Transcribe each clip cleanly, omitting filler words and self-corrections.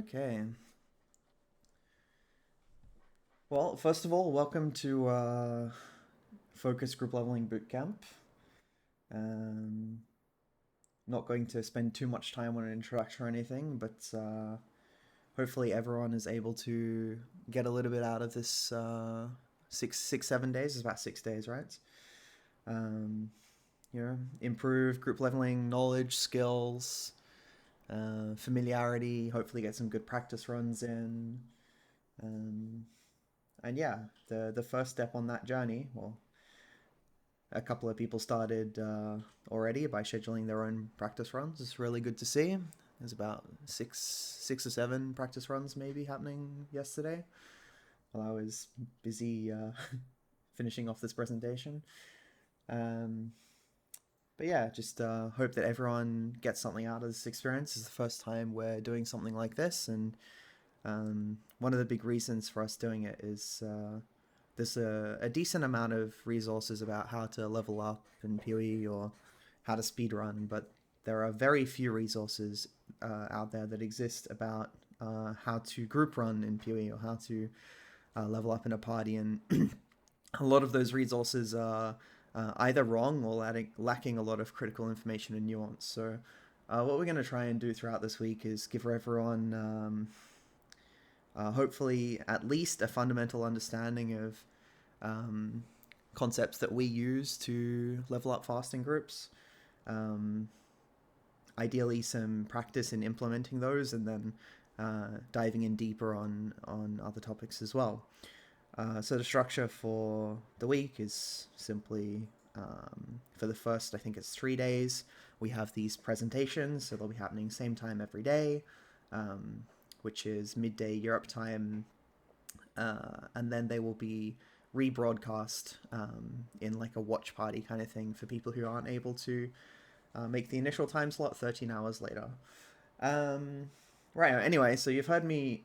Okay. Well, first of all, welcome to Focus Group Leveling Bootcamp. Um, Not going to spend too much time on an introduction or anything, but hopefully everyone is able to get a little bit out of this 7 days. It's about 6 days, right? Um, Improve group leveling knowledge, skills, familiarity. Hopefully, get some good practice runs in. Um, and yeah, the first step on that journey, well, a couple of people started already by scheduling their own practice runs. It's really good to see. There's about six or seven practice runs maybe happening yesterday while I was busy finishing off this presentation. Um, but yeah, just hope that everyone gets something out of this experience. It's the first time we're doing something like this, and one of the big reasons for us doing it is there's a decent amount of resources about how to level up in PoE or how to speedrun, but there are very few resources out there that exist about how to group run in PoE or how to level up in a party. And a lot of those resources are either wrong or lacking a lot of critical information and nuance. So what we're going to try and do throughout this week is give everyone hopefully at least a fundamental understanding of concepts that we use to level up fast in groups. Um, Ideally, some practice in implementing those, and then diving in deeper on other topics as well. So the structure for the week is simply for the first, I think it's 3 days, we have these presentations, so they'll be happening same time every day, which is midday Europe time, and then they will be rebroadcast in like a watch party kind of thing for people who aren't able to make the initial time slot 13 hours later. Right, anyway, so you've heard me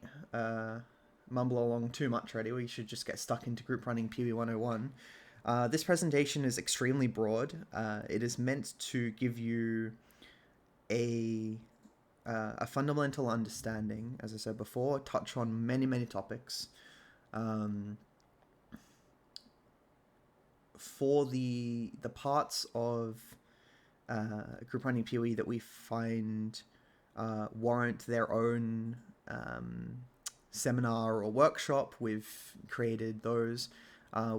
mumble along too much already. We should just get stuck into group running PoE 101. This presentation is extremely broad. It is meant to give you a fundamental understanding, as I said before, touch on many topics. For the parts of group running PoE that we find warrant their own seminar or workshop, we've created those.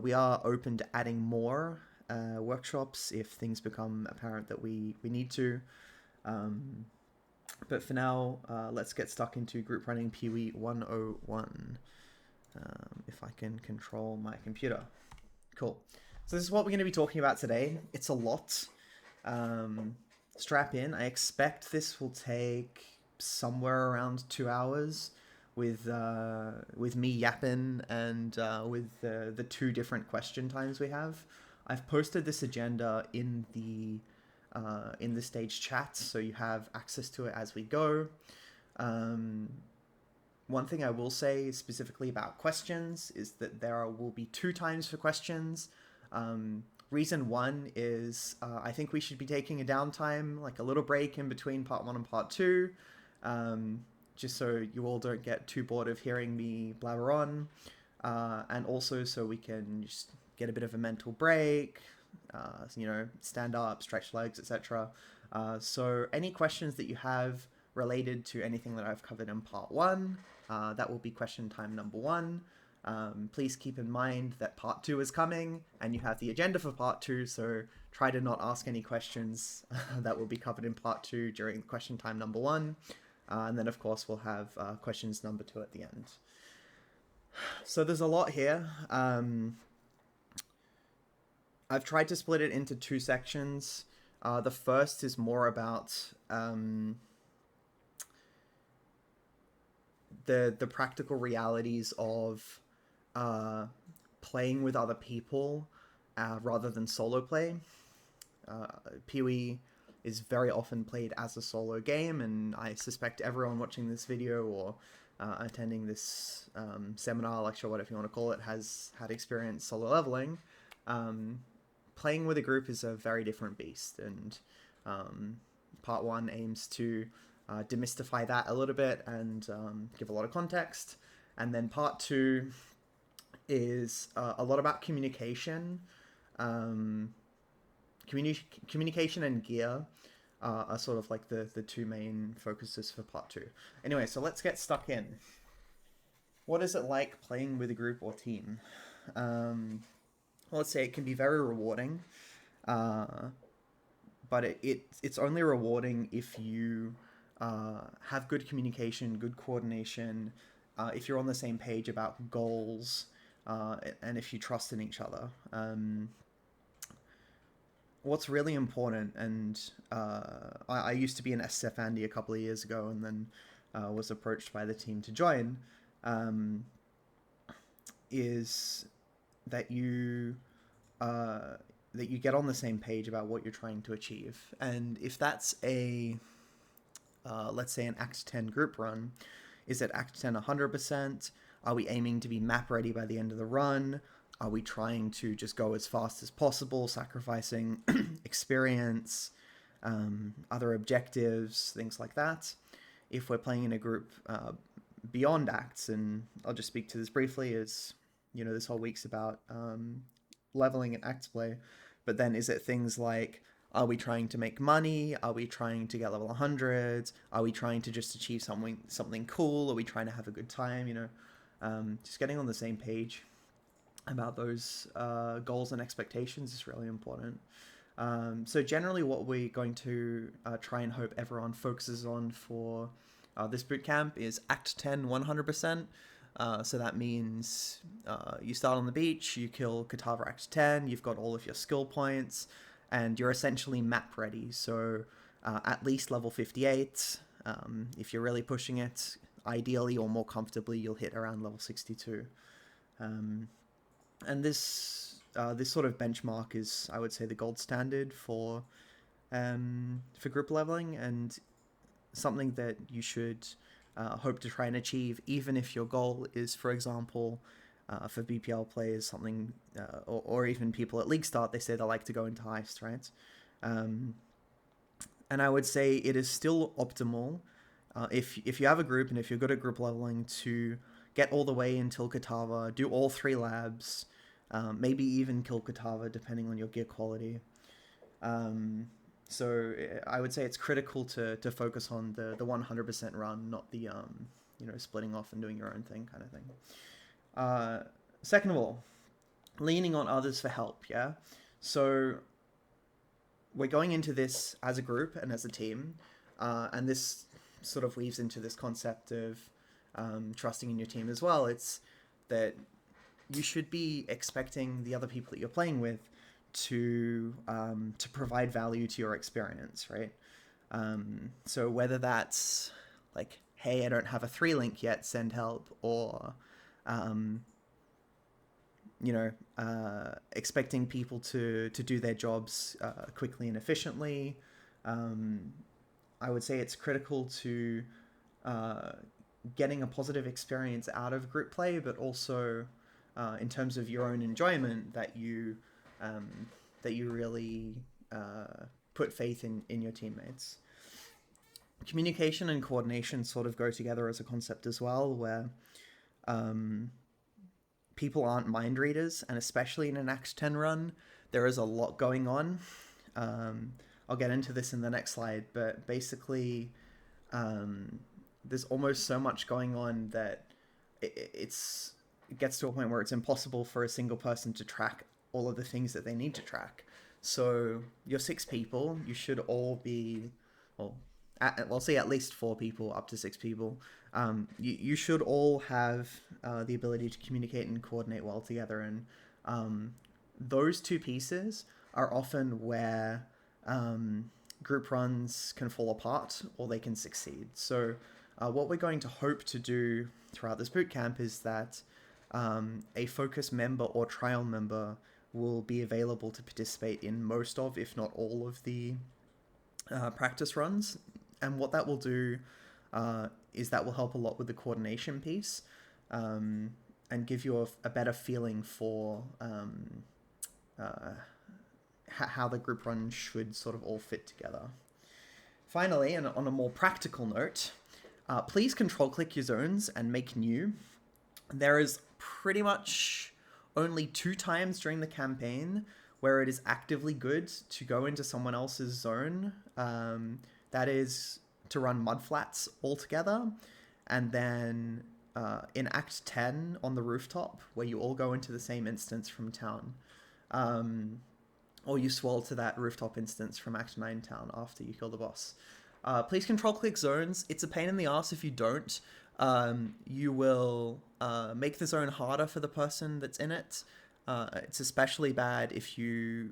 We are open to adding more workshops if things become apparent that we need to. But for now, let's get stuck into group running PoE 101. If I can control my computer. Cool. So this is what we're going to be talking about today. It's a lot. Strap in. I expect this will take somewhere around 2 hours with me yapping and with the two different question times we have. I've posted this agenda in the stage chat, so you have access to it as we go. One thing I will say specifically about questions is that there will be 2 times for questions. Reason one is I think we should be taking a downtime, like a little break in between part 1 and part 2, just so you all don't get too bored of hearing me blabber on, and also so we can just get a bit of a mental break, stand up, stretch legs, etc. So any questions that you have related to anything that I've covered in part 1, that will be question time number 1. Please keep in mind that part 2 is coming and you have the agenda for part 2, so try to not ask any questions that will be covered in part 2 during question time number 1. And then, of course, we'll have questions number 2 at the end. So there's a lot here. I've tried to split it into 2 sections. The first is more about the practical realities of playing with other people rather than solo play. PoE is very often played as a solo game, and I suspect everyone watching this video or attending this seminar, lecture, whatever you want to call it, has had experience solo leveling. Playing with a group is a very different beast, and part 1 aims to demystify that a little bit and give a lot of context. And then part two is a lot about communication. Um, Communication and gear are sort of like the two main focuses for part two. Anyway, so let's get stuck in. What is it like playing with a group or team? Well, let's say it can be very rewarding, uh, but it's only rewarding if you have good communication, good coordination, if you're on the same page about goals, and if you trust in each other. What's really important, and I used to be an SSF Andy a couple of years ago, and then was approached by the team to join, um, is that you get on the same page about what you're trying to achieve. And if that's let's say an Act 10 group run, is it Act 10 100%? Are we aiming to be map ready by the end of the run? Are we trying to just go as fast as possible, sacrificing experience, other objectives, things like that? If we're playing in a group beyond acts, and I'll just speak to this briefly, is, this whole week's about leveling and acts play, but then is it things like, are we trying to make money? Are we trying to get level 100? Are we trying to just achieve something cool? Are we trying to have a good time? Just getting on the same page about those goals and expectations is really important. So generally what we're going to try and hope everyone focuses on for this bootcamp is Act 10 100%. So that means you start on the beach, you kill Katava Act 10, you've got all of your skill points, and you're essentially map ready. So at least level 58. If you're really pushing it, ideally or more comfortably, you'll hit around level 62. And this sort of benchmark is, I would say, the gold standard for group leveling, and something that you should hope to try and achieve, even if your goal is, for example, for BPL players, something, or even people at League Start, they say they like to go into Heist, right? And I would say it is still optimal, if you have a group and if you're good at group leveling, to get all the way until Katava, do all 3 labs, maybe even kill Katava depending on your gear quality. So I would say it's critical to focus on the 100% run, not the splitting off and doing your own thing kind of thing. Second of all, leaning on others for help. Yeah, so we're going into this as a group and as a team, and this sort of weaves into this concept of trusting in your team as well. It's that you should be expecting the other people that you're playing with to provide value to your experience, right? So whether that's like, hey, I don't have a 3 link yet, send help, or expecting people to do their jobs quickly and efficiently. I would say it's critical to getting a positive experience out of group play, but also in terms of your own enjoyment, that you really put faith in your teammates. Communication and coordination sort of go together as a concept as well, where people aren't mind readers, and especially in an Act 10 run, there is a lot going on. I'll get into this in the next slide, but basically there's almost so much going on that it gets to a point where it's impossible for a single person to track all of the things that they need to track. So you're 6 people, you should all be, I'll say at least 4 people, up to 6 people. You should all have the ability to communicate and coordinate well together, and those 2 pieces are often where group runs can fall apart or they can succeed. So what we're going to hope to do throughout this bootcamp is that a focus member or trial member will be available to participate in most of, if not all of, the practice runs. And what that will do is that will help a lot with the coordination piece, and give you a better feeling for how the group run should sort of all fit together. finally, and on a more practical note, please control-click your zones and make new. There is pretty much only 2 times during the campaign where it is actively good to go into someone else's zone. That is to run mudflats altogether, and then in Act 10 on the rooftop, where you all go into the same instance from town. Or you swirl to that rooftop instance from Act 9 town after you kill the boss. Please control-click zones. It's a pain in the ass if you don't. You will make the zone harder for the person that's in it. It's especially bad if you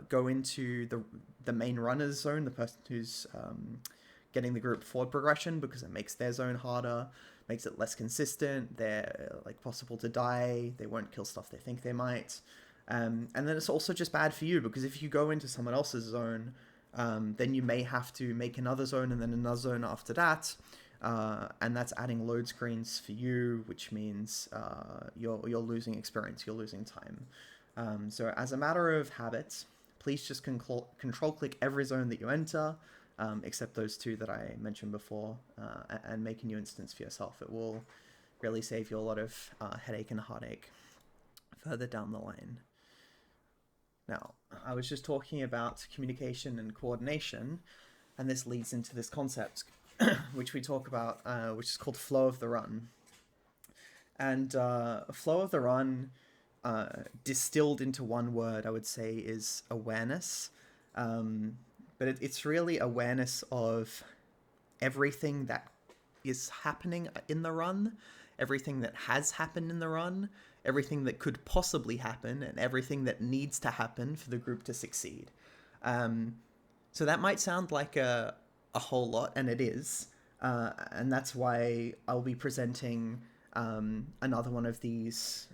go into the main runner's zone, the person who's getting the group forward progression, because it makes their zone harder, makes it less consistent. They're like possible to die. They won't kill stuff they think they might. And then it's also just bad for you, because if you go into someone else's zone, then you may have to make another zone and then another zone after that. And that's adding load screens for you, which means you're losing experience, you're losing time. So as a matter of habit, please just control click every zone that you enter, except those 2 that I mentioned before, and make a new instance for yourself. It will really save you a lot of headache and heartache further down the line. Now, I was just talking about communication and coordination, and this leads into this concept which we talk about, which is called flow of the run. And flow of the run, distilled into one word, I would say, is awareness. But it's really awareness of everything that is happening in the run, everything that has happened in the run, everything that could possibly happen, and everything that needs to happen for the group to succeed. So that might sound like a whole lot, and it is. And that's why I'll be presenting another one of these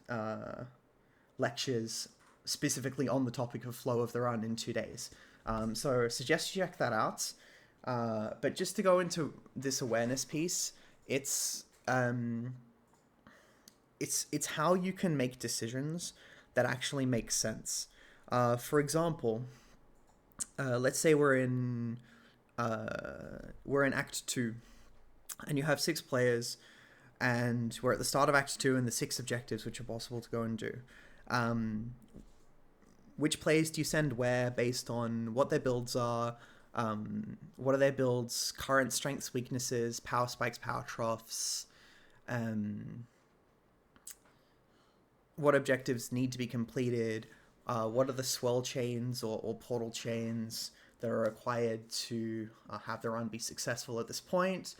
lectures specifically on the topic of flow of the run in 2 days. So I suggest you check that out. But just to go into this awareness piece, it's how you can make decisions that actually make sense. For example, let's say we're in Act 2, and you have 6 players, and we're at the start of Act 2 and the 6 objectives which are possible to go and do. Which players do you send where based on what their builds are? What are their builds? Current strengths, weaknesses, power spikes, power troughs. What objectives need to be completed? What are the swirl chains or portal chains that are required to have the run be successful at this point?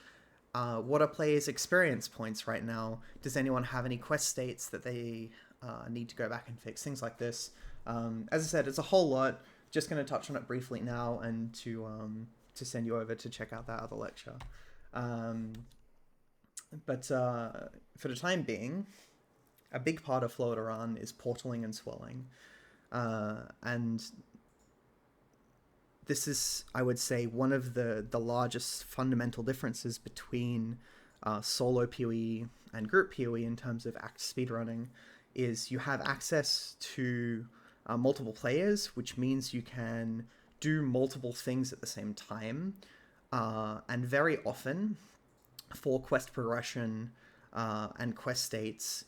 What are players' experience points right now? Does anyone have any quest states that they need to go back and fix? Things like this. As I said, it's a whole lot. Just going to touch on it briefly now, and to send you over to check out that other lecture. But for the time being, a big part of flow to run is portaling and swirling. And this is, I would say, one of the largest fundamental differences between solo PoE and group PoE in terms of act speedrunning, is you have access to multiple players, which means you can do multiple things at the same time. And very often, for quest progression and quest states,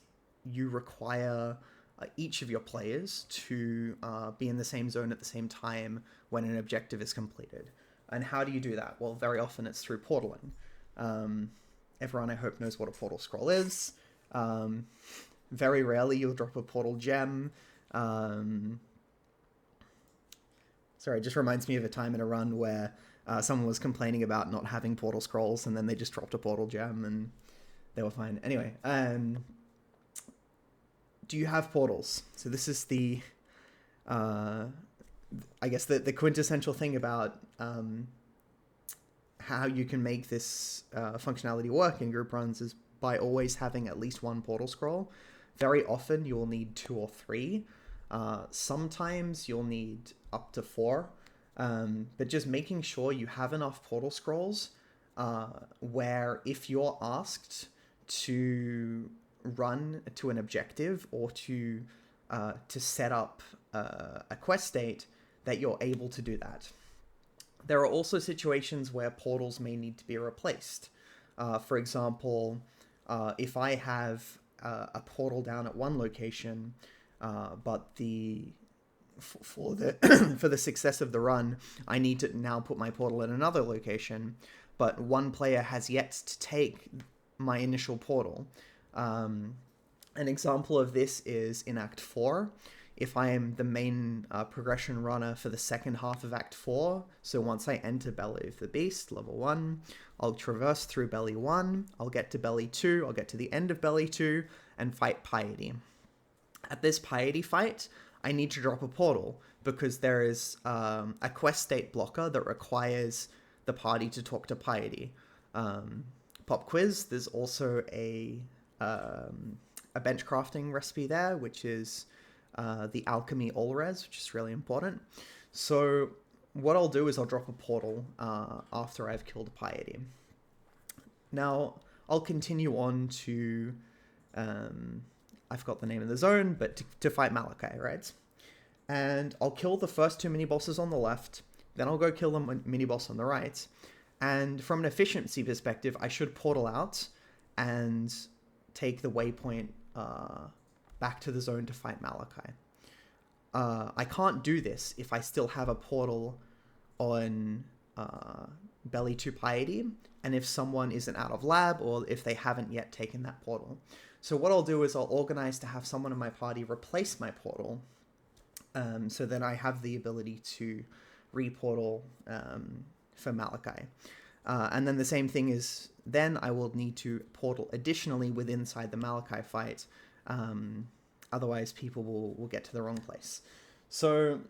you require each of your players to be in the same zone at the same time when an objective is completed. And how do you do that? Well, very often it's through portaling. Everyone, I hope, knows what a portal scroll is. Very rarely you'll drop a portal gem. Sorry, it just reminds me of a time in a run where someone was complaining about not having portal scrolls, and then they just dropped a portal gem and they were fine. Anyway, do you have portals? So this is the, I guess the quintessential thing about how you can make this functionality work in group runs is by always having at least one portal scroll. Very often you'll need 2 or 3. Sometimes you'll need up to 4. But just making sure you have enough portal scrolls where if you're asked to run to an objective or to set up a quest state, that you're able to do that. There are also situations where portals may need to be replaced. For example, if I have a portal down at one location, but for the for the success of the run, I need to now put my portal in another location, but one player has yet to take my initial portal. An example of this is in Act 4. If I am the main progression runner for the second half of Act 4, so once I enter Belly of the Beast, level 1, I'll traverse through Belly 1, I'll get to Belly 2, I'll get to the end of Belly 2, and fight Piety. At this Piety fight, I need to drop a portal, because there is a quest state blocker that requires the party to talk to Piety. Pop quiz, there's also a bench crafting recipe there, which is the alchemy all res, which is really important. So what I'll do is I'll drop a portal after I've killed Piety. Now I'll continue on to I forgot the name of the zone, but to fight Malachi, right? And I'll kill the first two mini bosses on the left, then I'll go kill the mini boss on the right. And from an efficiency perspective, I should portal out and take the waypoint back to the zone to fight Malachi. I can't do this if I still have a portal on Belly to Piety, and if someone isn't out of lab, or if they haven't yet taken that portal. So what I'll do is I'll organize to have someone in my party replace my portal, so that I have the ability to reportal for Malachi. And then the same thing is, then I will need to portal additionally inside the Malachi fight. Otherwise, people will get to the wrong place. So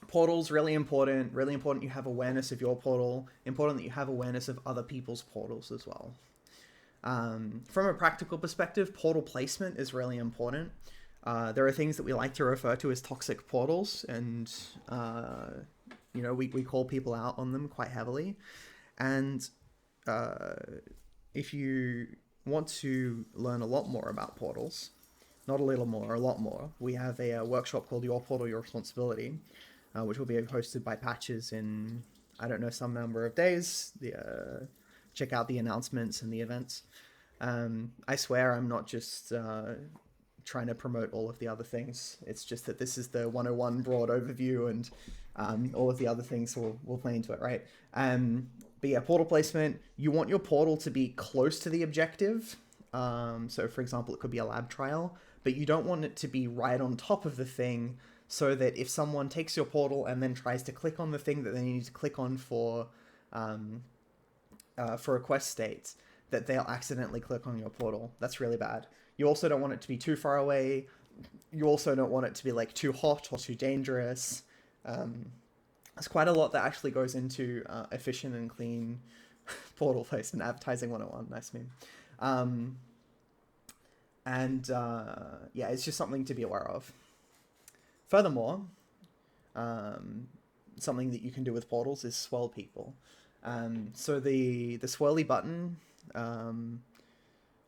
portals, really important. Really important you have awareness of your portal. Important that you have awareness of other people's portals as well. From a practical perspective, portal placement is really important. There are things that we like to refer to as toxic portals, and we call people out on them quite heavily. And if you want to learn a lot more about portals, not a little more, a lot more, we have a workshop called Your Portal, Your Responsibility, which will be hosted by Patches in, I don't know, some number of days. Check out the announcements and the events. I swear I'm not just trying to promote all of the other things. It's just that this is the 101 broad overview, and all of the other things will play into it, right? But yeah, portal placement, you want your portal to be close to the objective. So for example, it could be a lab trial, but you don't want it to be right on top of the thing, so that if someone takes your portal and then tries to click on the thing that they need to click on for a quest state, that they'll accidentally click on your portal. That's really bad. You also don't want it to be too far away. You also don't want it to be like too hot or too dangerous. There's quite a lot that actually goes into efficient and clean portal placement. Advertising 101, nice meme. Yeah, it's just something to be aware of. Furthermore, something that you can do with portals is swirl people. So the swirly button,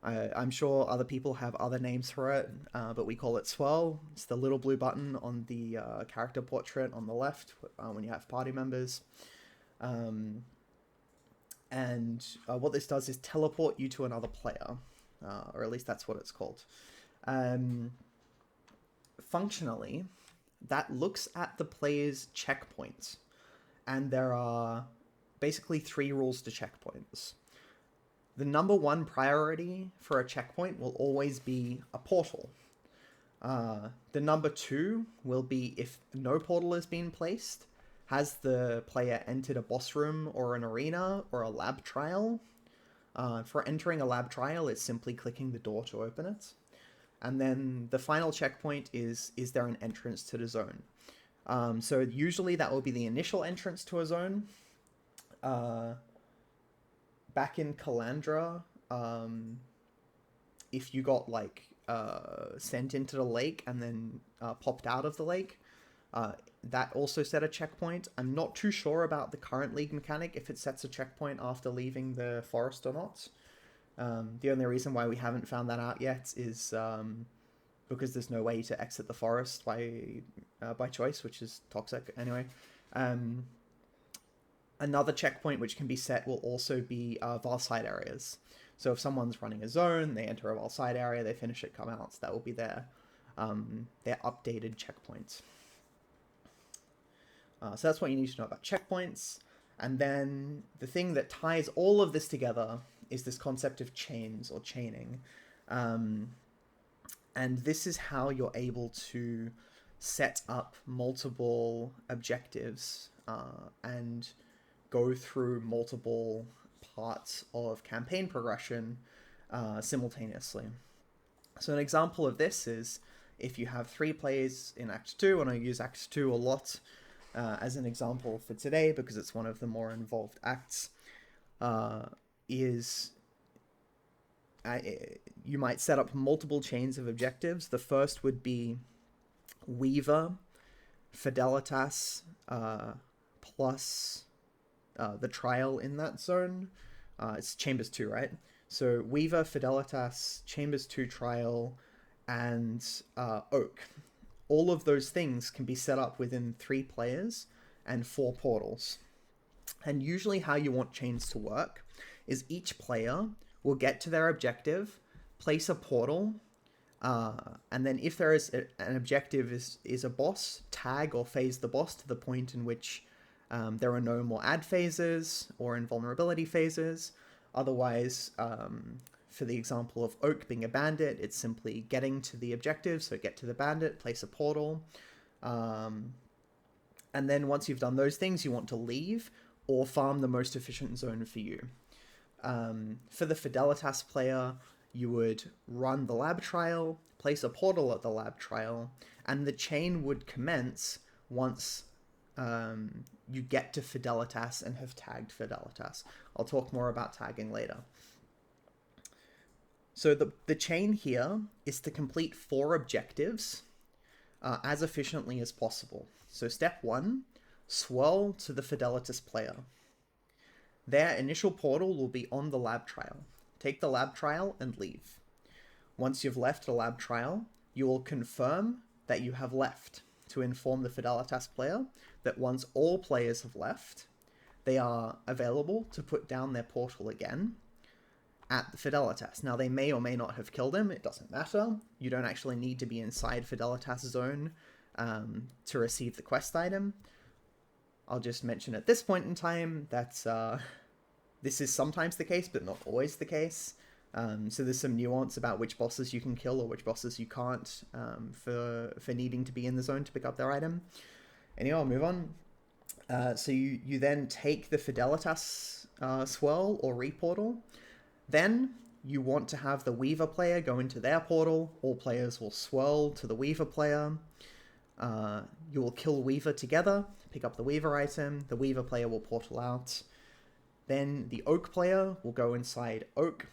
I'm sure other people have other names for it, but we call it swirl. It's the little blue button on the character portrait on the left when you have party members. What this does is teleport you to another player, or at least that's what it's called. Functionally, that looks at the player's checkpoints, and there are basically 3 rules to checkpoints. The number 1 priority for a checkpoint will always be a portal. The number 2 will be if no portal has been placed, has the player entered a boss room or an arena or a lab trial. For entering a lab trial, it's simply clicking the door to open it. And then the final checkpoint is there an entrance to the zone? So usually that will be the initial entrance to a zone. Back in Calandra, if you got sent into the lake and then popped out of the lake, that also set a checkpoint. I'm not too sure about the current League mechanic, if it sets a checkpoint after leaving the forest or not. The only reason why we haven't found that out yet is because there's no way to exit the forest by choice, which is toxic anyway. Another checkpoint which can be set will also be var side areas. So if someone's running a zone, they enter a var side area, they finish it, come out. So that will be their updated checkpoints. So that's what you need to know about checkpoints. And then the thing that ties all of this together is this concept of chains or chaining. And this is how you're able to set up multiple objectives and go through multiple parts of campaign progression simultaneously. So an example of this is if you have 3 players in Act 2, and I use Act 2 a lot as an example for today because it's one of the more involved acts, you might set up multiple chains of objectives. The first would be Weaver, Fidelitas, plus the trial in that zone. It's Chambers 2, right? So Weaver, Fidelitas, Chambers 2 trial, and Oak. All of those things can be set up within 3 players and 4 portals. And usually how you want chains to work is each player will get to their objective, place a portal, and then if there is an objective is a boss, tag or phase the boss to the point in which there are no more ad phases or invulnerability phases. Otherwise, for the example of Oak being a bandit, it's simply getting to the objective, so get to the bandit, place a portal. And then once you've done those things, you want to leave or farm the most efficient zone for you. For the Fidelitas player, you would run the lab trial, place a portal at the lab trial, and the chain would commence once you get to Fidelitas and have tagged Fidelitas. I'll talk more about tagging later. So the chain here is to complete 4 objectives as efficiently as possible. So step 1, swirl to the Fidelitas player. Their initial portal will be on the lab trial. Take the lab trial and leave. Once you've left the lab trial, you will confirm that you have left to inform the Fidelitas player that once all players have left, they are available to put down their portal again at the Fidelitas. Now, they may or may not have killed him. It doesn't matter. You don't actually need to be inside Fidelitas zone to receive the quest item. I'll just mention at this point in time that this is sometimes the case, but not always the case. So there's some nuance about which bosses you can kill or which bosses you can't for needing to be in the zone to pick up their item. Anyway, I'll move on. So you then take the Fidelitas swirl or reportal. Then you want to have the Weaver player go into their portal. All players will swirl to the Weaver player. You will kill Weaver together, pick up the Weaver item. The Weaver player will portal out. Then the Oak player will go inside Oak.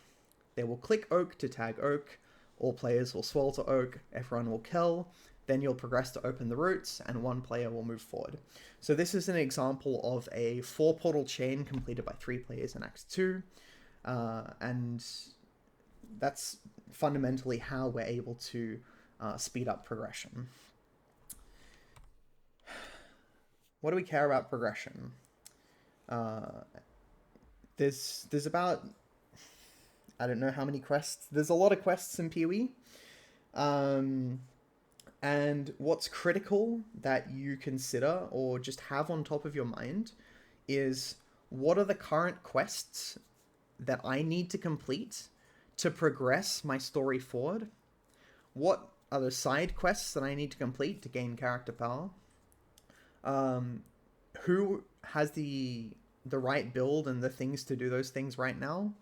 They will click Oak to tag Oak. All players will swirl to Oak. Everyone will kill. Then you'll progress to open the routes, and 1 player will move forward. So this is an example of a 4 portal chain completed by 3 players in Act 2. And that's fundamentally how we're able to speed up progression. What do we care about progression? There's about, I don't know how many quests. There's a lot of quests in PoE. And what's critical that you consider or just have on top of your mind is what are the current quests that I need to complete to progress my story forward? What are the side quests that I need to complete to gain character power? Who has the right build and the things to do those things right now?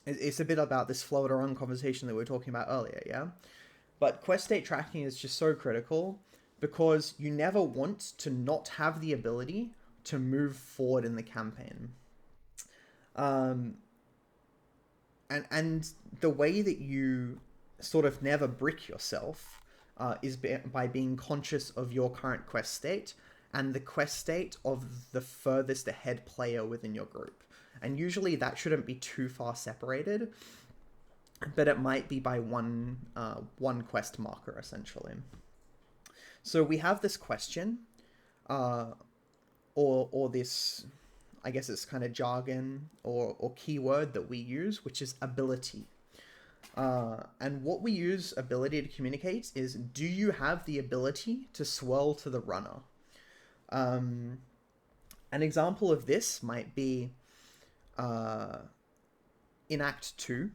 It's a bit about this float around conversation that we were talking about earlier, yeah? But quest state tracking is just so critical because you never want to not have the ability to move forward in the campaign. And the way that you sort of never brick yourself is by being conscious of your current quest state and the quest state of the furthest ahead player within your group. And usually that shouldn't be too far separated, but it might be by one quest marker, essentially. So we have this question. or this, I guess it's kind of jargon or keyword that we use, which is ability. And what we use ability to communicate is, do you have the ability to swirl to the runner? An example of this might be in Act 2,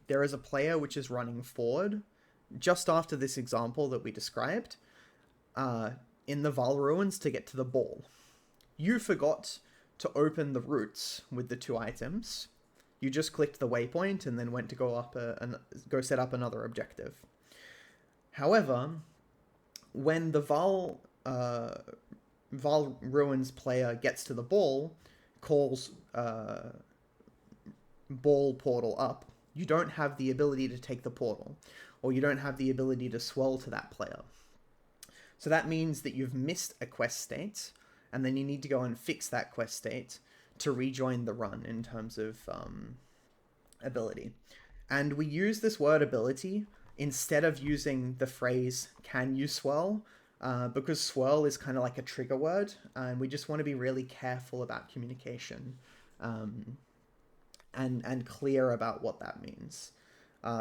there is a player which is running forward just after this example that we described in the Val Ruins to get to the ball. You forgot to open the routes with the 2 items. You just clicked the waypoint and then went to go up go set up another objective. However, when the Val Ruins player gets to the ball, calls ball portal up, you don't have the ability to take the portal, or you don't have the ability to swirl to that player. So that means that you've missed a quest state, and then you need to go and fix that quest state to rejoin the run in terms of ability. And we use this word ability instead of using the phrase, can you swirl? Because swirl is kind of like a trigger word, and we just want to be really careful about communication and clear about what that means.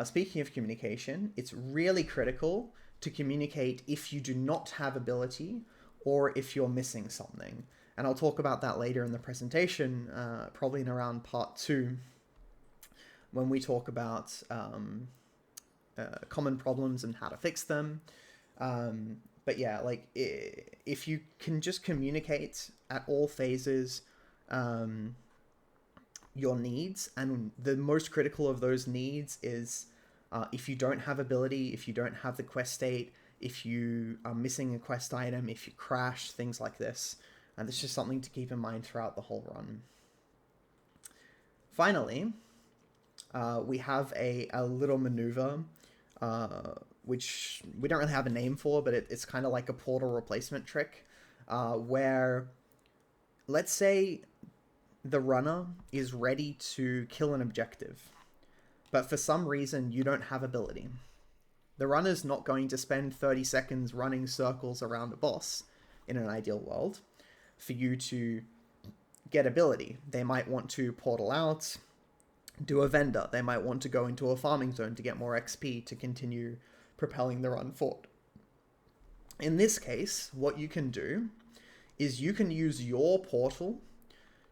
Speaking of communication, it's really critical to communicate if you do not have ability or if you're missing something. And I'll talk about that later in the presentation, probably in around part 2, when we talk about common problems and how to fix them. But yeah, like if you can just communicate at all phases your needs, and the most critical of those needs is if you don't have ability, if you don't have the quest state, if you are missing a quest item, if you crash, things like this. And this is just something to keep in mind throughout the whole run. Finally, we have a little maneuver, which we don't really have a name for, but it's kind of like a portal replacement trick, where, let's say the runner is ready to kill an objective, but for some reason you don't have ability. The runner's not going to spend 30 seconds running circles around a boss in an ideal world for you to get ability. They might want to portal out, do a vendor. They might want to go into a farming zone to get more XP to continue propelling the run forward. In this case, what you can do is you can use your portal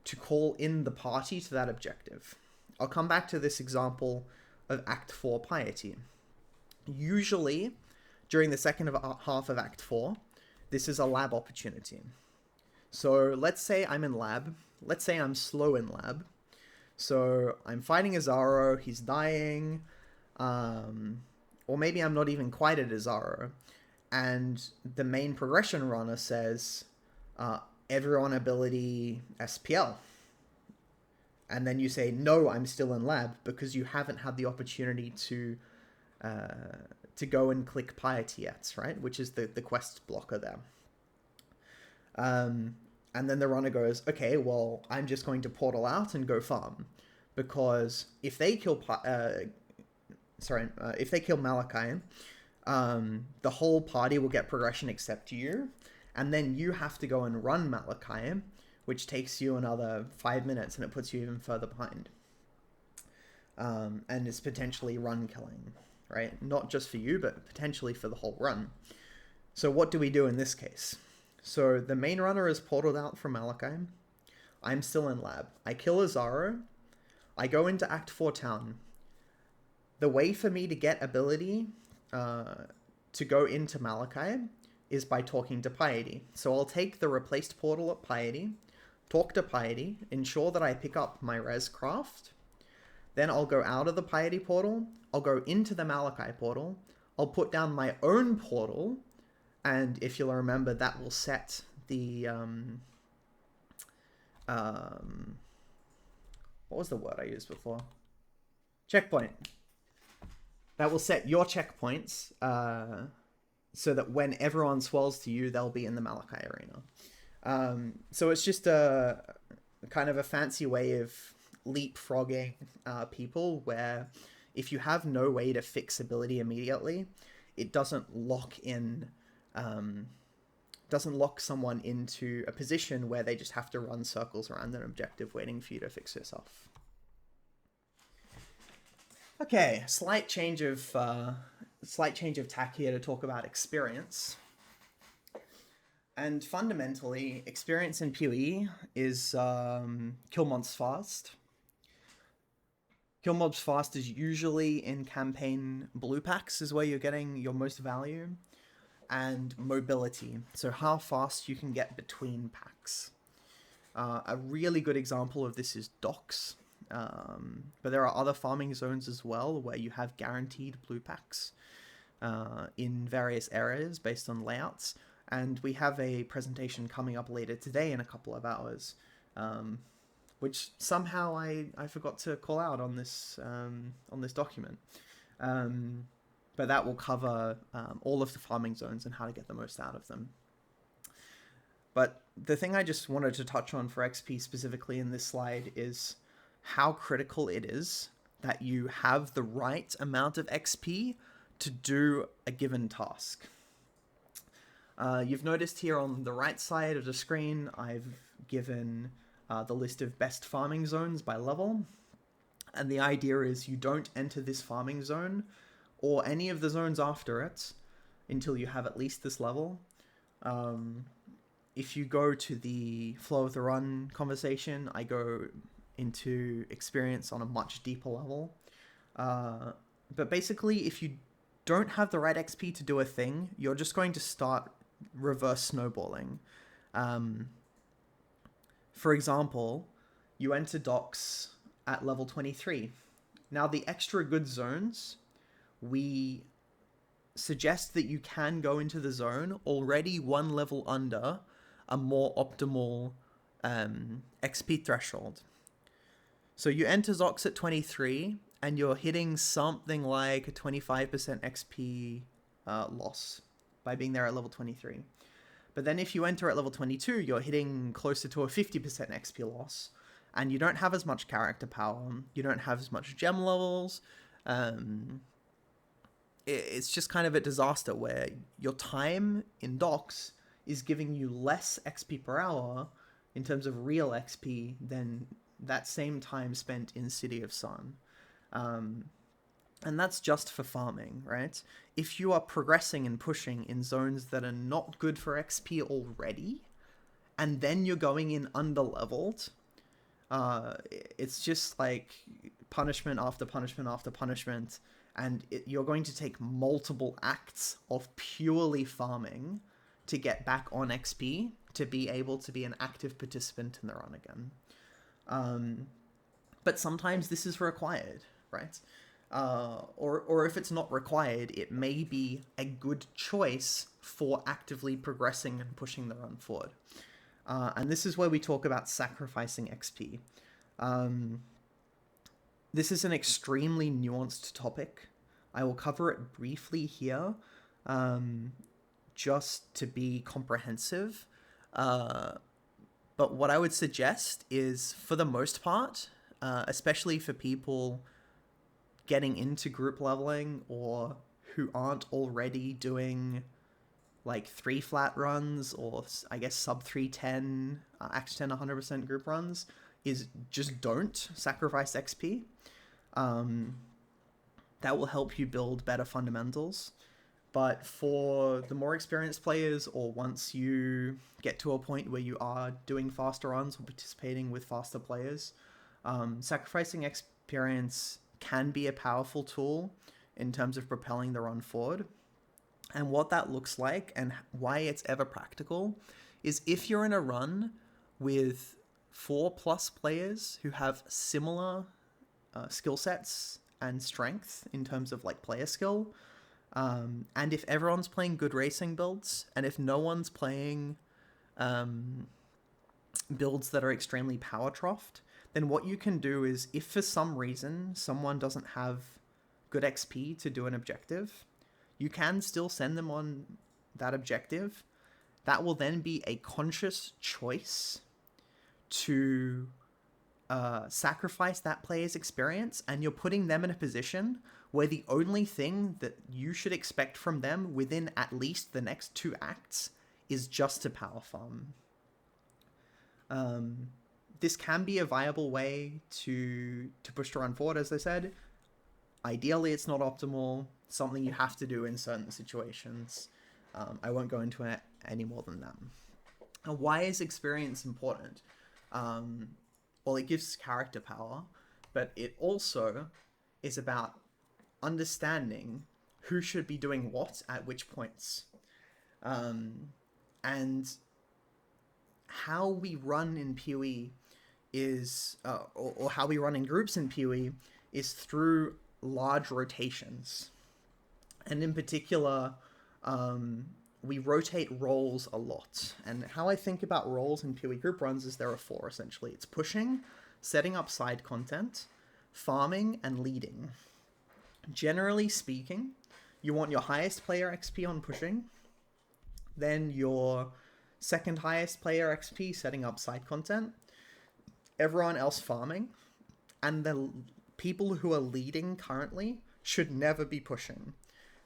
to call in the party to that objective. I'll come back to this example of Act 4 Piety. Usually, during the second half of Act 4, this is a lab opportunity. So let's say I'm in lab. Let's say I'm slow in lab. So I'm fighting Azaro, he's dying, or maybe I'm not even quite at Azaro, and the main progression runner says, everyone ability SPL. And then you say, no, I'm still in lab, because you haven't had the opportunity to go and click Piety yet, right? Which is the quest blocker there. And then the runner goes, okay, well, I'm just going to portal out and go farm, because if they kill Malachi, the whole party will get progression except you, and then you have to go and run Malachi, which takes you another 5 minutes, and it puts you even further behind. And it's potentially run killing, right? Not just for you, but potentially for the whole run. So what do we do in this case? So the main runner is portaled out from Malachi. I'm still in lab. I kill Azaro. I go into Act 4 town. The way for me to get ability to go into Malachi is by talking to Piety. So I'll take the replaced portal at Piety, talk to Piety, ensure that I pick up my res craft. Then I'll go out of the Piety portal. I'll go into the Malachi portal. I'll put down my own portal. And if you'll remember, that will set the, what was the word I used before? Checkpoint. That will set your checkpoints so that when everyone swirls to you, they'll be in the Malachi arena. So it's just a kind of a fancy way of leapfrogging people, where if you have no way to fix ability immediately, it doesn't lock in doesn't lock someone into a position where they just have to run circles around an objective waiting for you to fix yourself. Okay, slight change of tack here to talk about experience. And fundamentally, experience in PoE is kill mobs fast. Kill mobs fast is usually in campaign blue packs is where you're getting your most value. And mobility, so how fast you can get between packs. A really good example of this is docks. But there are other farming zones as well where you have guaranteed blue packs in various areas based on layouts. And we have a presentation coming up later today in a couple of hours, which somehow I forgot to call out on this document. But that will cover all of the farming zones and how to get the most out of them. But the thing I just wanted to touch on for XP specifically in this slide is how critical it is that you have the right amount of XP to do a given task. You've noticed here on the right side of the screen, I've given the list of best farming zones by level. And the idea is you don't enter this farming zone or any of the zones after it until you have at least this level. If you go to the flow of the run conversation, I go into experience on a much deeper level. But basically, if you don't have the right XP to do a thing, you're just going to start reverse snowballing. For example, you enter docks at level 23. Now, the extra good zones, we suggest that you can go into the zone already one level under a more optimal XP threshold. So you enter Zox at 23, and you're hitting something like a 25% XP loss by being there at level 23. But then if you enter at level 22, you're hitting closer to a 50% XP loss, and you don't have as much character power, you don't have as much gem levels. It's just kind of a disaster where your time in docks is giving you less XP per hour in terms of real XP than that same time spent in City of Sun. And that's just for farming, right? If you are progressing and pushing in zones that are not good for XP already, and then you're going in under-leveled, it's just like punishment after punishment after punishment, and you're going to take multiple acts of purely farming to get back on XP to be able to be an active participant in the run again. But sometimes this is required, right? Or if it's not required, it may be a good choice for actively progressing and pushing the run forward. And this is where we talk about sacrificing XP. This is an extremely nuanced topic. I will cover it briefly here, just to be comprehensive. But what I would suggest is, for the most part, especially for people getting into group leveling or who aren't already doing like 3 flat runs or I guess sub 310, Act 10 100% group runs, is just don't sacrifice XP. That will help you build better fundamentals. But for the more experienced players, or once you get to a point where you are doing faster runs or participating with faster players, sacrificing experience can be a powerful tool in terms of propelling the run forward. And what that looks like and why it's ever practical is if you're in a run with 4+ players who have similar skill sets and strength in terms of like player skill, and if everyone's playing good racing builds, and if no one's playing builds that are extremely power troughed, then what you can do is, if for some reason someone doesn't have good XP to do an objective, you can still send them on that objective. That will then be a conscious choice to sacrifice that player's experience, and you're putting them in a position where the only thing that you should expect from them within at least the next 2 acts is just to power farm. This can be a viable way to push the run forward, as I said. Ideally, it's not optimal, something you have to do in certain situations. I won't go into it any more than that. Now, why is experience important? Well, it gives character power, but it also is about understanding who should be doing what at which points. And how we run in PoE is, or how we run in groups in PoE is through large rotations. And in particular, we rotate roles a lot. And how I think about roles in PoE group runs is there are 4, essentially. It's pushing, setting up side content, farming, and leading. Generally speaking, you want your highest player XP on pushing, then your second highest player XP setting up side content, everyone else farming, and the people who are leading currently should never be pushing.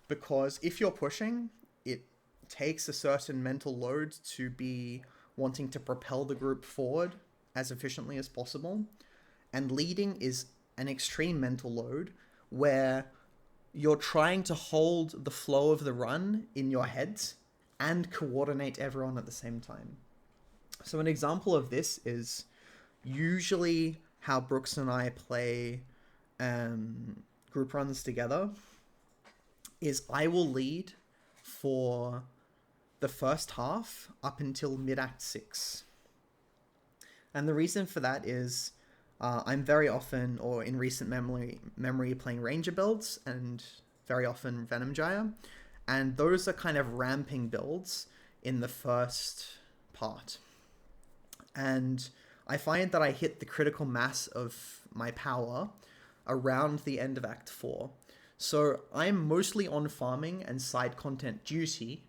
Because if you're pushing, it takes a certain mental load to be wanting to propel the group forward as efficiently as possible. And leading is an extreme mental load where you're trying to hold the flow of the run in your heads and coordinate everyone at the same time. So an example of this is usually how Brooks and I play group runs together is I will lead for the first half up until mid-act 6. And the reason for that is I'm very often, or in recent memory playing Ranger builds, and very often Venom Gyre, and those are kind of ramping builds in the first part. And I find that I hit the critical mass of my power around the end of Act 4. So I'm mostly on farming and side content duty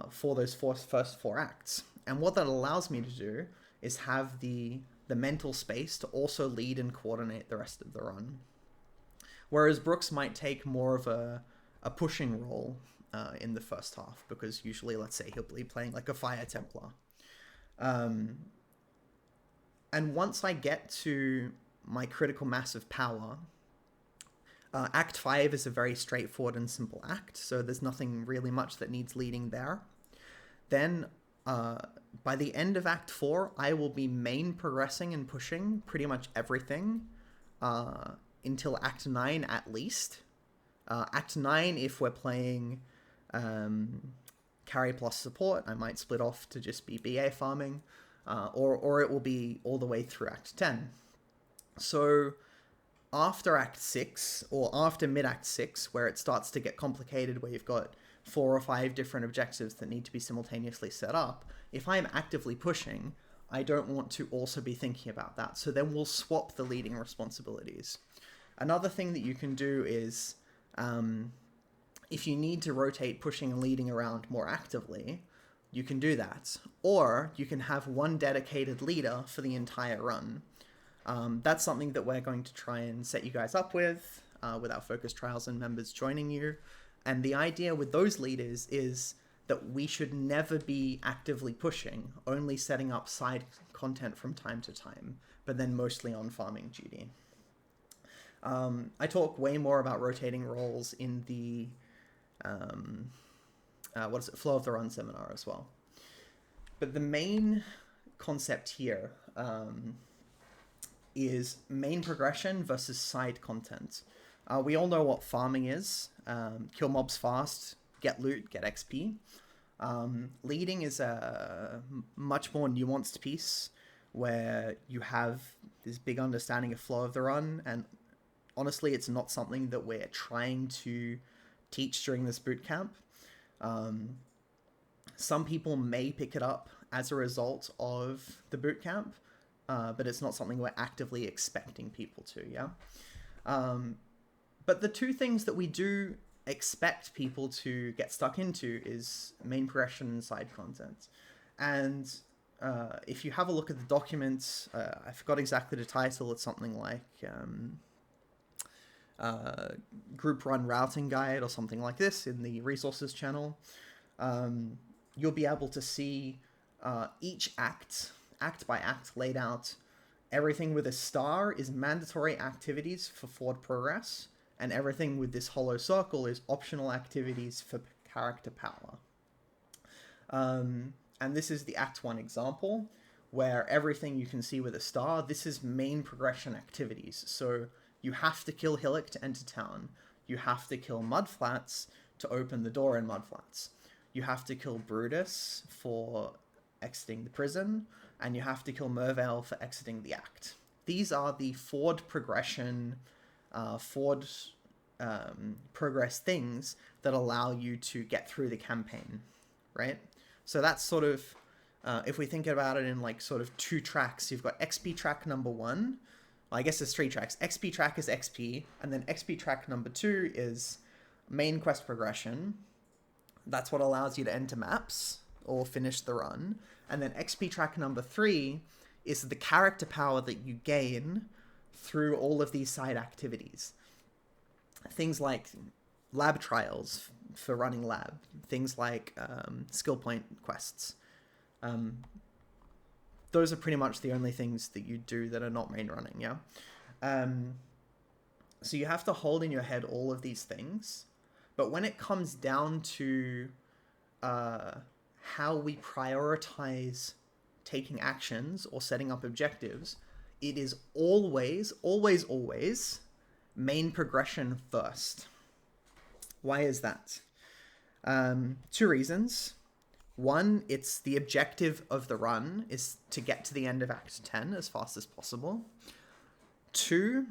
for those first 4 acts. And what that allows me to do is have the mental space to also lead and coordinate the rest of the run. Whereas Brooks might take more of a pushing role in the first half, because usually, let's say, he'll be playing like a Fire Templar. And once I get to my critical mass of power, Act 5 is a very straightforward and simple act, so there's nothing really much that needs leading there. Then, by the end of Act 4, I will be main progressing and pushing pretty much everything until Act 9 at least. Act 9, if we're playing carry plus support, I might split off to just be BA farming, or it will be all the way through Act 10. So after Act 6, or after mid-Act 6, where it starts to get complicated, where you've got 4 or 5 different objectives that need to be simultaneously set up, if I'm actively pushing, I don't want to also be thinking about that. So then we'll swap the leading responsibilities. Another thing that you can do is, if you need to rotate pushing and leading around more actively, you can do that. Or you can have one dedicated leader for the entire run. That's something that we're going to try and set you guys up with our focus trials and members joining you. And the idea with those leaders is that we should never be actively pushing, only setting up side content from time to time, but then mostly on farming duty. I talk way more about rotating roles in the Flow of the Run seminar as well. But the main concept here is main progression versus side content. We all know what farming is. Kill mobs fast, get loot, get XP. Leading is a much more nuanced piece where you have this big understanding of flow of the run, and honestly, it's not something that we're trying to teach during this bootcamp. Some people may pick it up as a result of the bootcamp, but it's not something we're actively expecting people to, yeah? But the two things that we do expect people to get stuck into is main progression and side content. And if you have a look at the documents, I forgot exactly the title, it's something like Group Run Routing Guide or something like this in the resources channel. you'll be able to see each act by act laid out. Everything with a star is mandatory activities for forward progress, and everything with this hollow circle is optional activities for character power. And this is the Act 1 example, where everything you can see with a star, this is main progression activities. So you have to kill Hillock to enter town. You have to kill Mudflats to open the door in Mudflats. You have to kill Brutus for exiting the prison, and you have to kill Mervale for exiting the act. These are the forward progression, progress things that allow you to get through the campaign, right? So that's sort of, if we think about it in like sort of 2 tracks, you've got XP track number 1. Well, I guess there's 3 tracks. XP track is XP, and then XP track number 2 is main quest progression. That's what allows you to enter maps or finish the run. And then XP track number 3 is the character power that you gain through all of these side activities. Things like lab trials for running lab, things like skill point quests. Those are pretty much the only things that you do that are not main running, yeah? So you have to hold in your head all of these things, but when it comes down to how we prioritize taking actions or setting up objectives, it is always, always, always main progression first. Why is that? 2 reasons. One, it's the objective of the run is to get to the end of Act 10 as fast as possible. 2,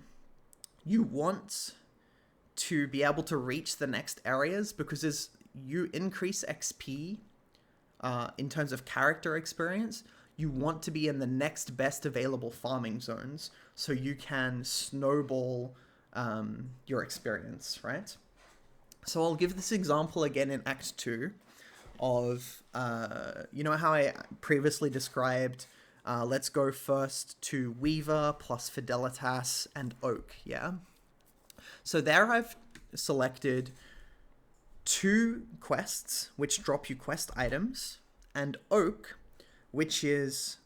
you want to be able to reach the next areas, because as you increase XP in terms of character experience, you want to be in the next best available farming zones so you can snowball your experience, right? So I'll give this example again in Act 2 of, you know how I previously described, let's go first to Weaver plus Fidelitas and Oak, yeah? So there I've selected 2 quests, which drop you quest items, and Oak, which is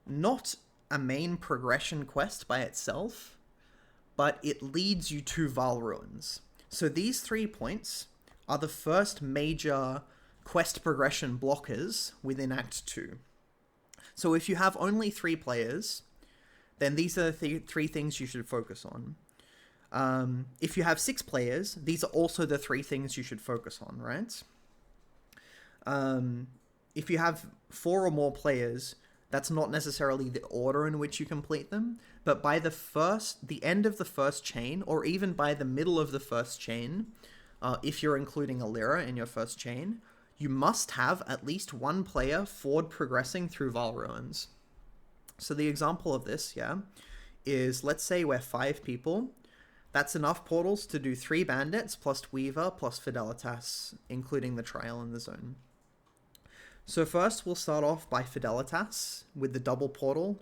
not a main progression quest by itself, but it leads you to Val Ruins. So these 3 points are the first major quest progression blockers within Act 2. So if you have only 3 players, then these are the 3 things you should focus on. If you have 6 players, these are also the 3 things you should focus on, right? If you have 4 or more players, that's not necessarily the order in which you complete them, but by the end of the first chain, or even by the middle of the first chain, if you're including a Lyra in your first chain, you must have at least 1 player forward progressing through Val Ruins. So the example of this, yeah, is let's say we're 5 people. That's enough portals to do 3 bandits plus Weaver plus Fidelitas, including the trial in the zone. So first we'll start off by Fidelitas with the double portal.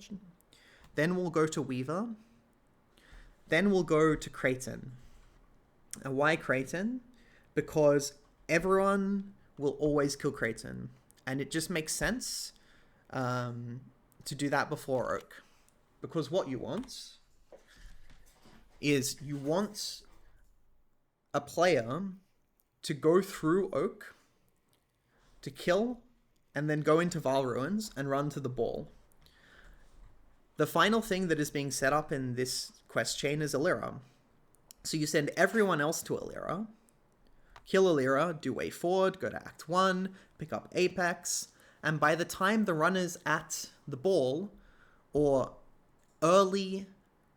Then we'll go to Weaver. Then we'll go to Creighton. And why Creighton? Because everyone will always kill Creighton. And it just makes sense to do that before Oak. Because what you want is you want a player to go through Oak, to kill, and then go into Val Ruins and run to the ball. The final thing that is being set up in this quest chain is a Lyra. So you send everyone else to a Lyra, kill a Lyra, do way forward, go to Act 1, pick up Apex, and by the time the runner's at the ball, or early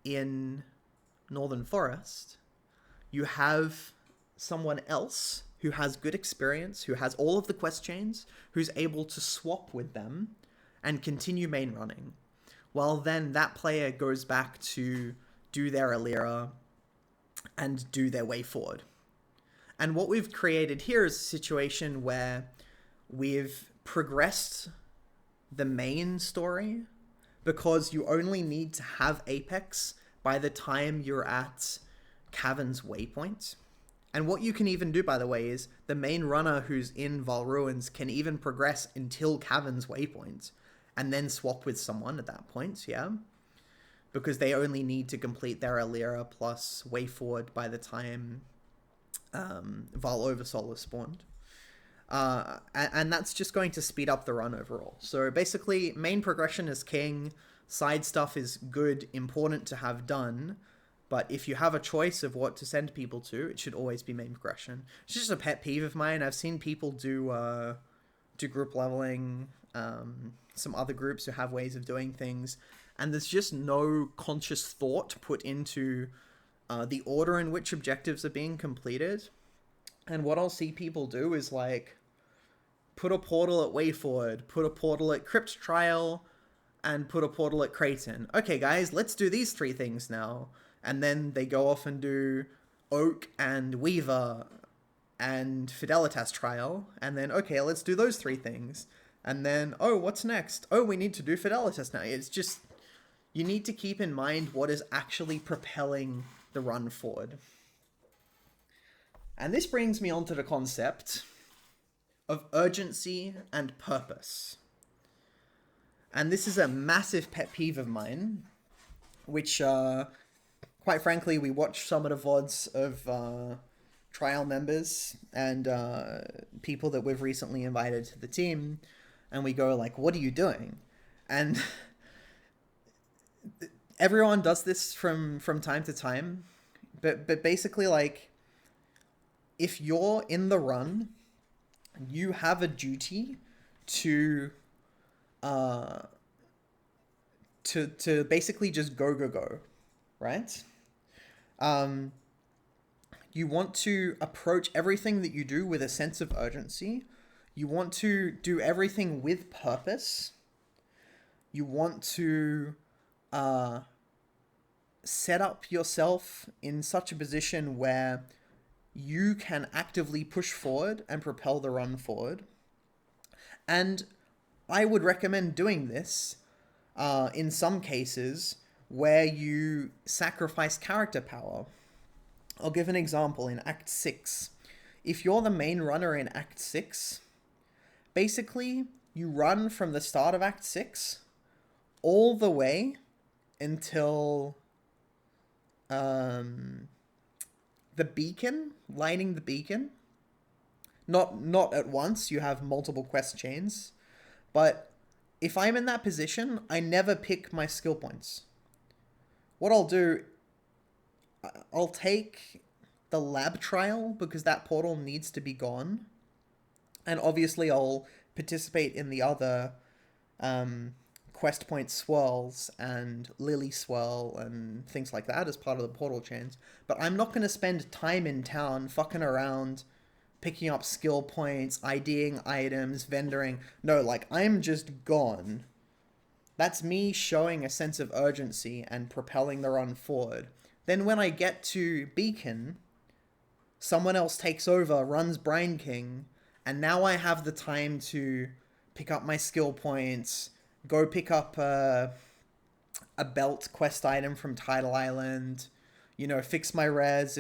in Northern Forest, you have someone else who has good experience, who has all of the quest chains, who's able to swap with them and continue main running. Well, then that player goes back to do their Alira and do their way forward. And what we've created here is a situation where we've progressed the main story because you only need to have Apex by the time you're at Cavern's Waypoint. And what you can even do, by the way, is the main runner who's in Val Ruins can even progress until Cavern's Waypoint, and then swap with someone at that point, yeah? Because they only need to complete their Alira plus Way Forward by the time Val Oversoul is spawned. And that's just going to speed up the run overall. So basically, main progression is king, side stuff is good, important to have done, but if you have a choice of what to send people to, it should always be main progression. It's just a pet peeve of mine. I've seen people do group leveling, some other groups who have ways of doing things, and there's just no conscious thought put into the order in which objectives are being completed. And what I'll see people do is like put a portal at Way Forward, put a portal at Crypt Trial, and put a portal at Creighton. Okay, guys, let's do these 3 things now. And then they go off and do Oak and Weaver and Fidelitas Trial. And then, okay, let's do those 3 things. And then, oh, what's next? Oh, we need to do Fidelitas now. It's just, you need to keep in mind what is actually propelling the run forward. And this brings me on to the concept of urgency and purpose. And this is a massive pet peeve of mine, which, quite frankly, we watch some of the VODs of trial members and people that we've recently invited to the team, and we go like, what are you doing? And everyone does this from time to time, but basically, like, if you're in the run, you have a duty to basically just go, right? You want to approach everything that you do with a sense of urgency. You want to do everything with purpose. You want to set up yourself in such a position where you can actively push forward and propel the run forward. And I would recommend doing this in some cases where you sacrifice character power. I'll give an example in Act 6. If you're the main runner in Act 6, basically you run from the start of Act 6 all the way until the beacon, lighting the beacon. Not at once, you have multiple quest chains. But if I'm in that position, I never pick my skill points. What I'll do, I'll take the lab trial because that portal needs to be gone. And obviously I'll participate in the other quest point swirls and lily swirl and things like that as part of the portal chains. But I'm not going to spend time in town fucking around, picking up skill points, IDing items, vendoring. No, like, I'm just gone. That's me showing a sense of urgency and propelling the run forward. Then when I get to Beacon, someone else takes over, runs Brine King, and now I have the time to pick up my skill points, go pick up a belt quest item from Tidal Island, fix my res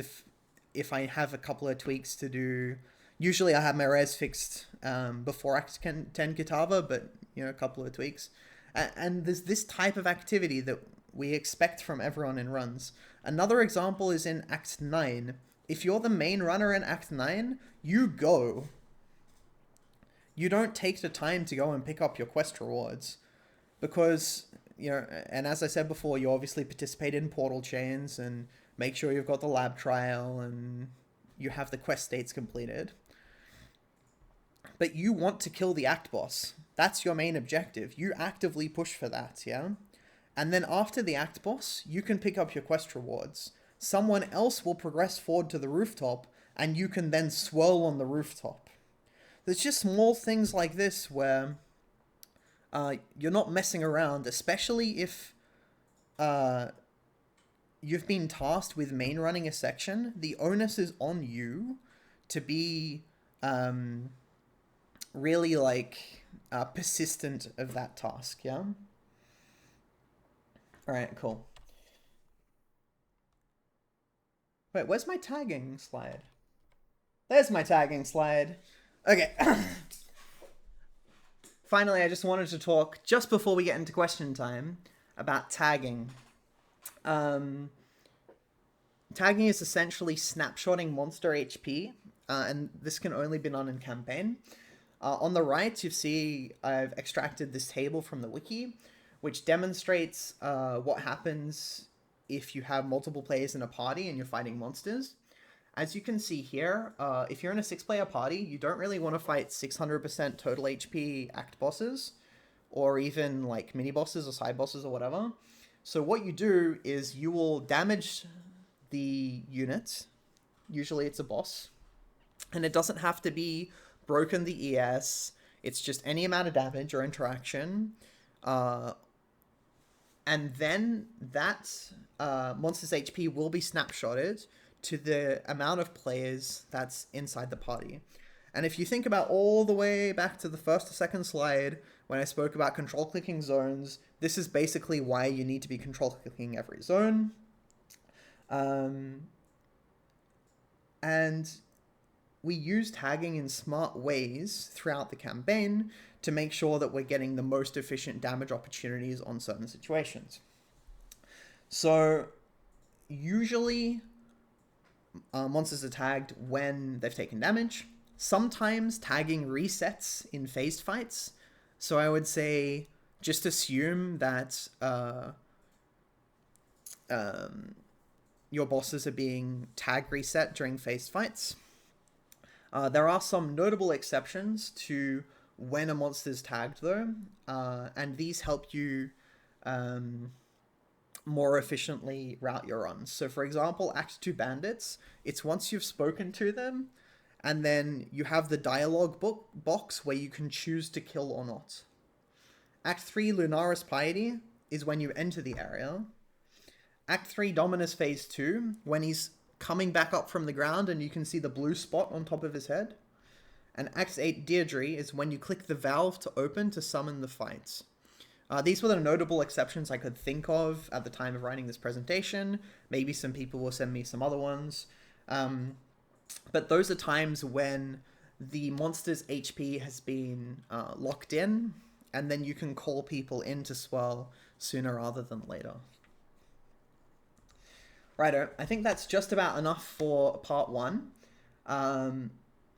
if I have a couple of tweaks to do. Usually I have my res fixed before Act 10 Kitava, but, a couple of tweaks. And there's this type of activity that we expect from everyone in runs. Another example is in Act 9. If you're the main runner in Act 9, you go. You don't take the time to go and pick up your quest rewards. Because, and as I said before, you obviously participate in portal chains and make sure you've got the lab trial and you have the quest states completed. But you want to kill the act boss. That's your main objective. You actively push for that, yeah? And then after the act boss, you can pick up your quest rewards. Someone else will progress forward to the rooftop, and you can then swirl on the rooftop. There's just small things like this where you're not messing around, especially if you've been tasked with main running a section. The onus is on you to be really persistent of that task, yeah? Alright, cool. Wait, where's my tagging slide? There's my tagging slide. Okay. Finally, I just wanted to talk, just before we get into question time, about tagging. Um, Tagging is essentially snapshotting monster HP, and this can only be done in campaign. On the right, you see I've extracted this table from the wiki, which demonstrates what happens if you have multiple players in a party and you're fighting monsters. As you can see here, if you're in a 6-player party, you don't really want to fight 600% total HP act bosses, or even like mini bosses or side bosses or whatever. So what you do is you will damage the unit. Usually it's a boss, and it doesn't have to be broken the ES. It's just any amount of damage or interaction. And then that monster's HP will be snapshotted to the amount of players that's inside the party. And if you think about all the way back to the first or second slide, when I spoke about control clicking zones, this is basically why you need to be control clicking every zone. And we use tagging in smart ways throughout the campaign to make sure that we're getting the most efficient damage opportunities on certain situations. So usually monsters are tagged when they've taken damage. Sometimes tagging resets in phased fights. So I would say just assume that your bosses are being tag reset during phased fights. There are some notable exceptions to when a monster's tagged, though, and these help you more efficiently route your runs. So, for example, Act 2 bandits, it's once you've spoken to them, and then you have the dialogue box where you can choose to kill or not. Act 3 Lunaris Piety is when you enter the area. Act 3 Dominus Phase 2, when he's coming back up from the ground and you can see the blue spot on top of his head. And Act 8 Deirdre is when you click the valve to open to summon the fights. These were the notable exceptions I could think of at the time of writing this presentation. Maybe some people will send me some other ones. But those are times when the monster's HP has been locked in, and then you can call people in to swirl sooner rather than later. Righto, I think that's just about enough for part 1.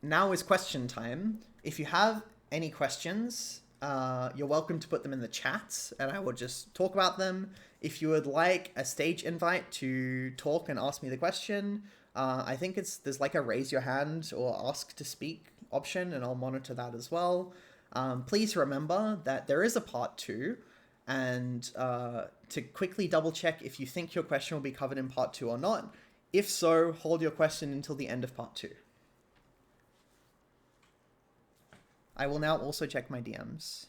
Now is question time. If you have any questions, you're welcome to put them in the chat, and I will just talk about them. If you would like a stage invite to talk and ask me the question, I think there's like a raise your hand or ask to speak option, and I'll monitor that as well. Please remember that there is a part 2, and to quickly double check if you think your question will be covered in part 2 or not. If so, hold your question until the end of part 2. I will now also check my DMs.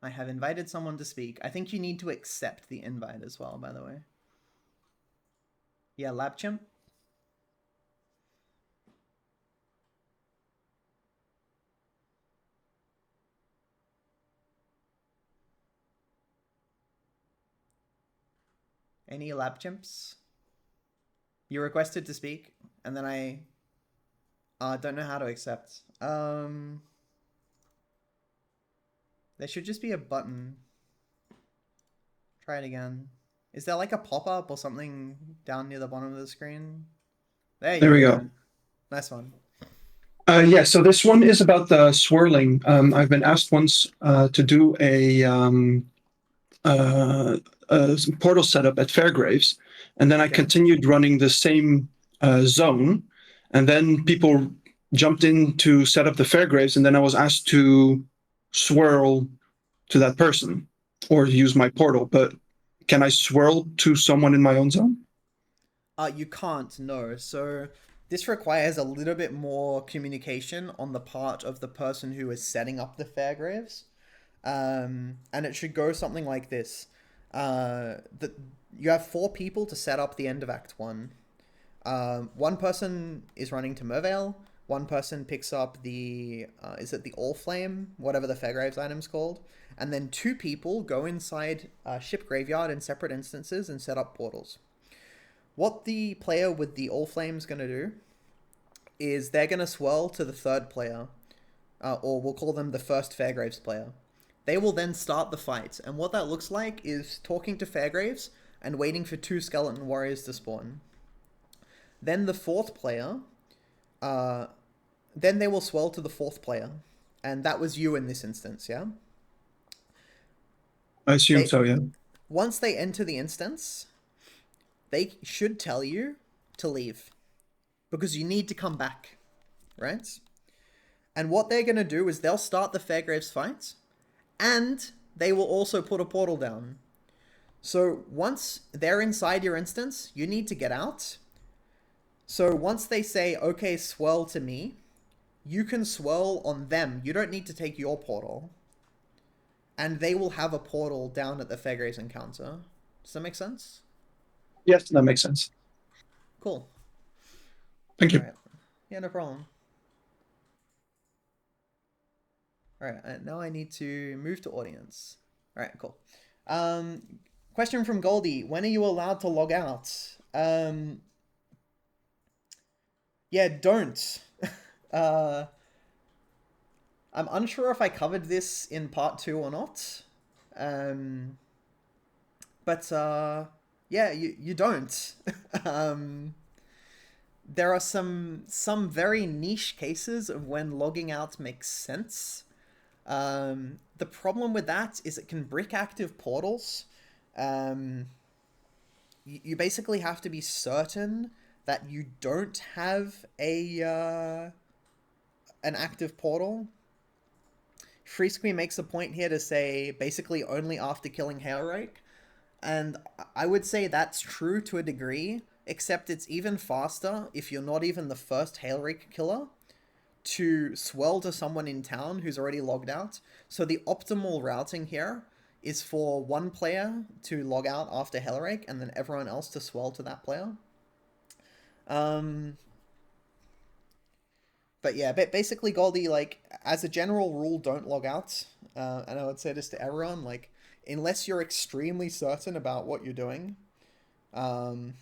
I have invited someone to speak. I think you need to accept the invite as well, by the way. Yeah, LabChimp. Any LabChimps? You requested to speak, and then I don't know how to accept. There should just be a button. Try it again. Is there like a pop-up or something down near the bottom of the screen? There we go. Nice one. Yeah, so this one is about the swirling. I've been asked once to do a portal setup at Fairgraves, and then I continued running the same zone, and then people jumped in to set up the Fairgraves, and then I was asked to swirl to that person or use my portal. But can I swirl to someone in my own zone? You can't, no. So this requires a little bit more communication on the part of the person who is setting up the Fairgraves. And it should go something like this. You have 4 people to set up the end of Act 1. One person is running to Mervale. One person picks up the is it the All Flame, whatever the Fairgraves item's called, and then two people go inside Ship Graveyard in separate instances and set up portals. What the player with the All Flame's gonna do is they're gonna swirl to the third player, or we'll call them the first Fairgraves player. They will then start the fight, and what that looks like is talking to Fairgraves and waiting for two Skeleton Warriors to spawn. Then the fourth player, uh, then they will swirl to the fourth player, and that was you in this instance, yeah? I assume They so, yeah. Once they enter the instance, they should tell you to leave because you need to come back, right? And what they're going to do is they'll start the Fairgraves fight, and they will also put a portal down. So once they're inside your instance, you need to get out. So once they say, okay, swirl to me, you can swirl on them. You don't need to take your portal. And they will have a portal down at the Fairgraves encounter. Does that make sense? Yes, that makes sense. Cool. Thank All you. right. Yeah, no problem. All right, now I need to move to audience. All right, cool. Um, Question from Goldie: when are you allowed to log out? Yeah, don't. uh, I'm unsure if I covered this in part 2 or not. Um, but yeah, you don't. um, there are some very niche cases of when logging out makes sense. The problem with that is it can brick active portals. Um, you basically have to be certain that you don't have a an active portal. Free Screen makes a point here to say basically only after killing Hailrake, and I would say that's true to a degree, except it's even faster if you're not even the first Hailrake killer to swirl to someone in town who's already logged out. So the optimal routing here is for one player to log out after Hailrake and then everyone else to swirl to that player. Um, but yeah, basically, Goldie, like, as a general rule, don't log out. And I would say this to everyone, like, unless you're extremely certain about what you're doing, um,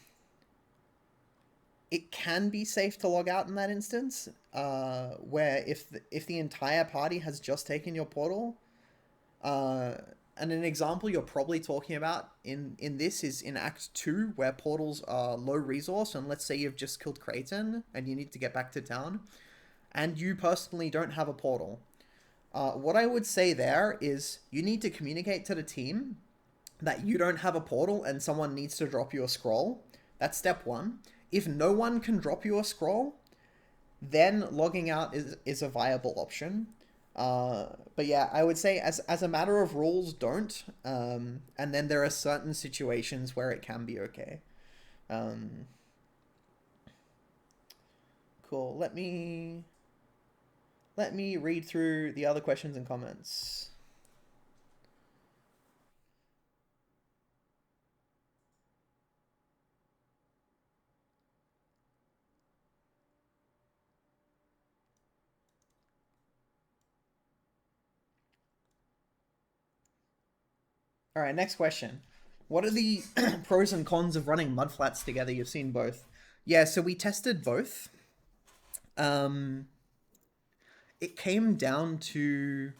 it can be safe to log out in that instance. Where if the entire party has just taken your portal, uh, and an example you're probably talking about in this is in Act 2, where portals are low resource, and let's say you've just killed Creighton and you need to get back to town, and you personally don't have a portal. What I would say there is you need to communicate to the team that you don't have a portal and someone needs to drop you a scroll. That's step one. If no one can drop you a scroll, then logging out is a viable option. But yeah, I would say as a matter of rules, don't. And then there are certain situations where it can be okay. Um, cool. Let me read through the other questions and comments. All right, next question. What are the pros and cons of running mudflats together? You've seen both. Yeah, so we tested both. Um, it came down to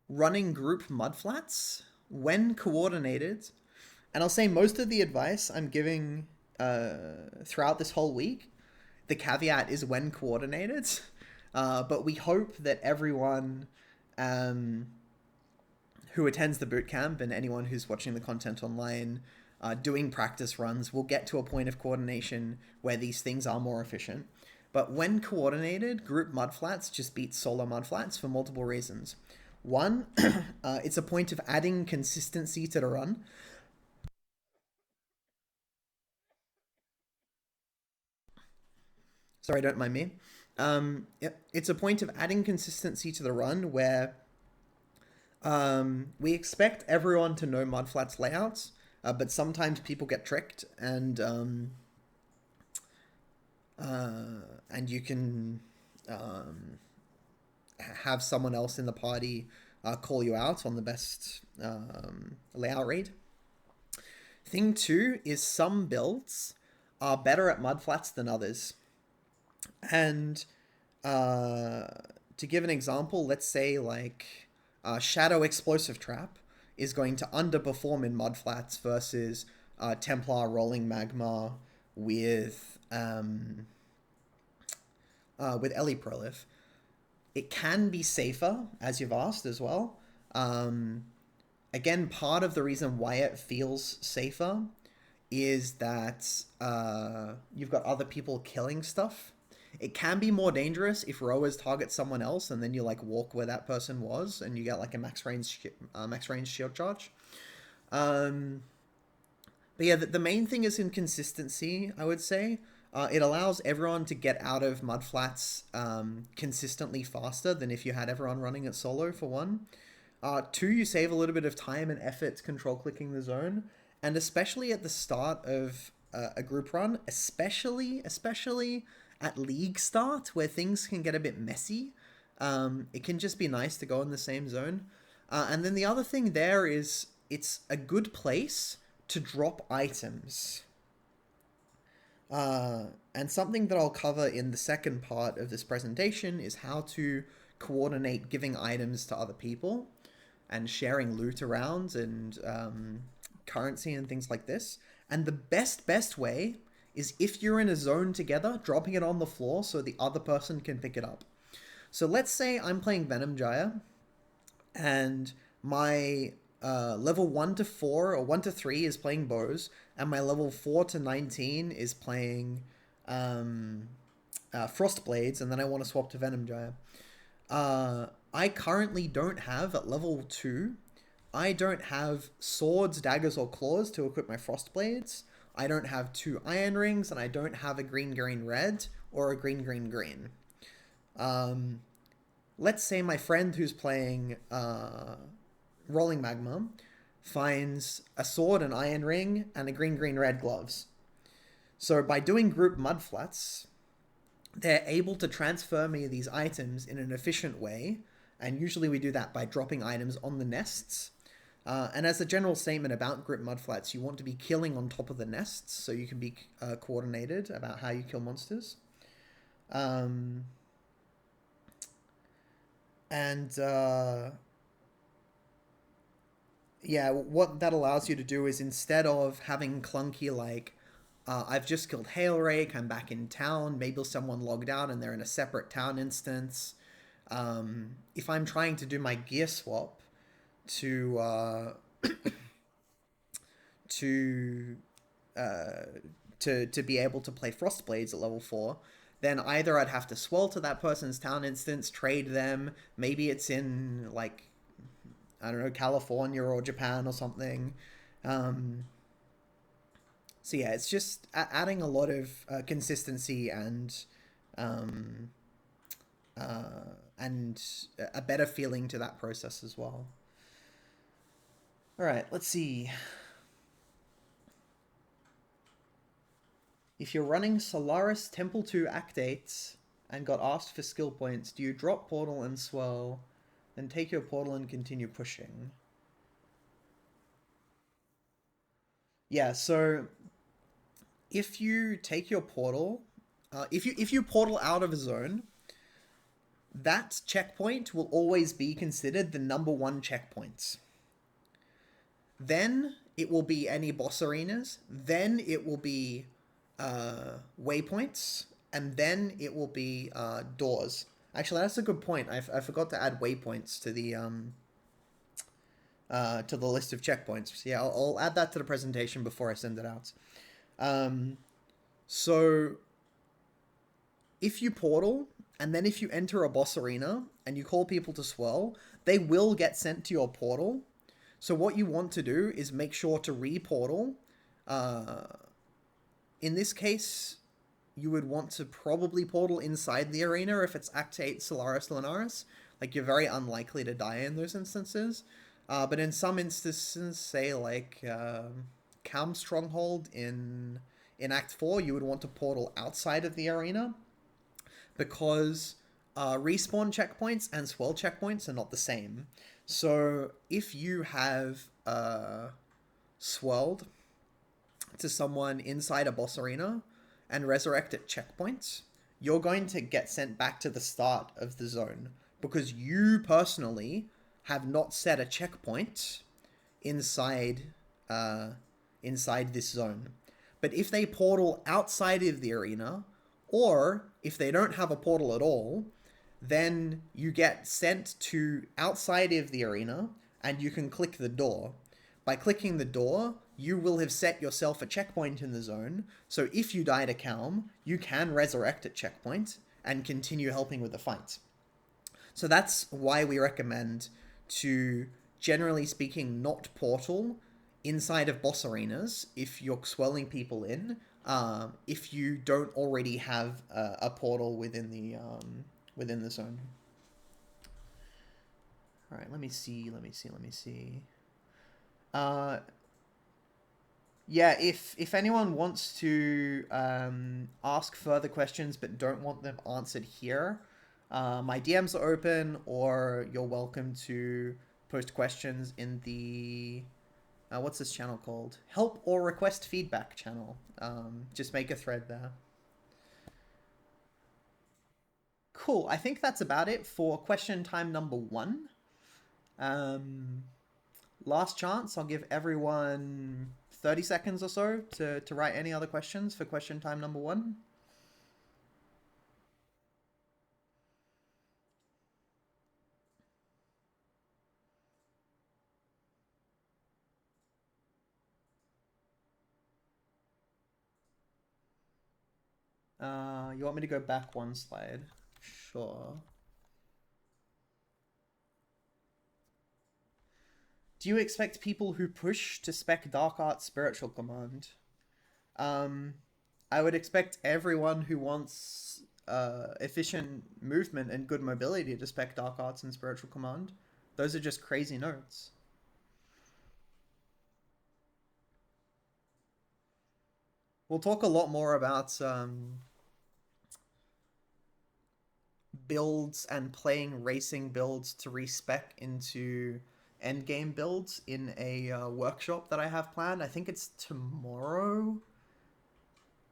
running group mudflats when coordinated. And I'll say most of the advice I'm giving throughout this whole week, the caveat is when coordinated. But we hope that everyone um, who attends the bootcamp and anyone who's watching the content online doing practice runs will get to a point of coordination where these things are more efficient. But when coordinated, group mudflats just beat solo mudflats for multiple reasons. One, it's a point of adding consistency to the run. Sorry, don't mind me. It's a point of adding consistency to the run where we expect everyone to know mudflats layouts, but sometimes people get tricked and and you can um, have someone else in the party call you out on the best layout read. Thing two is some builds are better at mudflats than others. And uh, to give an example, let's say like Shadow Explosive Trap is going to underperform in mudflats versus Templar Rolling Magma with Ellie Prolif. It can be safer, as you've asked as well. Um, Again, part of the reason why it feels safer is that you've got other people killing stuff. It can be more dangerous if rowers target someone else and then you like walk where that person was and you get like a max range shield charge. Um, but yeah, the main thing is inconsistency, I would say. It allows everyone to get out of mudflats consistently faster than if you had everyone running it solo, for one. Two, you save a little bit of time and effort control clicking the zone, and especially at the start of a group run, especially at league start where things can get a bit messy. It can just be nice to go in the same zone. And then the other thing there is it's a good place to drop items. And something that I'll cover in the second part of this presentation is how to coordinate giving items to other people and sharing loot around and currency and things like this. And the best way is if you're in a zone together, dropping it on the floor so the other person can pick it up. So let's say I'm playing Venom Jaya and my level 1 to 4 or 1 to 3 is playing bows, and my level 4 to 19 is playing Frost Blades, and then I want to swap to Venom Jaya. I currently don't have, at level 2, I don't have swords, daggers, or claws to equip my Frost Blades. I don't have 2 iron rings, and I don't have a green, green, red, or a green, green, green. Let's say my friend who's playing Rolling Magma finds a sword, an iron ring, and a green, green, red gloves. So by doing group mudflats, they're able to transfer me these items in an efficient way, and usually we do that by dropping items on the nests. And as a general statement about group mudflats, you want to be killing on top of the nests so you can be coordinated about how you kill monsters. Yeah, what that allows you to do is instead of having clunky like, I've just killed Hailrake, I'm back in town, maybe someone logged out and they're in a separate town instance. If I'm trying to do my gear swap to to uh, to be able to play Frostblades at level 4, then either I'd have to swell to that person's town instance, trade them, maybe it's in like, I don't know, California or Japan or something. So yeah, it's just adding a lot of consistency um, and a better feeling to that process as well. All right, let's see. If you're running Solaris Temple 2 Act 8 and got asked for skill points, do you drop Portal and Swirl, then take your Portal and continue pushing? Yeah, so if you take your Portal, if you Portal out of a zone, that checkpoint will always be considered the number 1 checkpoint. Then it will be any boss arenas. Then it will be waypoints, and then it will be doors. Actually, that's a good point. I forgot to add waypoints to the list of checkpoints. Yeah, I'll add that to the presentation before I send it out. So if you portal and then if you enter a boss arena and you call people to swirl, they will get sent to your portal. So what you want to do is make sure to re-portal. In this case, you would want to probably portal inside the arena if it's Act 8 Solaris Lunaris. Like, you're very unlikely to die in those instances. But in some instances, say like Calm Stronghold in in Act 4, you would want to portal outside of the arena because respawn checkpoints and swirl checkpoints are not the same. So if you have swirled to someone inside a boss arena and resurrect at checkpoints, you're going to get sent back to the start of the zone because you personally have not set a checkpoint inside inside this zone. But if they portal outside of the arena, or if they don't have a portal at all, then you get sent to outside of the arena and you can click the door. By clicking the door, you will have set yourself a checkpoint in the zone, so if you die to Calm, you can resurrect at checkpoint and continue helping with the fight. So that's why we recommend to, generally speaking, not portal inside of boss arenas if you're swirling people in, if you don't already have a portal within the zone. All right, let me see. Yeah, if anyone wants to ask further questions but don't want them answered here, my DMs are open, or you're welcome to post questions in the what's this channel called? Help or request feedback channel. Just make a thread there. Cool. I think that's about it for question time number 1. Last chance. I'll give everyone 30 seconds or so to write any other questions for question time number 1. You want me to go back one slide? Sure. Do you expect people who push to spec Dark Arts Spiritual Command? I would expect everyone who wants efficient movement and good mobility to spec Dark Arts and Spiritual Command. Those are just crazy nerds. We'll talk a lot more about builds and playing racing builds to respec into endgame builds in a workshop that I have planned. I think it's tomorrow.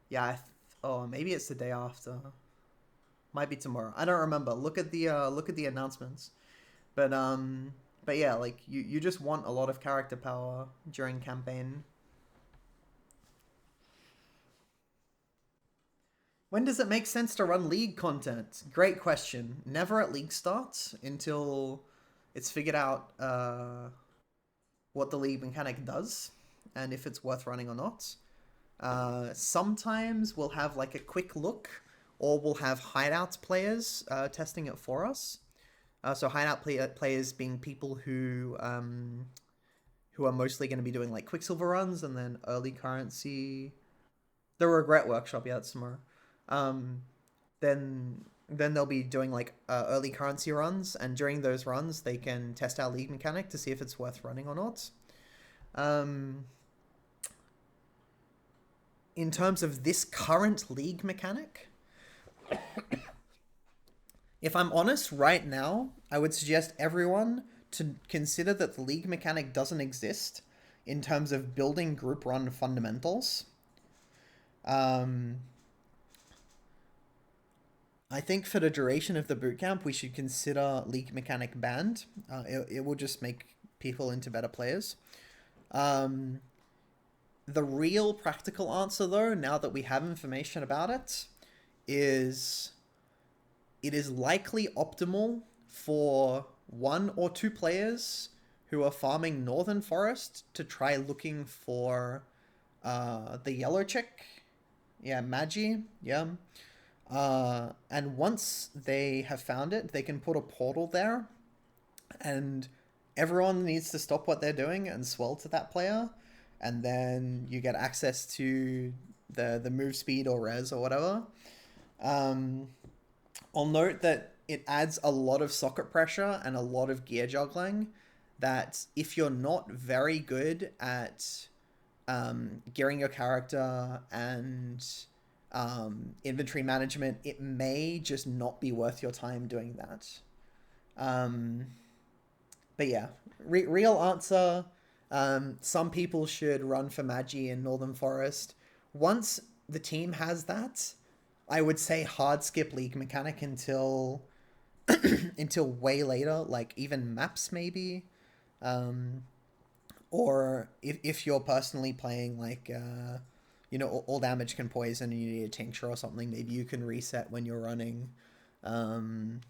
Yeah, oh, maybe it's the day after. Might be tomorrow. I don't remember. Look at the announcements. But yeah, like you just want a lot of character power during campaign. When does it make sense to run League content? Great question. Never at League starts until it's figured out what the League mechanic does and if it's worth running or not. Sometimes we'll have like a quick look, or we'll have hideout players testing it for us. So hideout players being people who are mostly going to be doing like Quicksilver runs and then early currency. The Regret Workshop, yeah, that's tomorrow. Then they'll be doing like early currency runs, and during those runs they can test our League mechanic to see if it's worth running or not. In terms of this current League mechanic, if I'm honest, right now, I would suggest everyone to consider that the League mechanic doesn't exist in terms of building group run fundamentals. I think for the duration of the bootcamp, we should consider League mechanic banned. It will just make people into better players. The real practical answer, though, now that we have information about it, is it is likely optimal for 1 or 2 players who are farming Northern Forest to try looking for the yellow chick. Yeah, Magi. Yeah. And once they have found it, they can put a portal there, and everyone needs to stop what they're doing and swell to that player, and then you get access to the move speed or res or whatever. I'll note that it adds a lot of socket pressure and a lot of gear juggling that if you're not very good at gearing your character and inventory management, it may just not be worth your time doing that. Um, but yeah, real answer. Some people should run for Magi in Northern Forest. Once the team has that, I would say hard skip League mechanic until until way later, like even maps maybe. Um, or if you're personally playing like all damage can poison and you need a tincture or something, maybe you can reset um,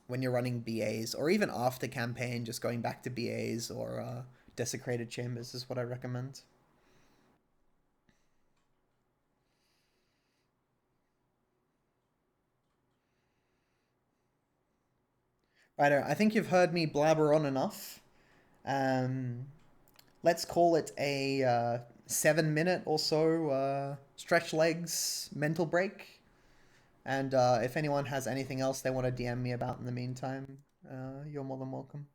when you're running BAs, or even after campaign, just going back to BAs or desecrated chambers is what I recommend. Right, I think you've heard me blabber on enough. Um, let's call it a 7 minute or so stretch legs mental break. And if anyone has anything else they want to DM me about in the meantime, you're more than welcome.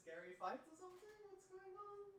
scary fights or something? What's going on?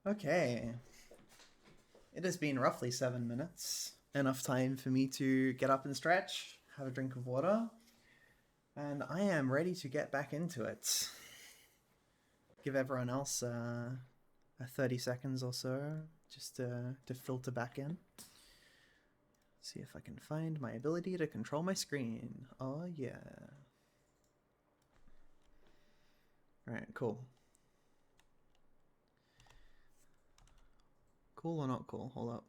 Okay. It has been roughly 7 minutes. Enough time for me to get up and stretch, have a drink of water, and I am ready to get back into it. Give everyone else a 30 seconds or so just to filter back in. See if I can find my ability to control my screen. Oh, yeah. Alright, cool. Cool or not cool? Hold up.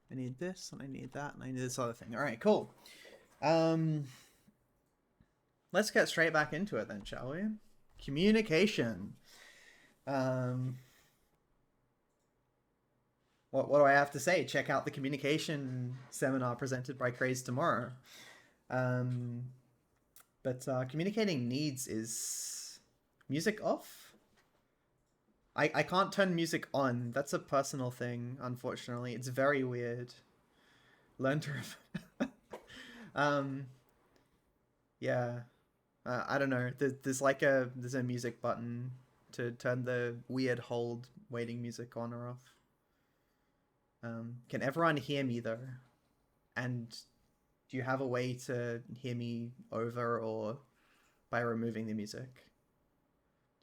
I need this, and I need that, and I need this other thing. Alright, cool. Let's get straight back into it then, shall we? Communication. What do I have to say? Check out the communication seminar presented by Craze tomorrow. But communicating needs is music off. I can't turn music on. That's a personal thing, unfortunately. It's very weird. Learn to yeah. I don't know. There's a music button to turn the weird hold waiting music on or off. Can everyone hear me though? And do you have a way to hear me over or by removing the music?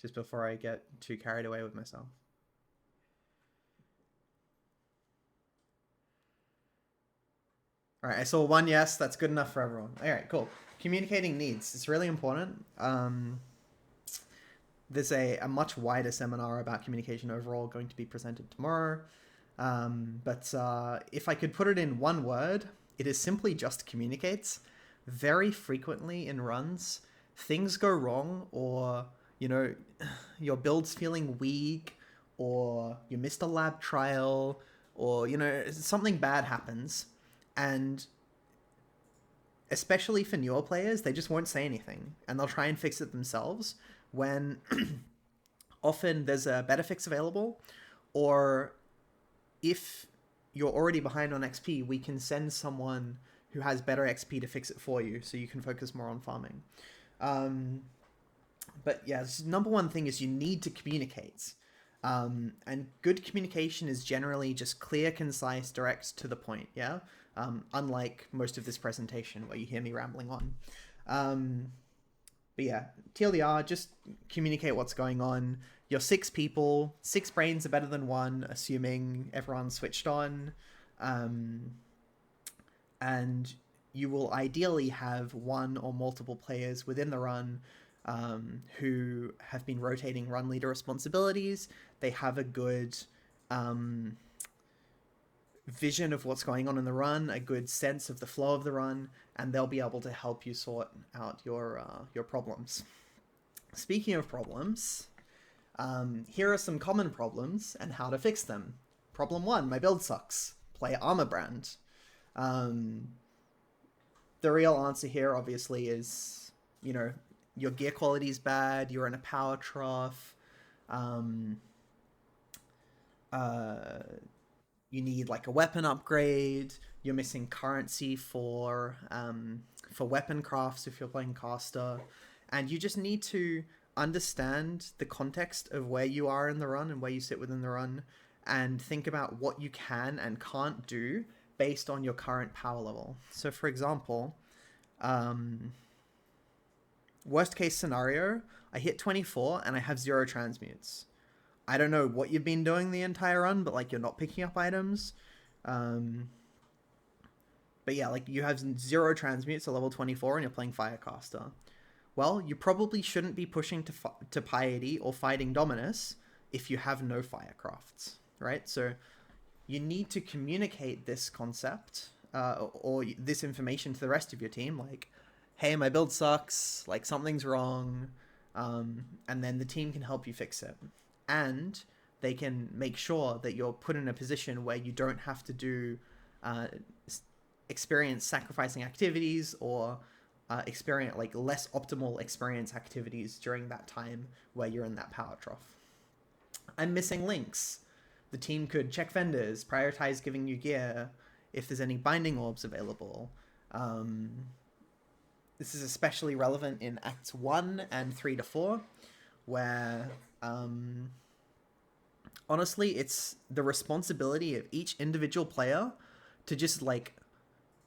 Just before I get too carried away with myself. All right, I saw one yes. That's good enough for everyone. All right, cool. Communicating needs. It's really important. There's a much wider seminar about communication overall going to be presented tomorrow. But if I could put it in one word, it is simply just communicates. Very frequently in runs, things go wrong, or your build's feeling weak, or you missed a lab trial, or something bad happens, and especially for newer players, they just won't say anything, and they'll try and fix it themselves when often there's a better fix available, or if you're already behind on XP, we can send someone who has better XP to fix it for you, so you can focus more on farming. But yeah, number one thing is you need to communicate. And good communication is generally just clear, concise, direct, to the point, yeah? Unlike most of this presentation where you hear me rambling on. But yeah, TLDR, just communicate what's going on. You're 6 people, 6 brains are better than 1, assuming everyone's switched on. And you will ideally have 1 or multiple players within the run who have been rotating run leader responsibilities. They have a good vision of what's going on in the run, a good sense of the flow of the run, and they'll be able to help you sort out your problems. Speaking of problems, Here are some common problems and how to fix them. Problem 1, my build sucks. Play Armor Brand. The real answer here, obviously, is, you know, your gear quality is bad, you're in a power trough, you need like a weapon upgrade, you're missing currency for weapon crafts if you're playing caster, and you just need to understand the context of where you are in the run and where you sit within the run, and think about what you can and can't do based on your current power level. So for example, worst case scenario, I hit 24 and I have 0 transmutes. I don't know what you've been doing the entire run, but like you're not picking up items. But yeah, like you have 0 transmutes at level 24 and you're playing Firecaster. Well, you probably shouldn't be pushing to Piety or fighting Dominus if you have no Firecrafts, right? So you need to communicate this concept or this information to the rest of your team, like, hey, my build sucks, like something's wrong, and then the team can help you fix it. And they can make sure that you're put in a position where you don't have to do experience sacrificing activities or experience like less optimal experience activities during that time where you're in that power trough. I'm missing links. The team could check vendors, prioritize giving you gear if there's any binding orbs available. This is especially relevant in Acts 1 and 3 to 4, where honestly, it's the responsibility of each individual player to just like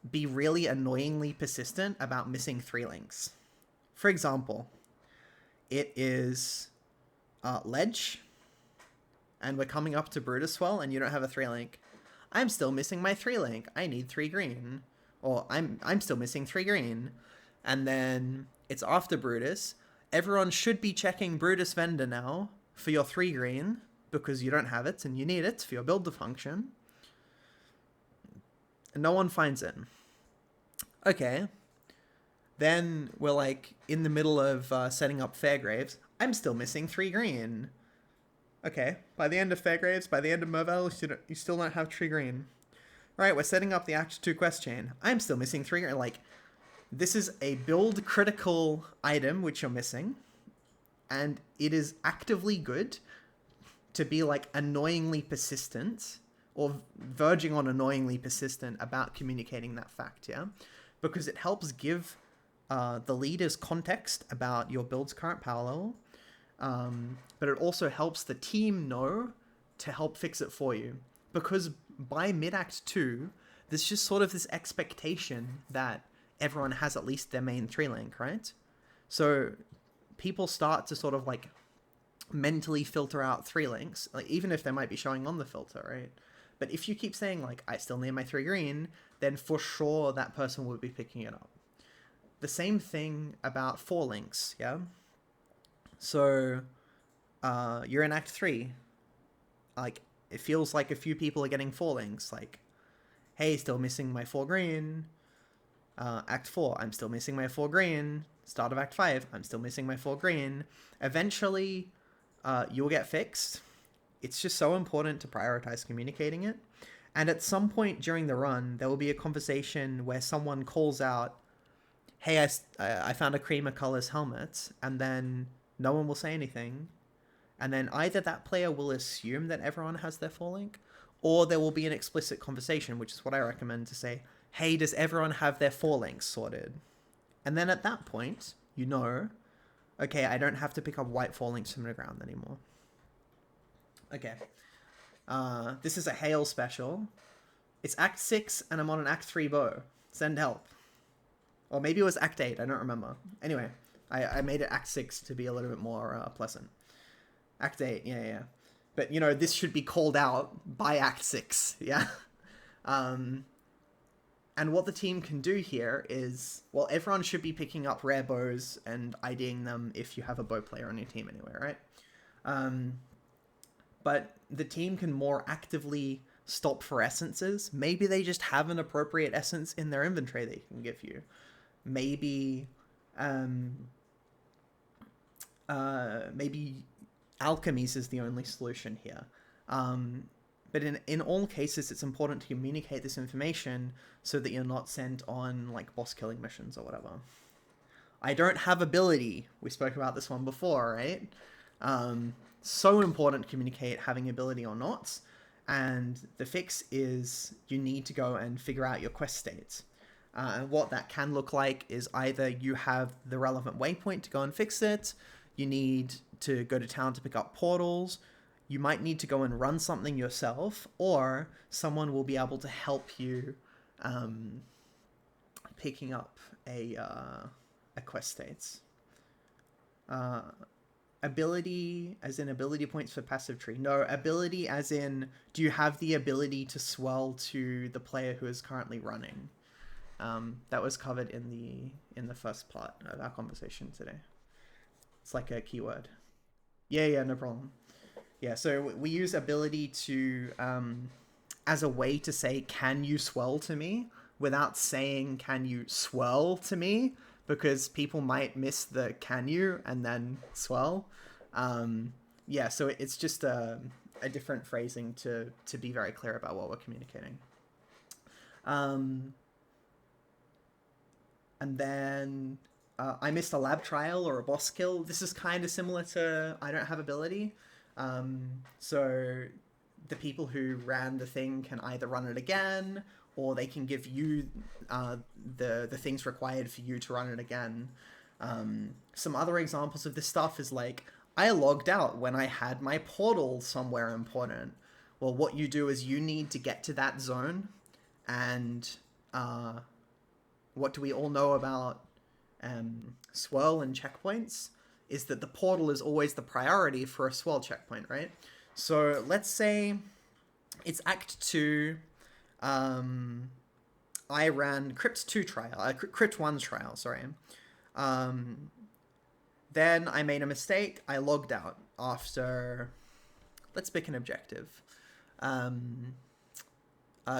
be really annoyingly persistent about missing 3 links. For example, it is Ledge, and we're coming up to Brutuswell, and you don't have a 3 link. I'm still missing my 3 link. I need 3 green. Or I'm still missing 3 green. And then it's after Brutus. Everyone should be checking Brutus vendor now for your 3 green, because you don't have it and you need it for your build to function. And no one finds it. Okay. Then we're like in the middle of setting up Fairgraves. I'm still missing 3 green. Okay, by the end of Fairgraves, by the end of Merville, you still don't have 3 green. Right, we're setting up the Act 2 quest chain. I'm still missing 3 green. Like, this is a build critical item which you're missing, and it is actively good to be like annoyingly persistent or verging on annoyingly persistent about communicating that fact, yeah? Because it helps give the leaders context about your build's current power level, but it also helps the team know to help fix it for you. Because by mid-act 2, there's just sort of this expectation that everyone has at least their main 3 link, right? So people start to sort of like mentally filter out 3 links, like even if they might be showing on the filter, right? But if you keep saying like, I still need my 3 green, then for sure that person will be picking it up. The same thing about 4 links, yeah? So you're in Act 3. Like, it feels like a few people are getting 4 links. Like, hey, still missing my 4 green. Act 4, I'm still missing my 4 green. Start of Act 5, I'm still missing my 4 green. Eventually, you'll get fixed. It's just so important to prioritize communicating it. And at some point during the run, there will be a conversation where someone calls out, hey, I found a Creamer Colors helmet, and then no one will say anything. And then either that player will assume that everyone has their 4 link, or there will be an explicit conversation, which is what I recommend, to say, hey, does everyone have their 4 links sorted? And then at that point, you know, okay, I don't have to pick up white 4 links from the ground anymore. Okay. This is a Hail special. It's Act 6, and I'm on an Act 3 bow. Send help. Or maybe it was Act 8, I don't remember. Anyway, I made it Act 6 to be a little bit more pleasant. Act 8, yeah. But, you know, this should be called out by Act 6, yeah? And what the team can do here is, well, everyone should be picking up rare bows and IDing them if you have a bow player on your team anyway, right? But the team can more actively stop for essences. Maybe they just have an appropriate essence in their inventory they can give you. Maybe alchemies is the only solution here. But in all cases, it's important to communicate this information so that you're not sent on like boss killing missions or whatever. I don't have ability. We spoke about this one before, right? So important to communicate having ability or not. And the fix is you need to go and figure out your quest states. And what that can look like is either you have the relevant waypoint to go and fix it, you need to go to town to pick up portals, you might need to go and run something yourself, or someone will be able to help you picking up a quest states. Ability as in ability points for passive tree. No, ability as in do you have the ability to swirl to the player who is currently running. That was covered in the first part of our conversation today. It's like a keyword. Yeah, no problem. Yeah, so we use ability to as a way to say, can you swirl to me, without saying, can you swirl to me, because people might miss the can you and then swirl. Yeah, so it's just a different phrasing to be very clear about what we're communicating. And then I missed a lab trial or a boss kill. This is kind of similar to I don't have ability. So the people who ran the thing can either run it again, or they can give you the things required for you to run it again. Some other examples of this stuff is like, I logged out when I had my portal somewhere important. Well, what you do is you need to get to that zone, and what do we all know about swirl and checkpoints is that the portal is always the priority for a swirl checkpoint, right? So let's say it's Act 2. I ran Crypt 2 trial, Crypt 1's trial, sorry. Then I made a mistake. I logged out after, let's pick an objective.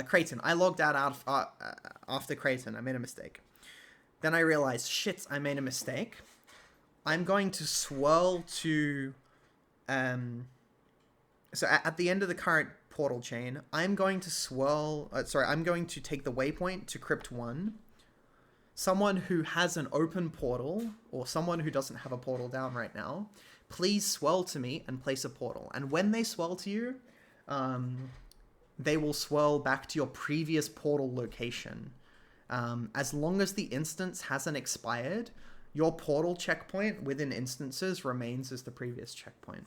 Creighton. I logged out after Creighton. I made a mistake. Then I realized, shit, I made a mistake. I'm going to swirl to... So at the end of the current portal chain, I'm going to swirl... I'm going to take the waypoint to Crypt 1. Someone who has an open portal, or someone who doesn't have a portal down right now, please swirl to me and place a portal. And when they swirl to you, they will swirl back to your previous portal location. As long as the instance hasn't expired, your portal checkpoint within instances remains as the previous checkpoint.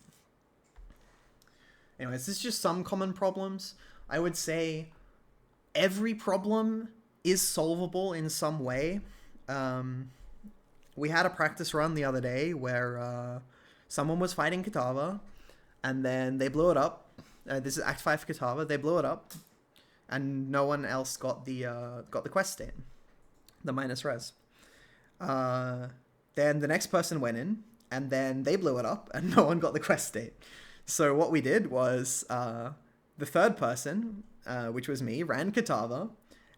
Anyways, this is just some common problems. I would say every problem is solvable in some way. We had a practice run the other day where someone was fighting Katava, and then they blew it up. This is Act 5 Katava. They blew it up, and no one else got the quest state, the minus res. Then the next person went in, and then they blew it up, and no one got the quest state. So what we did was the third person, which was me, ran Katava,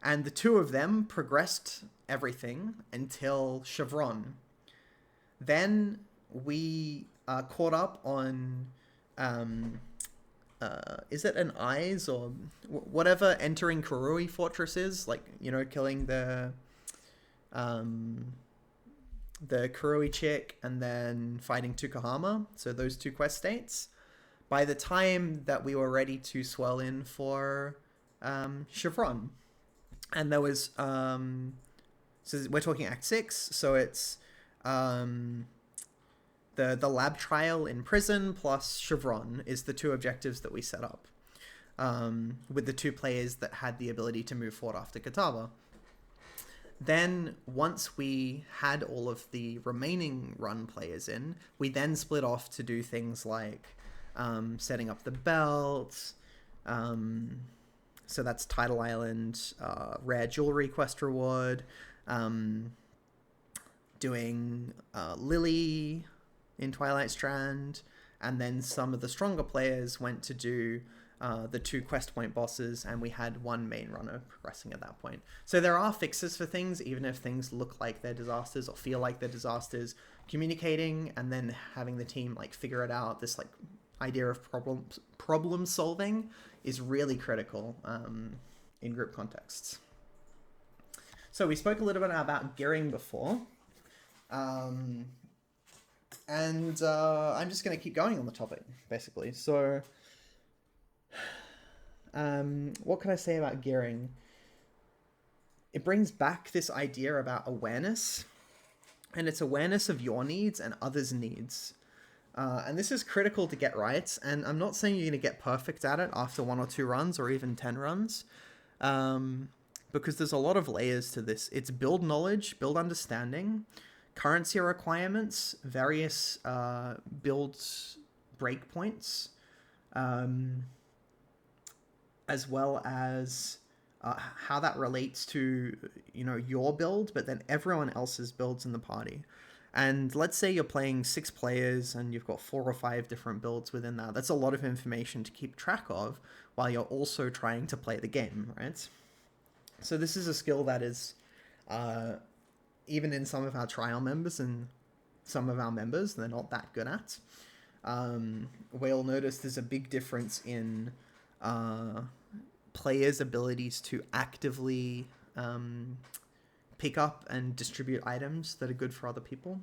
and the two of them progressed everything until Chevron. Then we caught up on, is it an Eyes or whatever entering Kurui Fortress is? Like, you know, killing the Kurui chick and then fighting Tukahama. So those two quest states. By the time that we were ready to swell in for Chevron. And there was, so we're talking Act 6, so it's the lab trial in prison plus Chevron is the two objectives that we set up with the two players that had the ability to move forward after Katava. Then once we had all of the remaining run players in, we then split off to do things like setting up the belts, so that's Tidal Island, rare jewelry quest reward, doing Lily in Twilight Strand, and then some of the stronger players went to do the two quest point bosses, and we had one main runner progressing at that point. So there are fixes for things, even if things look like they're disasters or feel like they're disasters. communicating and then having the team like figure it out. This like idea of problem solving is really critical in group contexts. So we spoke a little bit about gearing before, and I'm just going to keep going on the topic basically. So what can I say about gearing? It brings back this idea about awareness, and it's awareness of your needs and others' needs. And this is critical to get right, and I'm not saying you're going to get perfect at it after 1 or 2 runs or even 10 runs, because there's a lot of layers to this. It's build knowledge, build understanding, currency requirements, various build breakpoints, as well as how that relates to, you know, your build, but then everyone else's builds in the party. And let's say you're playing 6 players and you've got 4 or 5 different builds within that. That's a lot of information to keep track of while you're also trying to play the game, right? So this is a skill that is, even in some of our trial members and some of our members, they're not that good at. We'll notice there's a big difference in players' abilities to actively pick up and distribute items that are good for other people.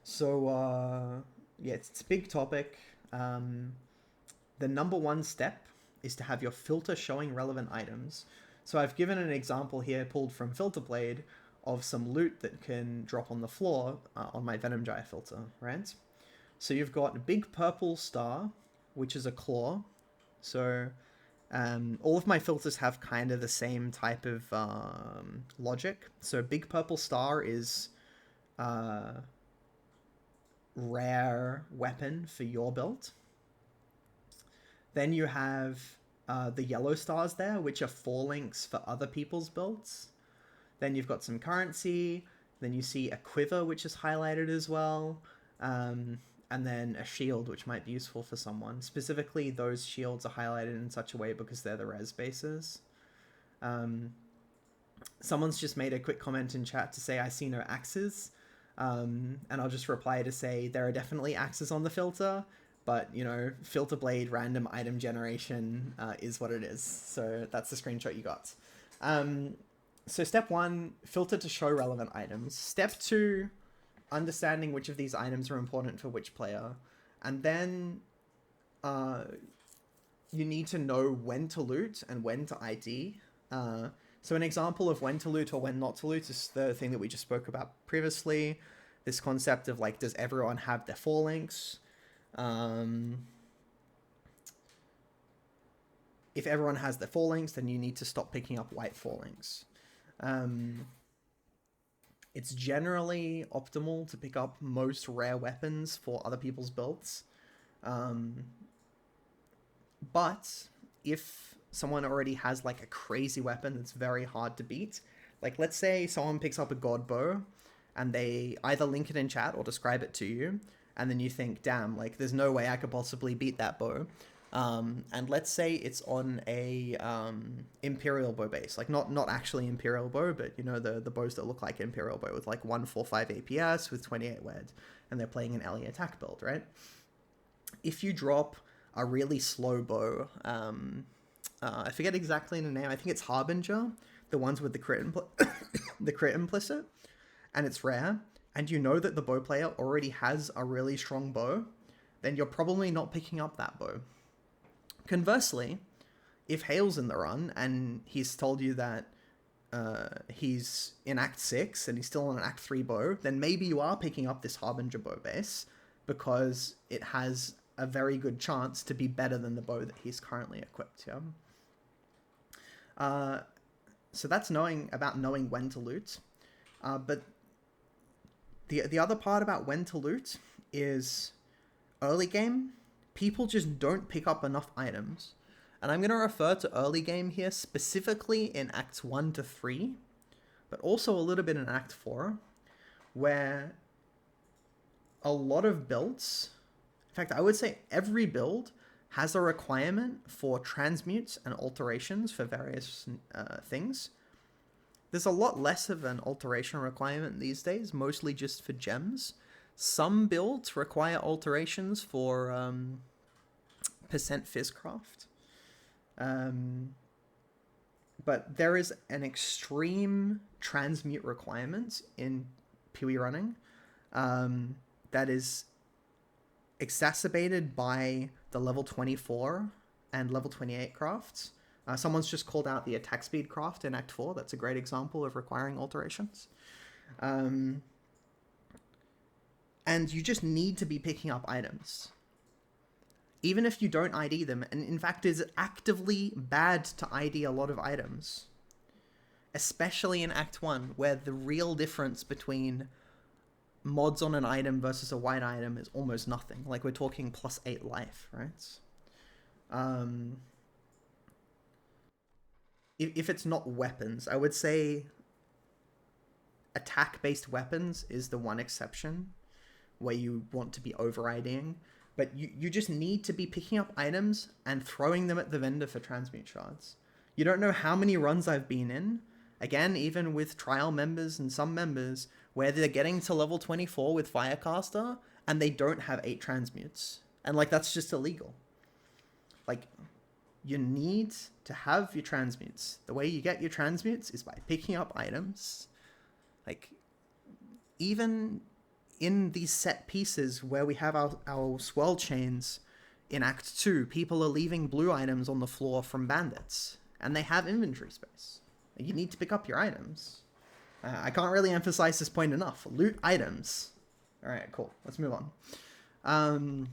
So yeah, it's a big topic. The number 1 step is to have your filter showing relevant items. So I've given an example here pulled from Filterblade of some loot that can drop on the floor on my Venom Gyre filter, right? So you've got a big purple star, which is a claw. So all of my filters have kind of the same type of logic. So big purple star is rare weapon for your build. Then you have the yellow stars there, which are 4 links for other people's builds. Then you've got some currency. Then you see a quiver, which is highlighted as well. And then a shield, which might be useful for someone. Specifically, those shields are highlighted in such a way because they're the res bases. Someone's just made a quick comment in chat to say, I see no axes. And I'll just reply to say, there are definitely axes on the filter, but, you know, filter blade random item generation is what it is. So that's the screenshot you got. So step 1, filter to show relevant items. Step 2, understanding which of these items are important for which player. And then you need to know when to loot and when to ID. So an example of when to loot or when not to loot is the thing that we just spoke about previously. This concept of like, does everyone have their 4 links? If everyone has their 4 links, then you need to stop picking up white 4 links. It's generally optimal to pick up most rare weapons for other people's builds. But if someone already has like a crazy weapon that's very hard to beat, like let's say someone picks up a god bow and they either link it in chat or describe it to you, and then you think, damn, like there's no way I could possibly beat that bow. And let's say it's on a Imperial bow base, like not actually Imperial bow, but you know the bows that look like Imperial bow with like 145 APS with 28 wed, and they're playing an LE attack build, right? If you drop a really slow bow, I forget exactly the name. I think it's Harbinger, the ones with the crit the crit implicit, and it's rare, and you know that the bow player already has a really strong bow, then you're probably not picking up that bow. Conversely, if Hale's in the run and he's told you that he's in Act 6 and he's still on an Act 3 bow, then maybe you are picking up this Harbinger bow base because it has a very good chance to be better than the bow that he's currently equipped. Yeah. So that's knowing when to loot. But the other part about when to loot is early game, people just don't pick up enough items. And I'm going to refer to early game here specifically in Acts 1 to 3, but also a little bit in Act 4, where a lot of builds, in fact, I would say every build has a requirement for transmutes and alterations for various things. there's a lot less of an alteration requirement these days, mostly just for gems. Some builds require alterations for percent fizzcraft. But there is an extreme transmute requirement in PoE running that is exacerbated by the level 24 and level 28 crafts. Someone's just called out the attack speed craft in Act 4. That's a great example of requiring alterations. And you just need to be picking up items. Even if you don't ID them, and in fact it's actively bad to ID a lot of items. Especially in Act 1, where the real difference between mods on an item versus a white item is almost nothing. Like, we're talking plus 8 life, right? If it's not weapons, I would say attack-based weapons is the one exception where you want to be over-IDing. But you just need to be picking up items and throwing them at the vendor for transmute shards. You don't know how many runs I've been in, again, even with trial members and some members, where they're getting to level 24 with Firecaster and they don't have 8 transmutes. And, like, that's just illegal. Like, you need to have your transmutes. The way you get your transmutes is by picking up items. Like, even in these set pieces where we have our swirl chains in Act 2, people are leaving blue items on the floor from bandits, and they have inventory space. You need to pick up your items. I can't really emphasize this point enough. Loot items. Alright, cool. Let's move on.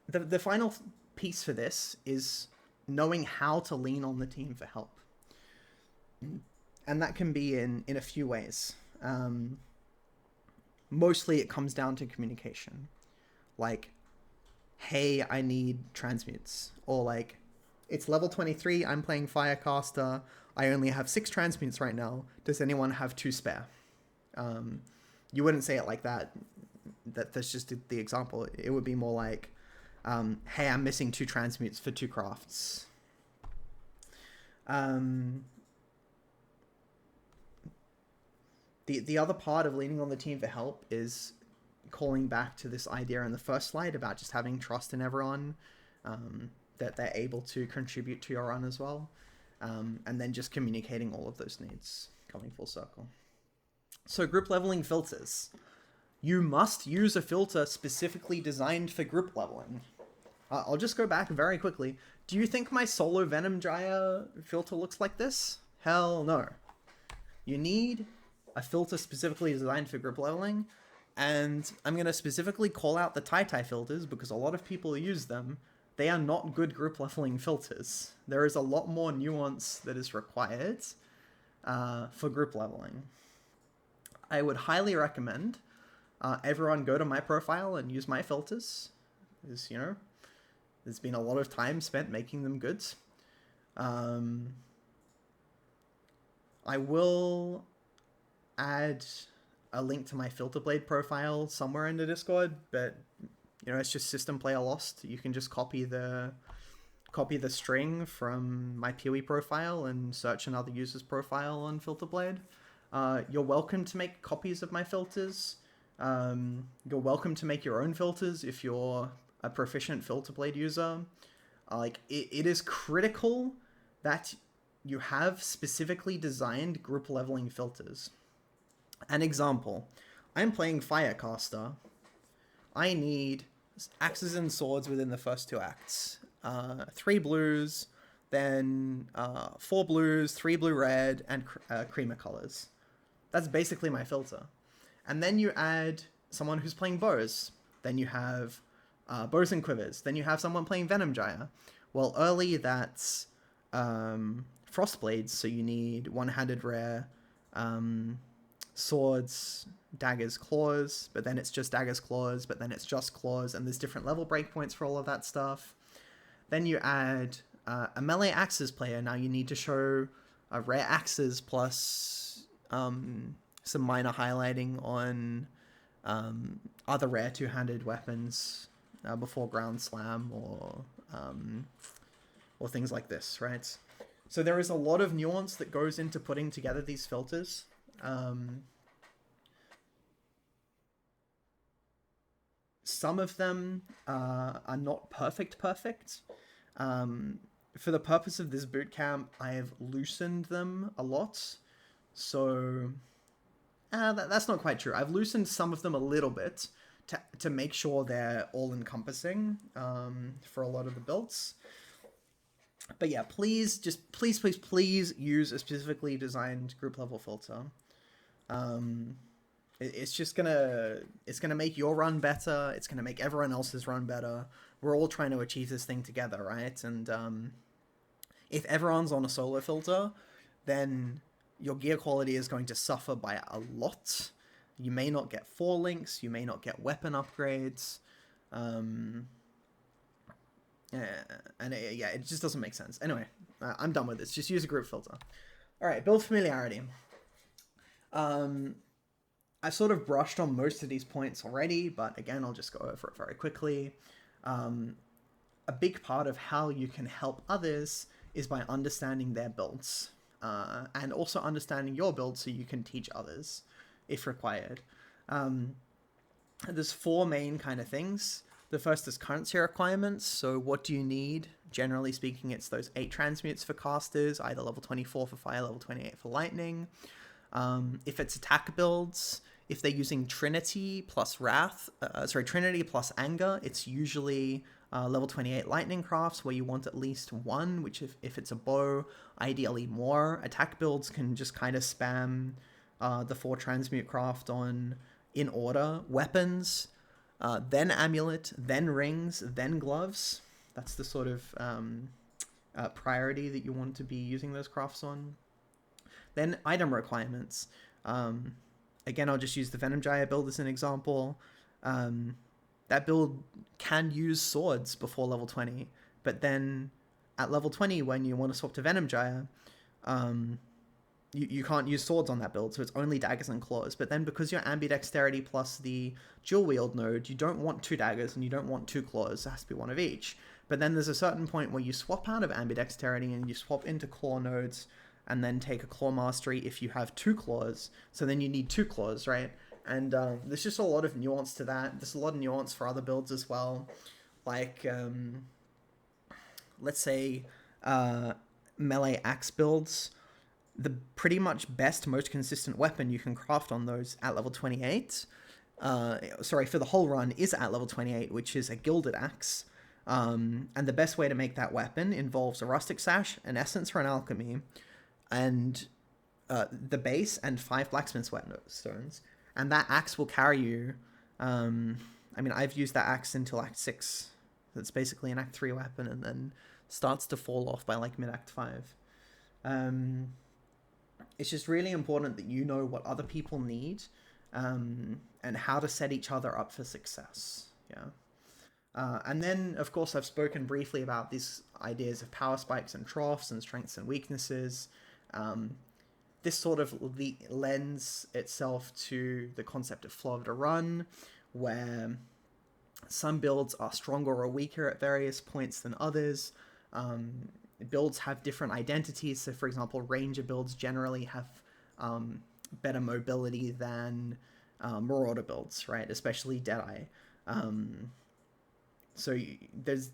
The final piece for this is knowing how to lean on the team for help. And that can be in a few ways. Mostly it comes down to communication. Like, hey, I need transmutes. Or like, it's level 23, I'm playing Firecaster, I only have 6 transmutes right now, does anyone have 2 spare? You wouldn't say it like that. That's just the example. It would be more like, hey, I'm missing 2 transmutes for 2 crafts. The other part of leaning on the team for help is calling back to this idea in the first slide about just having trust in everyone, that they're able to contribute to your run as well, and then just communicating all of those needs, coming full circle. So group leveling filters. You must use a filter specifically designed for group leveling. I'll just go back very quickly. Do you think my solo Venom Jaya filter looks like this? Hell no. You need a filter specifically designed for group leveling, and I'm going to specifically call out the Tai filters because a lot of people use them. They are not good group leveling filters. There is a lot more nuance that is required for group leveling. I would highly recommend everyone go to my profile and use my filters, because, you know, there's been a lot of time spent making them good. I will add a link to my filter blade profile somewhere in the Discord, but you know, it's just systemplayerlost. You can just copy the string from my PoE profile and search another user's profile on Filterblade. You're welcome to make copies of my filters. You're welcome to make your own filters if you're a proficient Filterblade user. Like, it is critical that you have specifically designed group leveling filters. An example, I'm playing Firecaster. I need axes and swords within the first 2 acts. 3 blues, then 4 blues, 3 blue-red, and creamer colors. That's basically my filter. And then you add someone who's playing bows. Then you have bows and quivers. Then you have someone playing Venom Jaya. Well, early that's Frostblades, so you need one-handed rare, swords, daggers, claws, but then it's just daggers, claws, but then it's just claws, and there's different level breakpoints for all of that stuff. Then you add a melee axes player. Now you need to show rare axes plus some minor highlighting on other rare 2-handed weapons before ground slam or things like this, right? So there is a lot of nuance that goes into putting together these filters. Some of them are not perfect. For the purpose of this bootcamp, I have loosened them a lot. So that's not quite true. I've loosened some of them a little bit to make sure they're all encompassing for a lot of the builds. But yeah, please use a specifically designed group level filter. It's just gonna make your run better. It's gonna make everyone else's run better. We're all trying to achieve this thing together, right? And if everyone's on a solo filter, then your gear quality is going to suffer by a lot. You may not get 4 links. You may not get weapon upgrades. It just doesn't make sense. Anyway, I'm done with this. Just use a group filter. All right, build familiarity. I sort of brushed on most of these points already, but again, I'll just go over it very quickly. A big part of how you can help others is by understanding their builds, and also understanding your build so you can teach others if required. There's 4 main kind of things. The first is currency requirements. So what do you need? Generally speaking, it's those 8 transmutes for casters, either level 24 for fire, level 28 for lightning. If it's attack builds, if they're using Trinity plus Trinity plus Anger, it's usually level 28 lightning crafts where you want at least 1, which if it's a bow, ideally more. Attack builds can just kind of spam the 4 transmute craft on in order. Weapons, then amulet, then rings, then gloves. That's the sort of priority that you want to be using those crafts on. Then item requirements. Again, I'll just use the Venom Gyre build as an example. That build can use swords before level 20, but then at level 20, when you want to swap to Venom Gyre, you can't use swords on that build, so it's only daggers and claws. But then because you're ambidexterity plus the dual wield node, you don't want 2 daggers and you don't want 2 claws. It has to be 1 of each. But then there's a certain point where you swap out of ambidexterity and you swap into claw nodes, and then take a claw mastery if you have 2 claws. So then you need 2 claws, right? And there's just a lot of nuance to that. There's a lot of nuance for other builds as well. Like, let's say melee axe builds. The pretty much best, most consistent weapon you can craft on those at level 28, for the whole run, is at level 28, which is a gilded axe. And the best way to make that weapon involves a rustic sash, an essence for an alchemy, and the base and 5 blacksmith's whetstones, and that axe will carry you. I've used that axe until Act 6. That's basically an Act 3 weapon, and then starts to fall off by like mid-Act 5. It's just really important that you know what other people need, and how to set each other up for success. Yeah. And then, of course, I've spoken briefly about these ideas of power spikes and troughs and strengths and weaknesses. This sort of lends itself to the concept of flow of the run, where some builds are stronger or weaker at various points than others. Builds have different identities. So, for example, ranger builds generally have better mobility than marauder builds, right? Especially Deadeye. So there's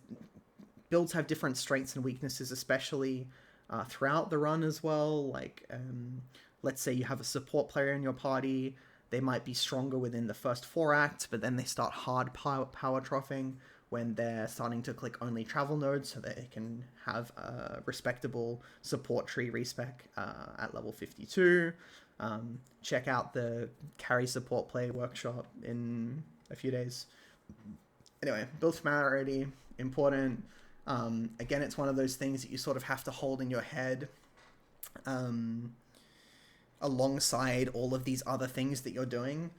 builds have different strengths and weaknesses, especially throughout the run as well. Like, let's say you have a support player in your party. They might be stronger within the first 4 acts, but then they start hard power troughing when they're starting to click only travel nodes, so that they can have a respectable support tree respec at level 52. Check out the carry support play workshop in a few days. Anyway, build familiarity, important. Again, it's one of those things that you sort of have to hold in your head alongside all of these other things that you're doing.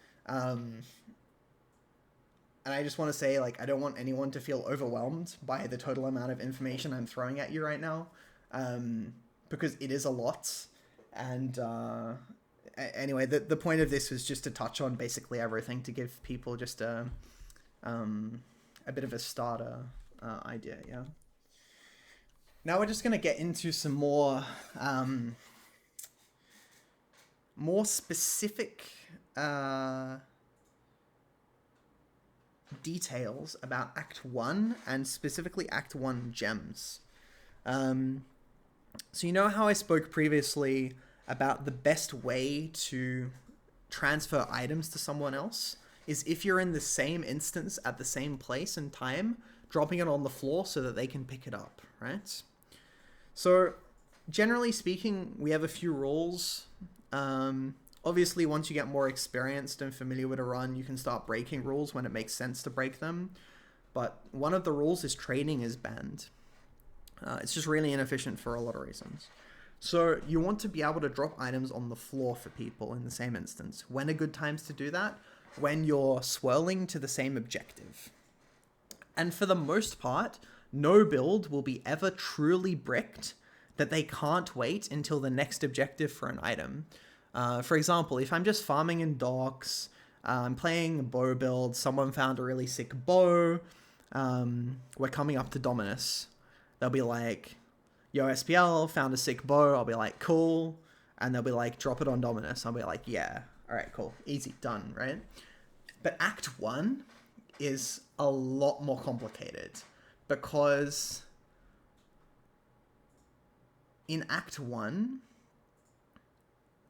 And I just want to say, like, I don't want anyone to feel overwhelmed by the total amount of information I'm throwing at you right now, because it is a lot. And anyway, the point of this was just to touch on basically everything, to give people just a bit of a starter idea, yeah. Now we're just going to get into some more specific uh, details about Act 1 and specifically Act 1 gems. So you know how I spoke previously about the best way to transfer items to someone else is if you're in the same instance at the same place and time, dropping it on the floor so that they can pick it up, right? So generally speaking, we have a few rules. Obviously, once you get more experienced and familiar with a run, you can start breaking rules when it makes sense to break them. But one of the rules is trading is banned. It's just really inefficient for a lot of reasons. So you want to be able to drop items on the floor for people in the same instance. When are good times to do that? When you're swirling to the same objective. And for the most part, no build will be ever truly bricked that they can't wait until the next objective for an item. For example, if I'm just farming in docks, I'm playing a bow build, someone found a really sick bow, we're coming up to Dominus. They'll be like, yo, SPL, found a sick bow. I'll be like, cool. And they'll be like, drop it on Dominus. I'll be like, yeah. All right, cool. Easy, done, right? But Act 1 is a lot more complicated because in Act 1,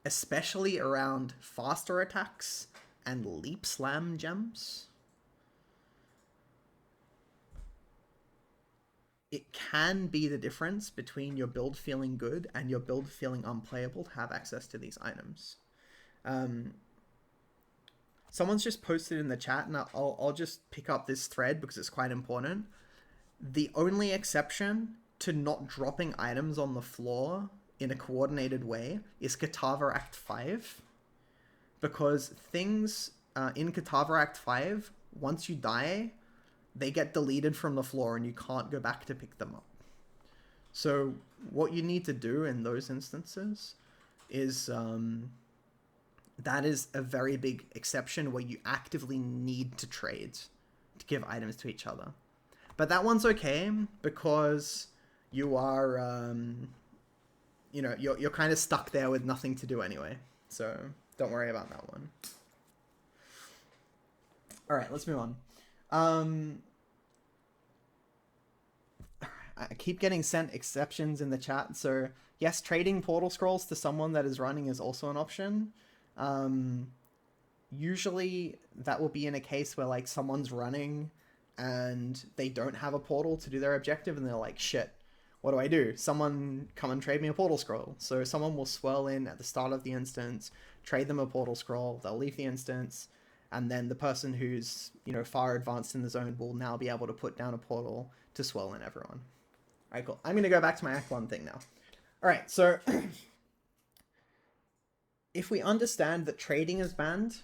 especially around faster attacks and leap slam gems, it can be the difference between your build feeling good and your build feeling unplayable to have access to these items. Someone's just posted in the chat, and I'll just pick up this thread because it's quite important. The only exception to not dropping items on the floor in a coordinated way is Katava Act 5. Because things in Katava Act 5, once you die, they get deleted from the floor and you can't go back to pick them up. So what you need to do in those instances is that is a very big exception where you actively need to trade to give items to each other. But that one's okay because you are, you're kind of stuck there with nothing to do anyway. So don't worry about that one. All right, let's move on. I keep getting sent exceptions in the chat. So yes, trading portal scrolls to someone that is running is also an option. Usually that will be in a case where like someone's running and they don't have a portal to do their objective and they're like, shit, what do I do? Someone come and trade me a portal scroll. So someone will swirl in at the start of the instance, trade them a portal scroll, they'll leave the instance, and then the person who's, far advanced in the zone will now be able to put down a portal to swirl in everyone. All right, cool. I'm going to go back to my Act 1 thing now. All right, so if we understand that trading is banned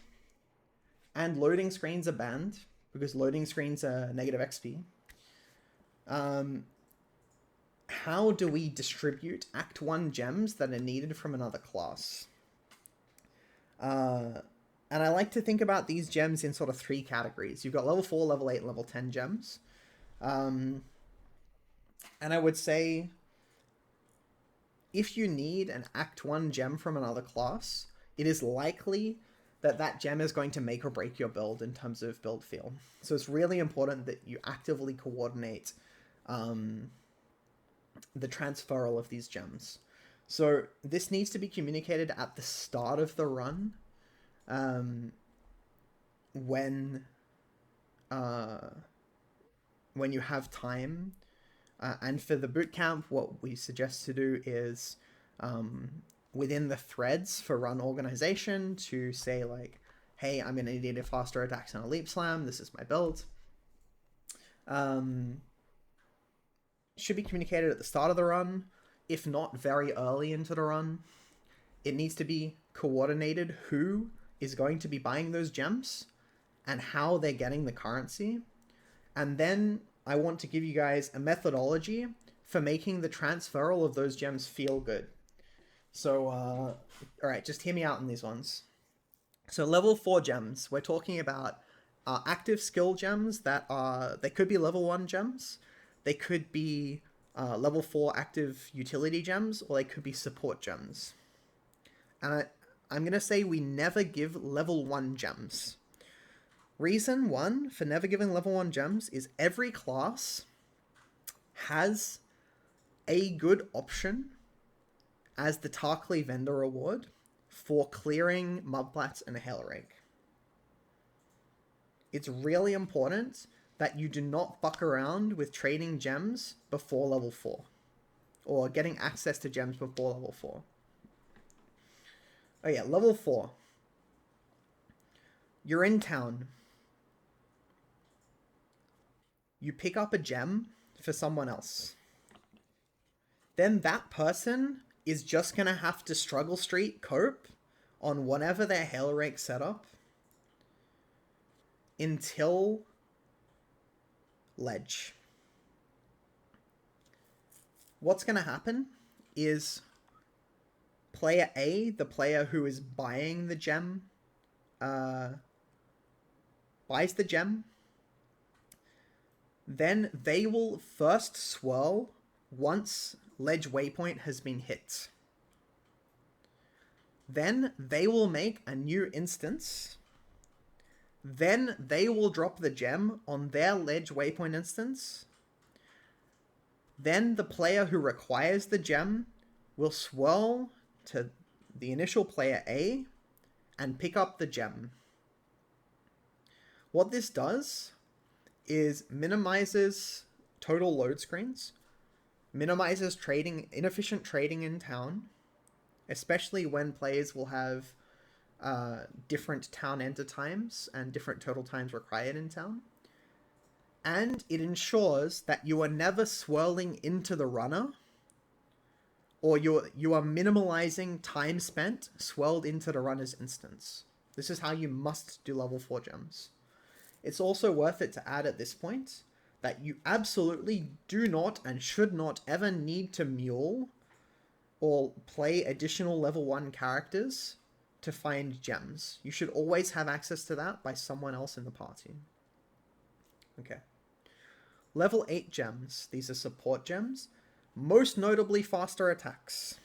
and loading screens are banned because loading screens are negative XP, how do we distribute Act 1 gems that are needed from another class? And I like to think about these gems in sort of 3 categories. You've got level 4, level 8, and level 10 gems. And I would say if you need an Act 1 gem from another class, it is likely that that gem is going to make or break your build in terms of build feel. So it's really important that you actively coordinate the transferal of these gems. So this needs to be communicated at the start of the run when you have time. And for the bootcamp, what we suggest to do is within the threads for run organization to say like, hey, I'm going to need a faster attacks and a leap slam. This is my build. Should be communicated at the start of the run, if not very early into the run. It needs to be coordinated who is going to be buying those gems and how they're getting the currency. And then I want to give you guys a methodology for making the transferal of those gems feel good. So, all right, just hear me out on these ones. So level 4 gems, we're talking about active skill gems that they could be level 1 gems. They could be level 4 active utility gems, or they could be support gems. And I'm going to say we never give level 1 gems. Reason 1 for never giving level 1 gems is every class has a good option as the Tarkly vendor reward for clearing Mudplats and Hailrake. It's really important that you do not fuck around with trading gems before level 4. Or getting access to gems before level 4. Oh yeah, level 4. You're in town. You pick up a gem for someone else. Then that person is just going to have to struggle street cope on whatever their Hailrake setup until ledge. What's going to happen is player A, the player who is buying the gem, buys the gem. Then they will first swirl once ledge waypoint has been hit. Then they will make a new instance. Then they will drop the gem on their ledge waypoint instance. Then the player who requires the gem will swirl to the initial player A and pick up the gem. What this does is minimizes total load screens, minimizes inefficient trading in town, especially when players will have different town enter times and different total times required in town. And it ensures that you are never swirling into the runner, or you are minimalizing time spent swirled into the runner's instance. This is how you must do level 4 gems. It's also worth it to add at this point that you absolutely do not and should not ever need to mule or play additional level 1 characters to find gems. You should always have access to that by someone else in the party. Okay. Level 8 gems. These are support gems. Most notably faster attacks.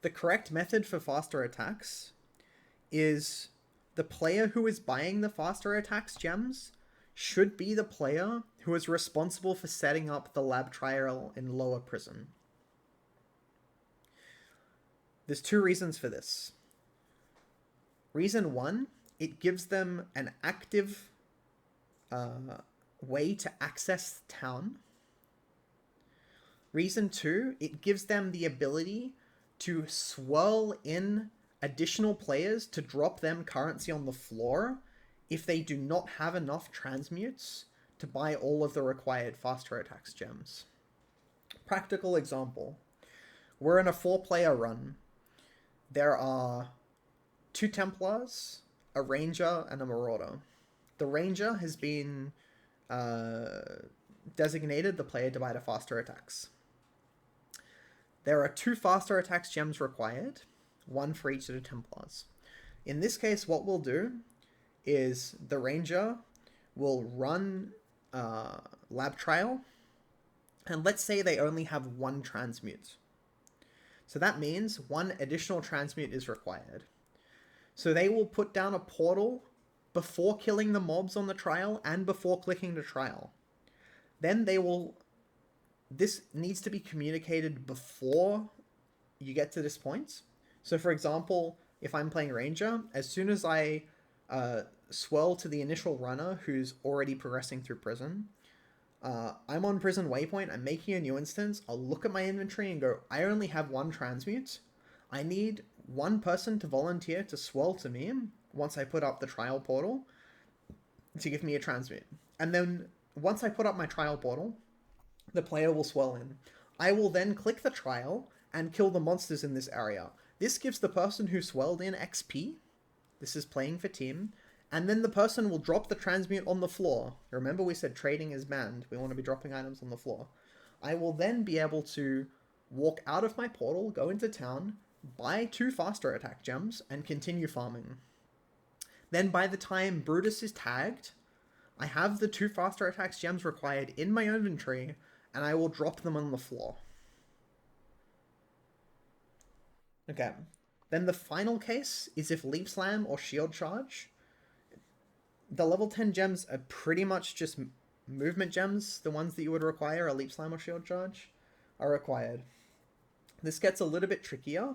The correct method for faster attacks is the player who is buying the faster attacks gems should be the player who is responsible for setting up the lab trial in lower prison. There's 2 reasons for this. Reason 1, it gives them an active way to access town. Reason 2, it gives them the ability to swirl in additional players to drop them currency on the floor if they do not have enough transmutes to buy all of the required faster attacks gems. Practical example. We're in a 4-player run. There are 2 Templars, a Ranger, and a Marauder. The Ranger has been designated the player to buy the faster attacks. There are 2 faster attacks gems required, 1 for each of the Templars. In this case, what we'll do is the Ranger will run Lab Trial, and let's say they only have 1 transmute. So that means 1 additional transmute is required. So they will put down a portal before killing the mobs on the trial and before clicking the trial. Then they will... This needs to be communicated before you get to this point. So for example, if I'm playing Ranger, as soon as I swirl to the initial runner who's already progressing through prison, I'm on prison waypoint, I'm making a new instance, I'll look at my inventory and go, I only have 1 transmute. I need 1 person to volunteer to swirl to me once I put up the trial portal to give me a transmute. And then once I put up my trial portal, the player will swirl in. I will then click the trial and kill the monsters in this area. This gives the person who swirled in XP. This is playing for team. And then the person will drop the transmute on the floor. Remember we said trading is banned. We want to be dropping items on the floor. I will then be able to walk out of my portal, go into town, buy 2 faster attack gems, and continue farming. Then by the time Brutus is tagged, I have the 2 faster attacks gems required in my inventory, and I will drop them on the floor. Okay. Then the final case is if Leap Slam or Shield Charge. The level 10 gems are pretty much just movement gems. The ones that you would require, a Leap Slam or Shield Charge, are required. This gets a little bit trickier,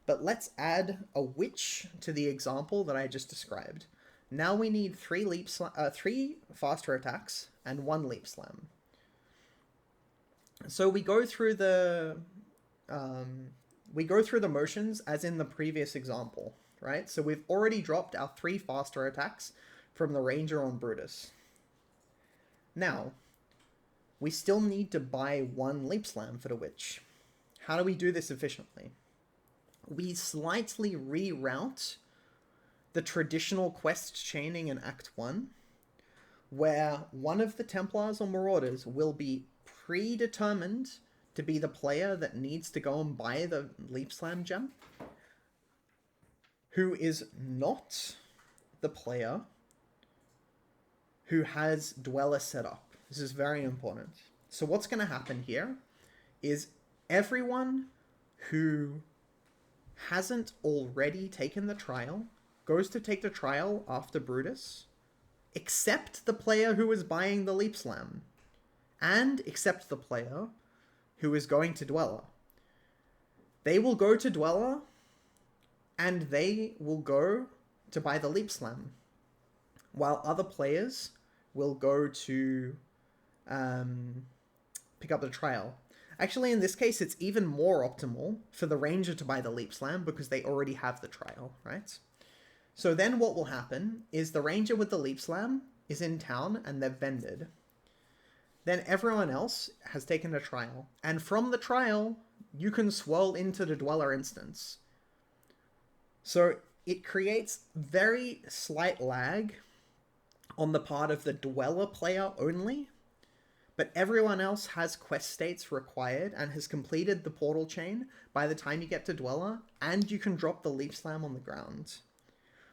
but let's add a witch to the example that I just described. Now we need three faster attacks and one Leap Slam. So we go through the motions as in the previous example, right? So we've already dropped our 3 faster attacks from the Ranger on Brutus. Now, we still need to buy 1 Leap Slam for the Witch. How do we do this efficiently? We slightly reroute the traditional quest chaining in Act 1, where one of the Templars or Marauders will be predetermined to be the player that needs to go and buy the Leap Slam gem, who is not the player who has Dweller set up. This is very important. So what's going to happen here is everyone who hasn't already taken the trial goes to take the trial after Brutus, except the player who is buying the Leap Slam, and except the player who is going to Dweller. They will go to Dweller, and they will go to buy the Leap Slam, while other players will go to pick up the trial. Actually, in this case, it's even more optimal for the Ranger to buy the Leap Slam because they already have the trial, right? So then what will happen is the Ranger with the Leap Slam is in town and they're vended. Then everyone else has taken a trial. And from the trial, you can swirl into the Dweller instance. So it creates very slight lag on the part of the Dweller player only, but everyone else has quest states required and has completed the portal chain by the time you get to Dweller, and you can drop the Leap Slam on the ground.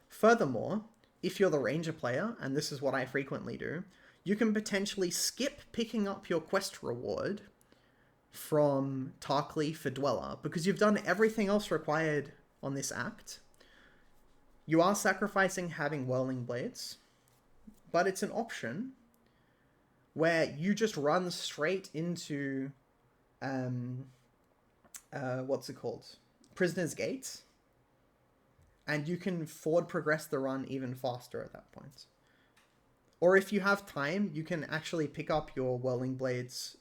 Furthermore, if you're the Ranger player, and this is what I frequently do, you can potentially skip picking up your quest reward from Tarkleaf for Dweller, because you've done everything else required on this act. You are sacrificing having Whirling Blades, but it's an option where you just run straight into what's it called? Prisoner's Gate, and you can forward progress the run even faster at that point. Or if you have time, you can actually pick up your Whirling Blades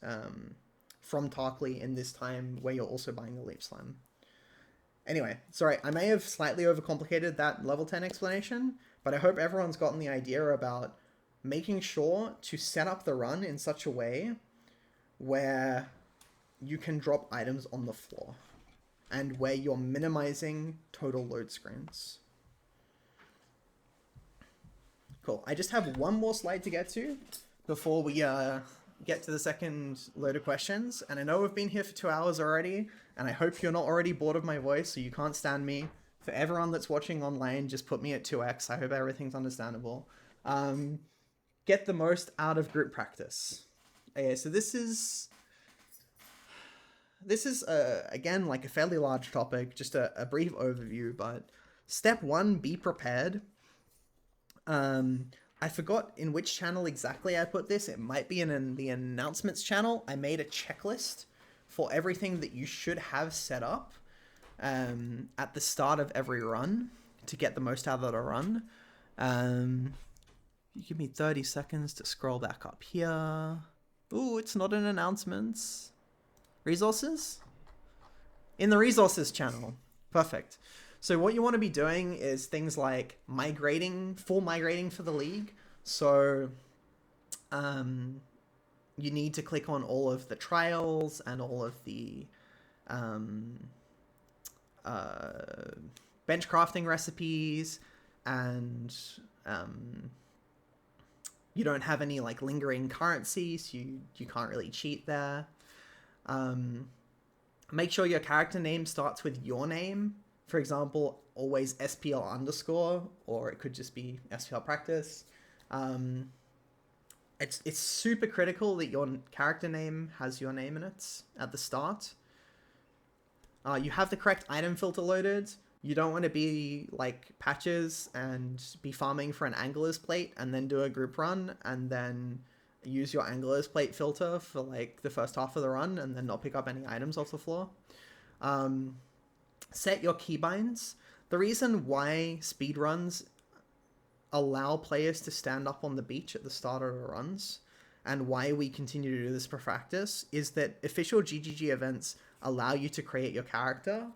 from Tarkleaf in this time where you're also buying the Leap Slam. Anyway, sorry, I may have slightly overcomplicated that level 10 explanation, but I hope everyone's gotten the idea about making sure to set up the run in such a way where you can drop items on the floor and where you're minimizing total load screens. Cool. I just have one more slide to get to before we get to the second load of questions. And I know we've been here for 2 hours already, and I hope you're not already bored of my voice, so you can't stand me. For everyone that's watching online, just put me at 2x. I hope everything's understandable. Get the most out of group practice. Okay, so this is again, like a fairly large topic, just a brief overview, but step 1, be prepared. I forgot in which channel exactly I put this. It might be in the announcements channel. I made a checklist for everything that you should have set up at the start of every run to get the most out of the run. You give me 30 seconds to scroll back up here. Ooh, it's not in announcements. Resources? In the resources channel. Perfect. So what you want to be doing is things like full migrating for the league. So you need to click on all of the trials and all of the bench crafting recipes, and you don't have any like lingering currency, so you can't really cheat there. Make sure your character name starts with your name. For example, always SPL underscore, or it could just be SPL practice. it's super critical that your character name has your name in it at the start. You have the correct item filter loaded. You don't want to be like Patches and be farming for an angler's plate and then do a group run and then use your angler's plate filter for like the first half of the run and then not pick up any items off the floor. Um, Set your keybinds. The reason why speedruns allow players to stand up on the beach at the start of the runs and why we continue to do this for practice is that official GGG events allow you to create your character.